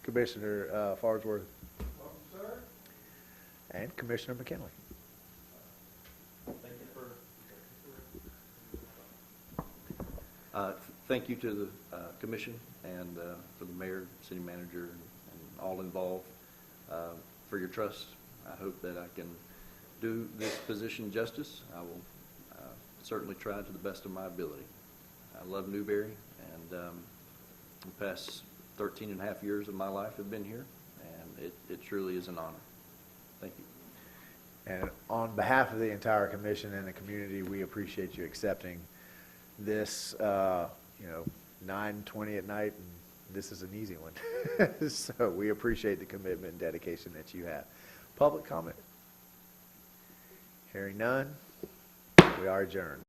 Commissioner Farnsworth? Welcome, sir. And Commissioner McKinley? Thank you for. Thank you to the commission and for the mayor, city manager, and all involved for your trust. I hope that I can do this position justice. I will certainly try to the best of my ability. I love Newberry, and the past 13 and a half years of my life have been here, and it truly is an honor. Thank you. And on behalf of the entire commission and the community, we appreciate you accepting this, 9:20 at night, and this is an easy one. So we appreciate the commitment and dedication that you have. Public comment? Hearing none, we are adjourned.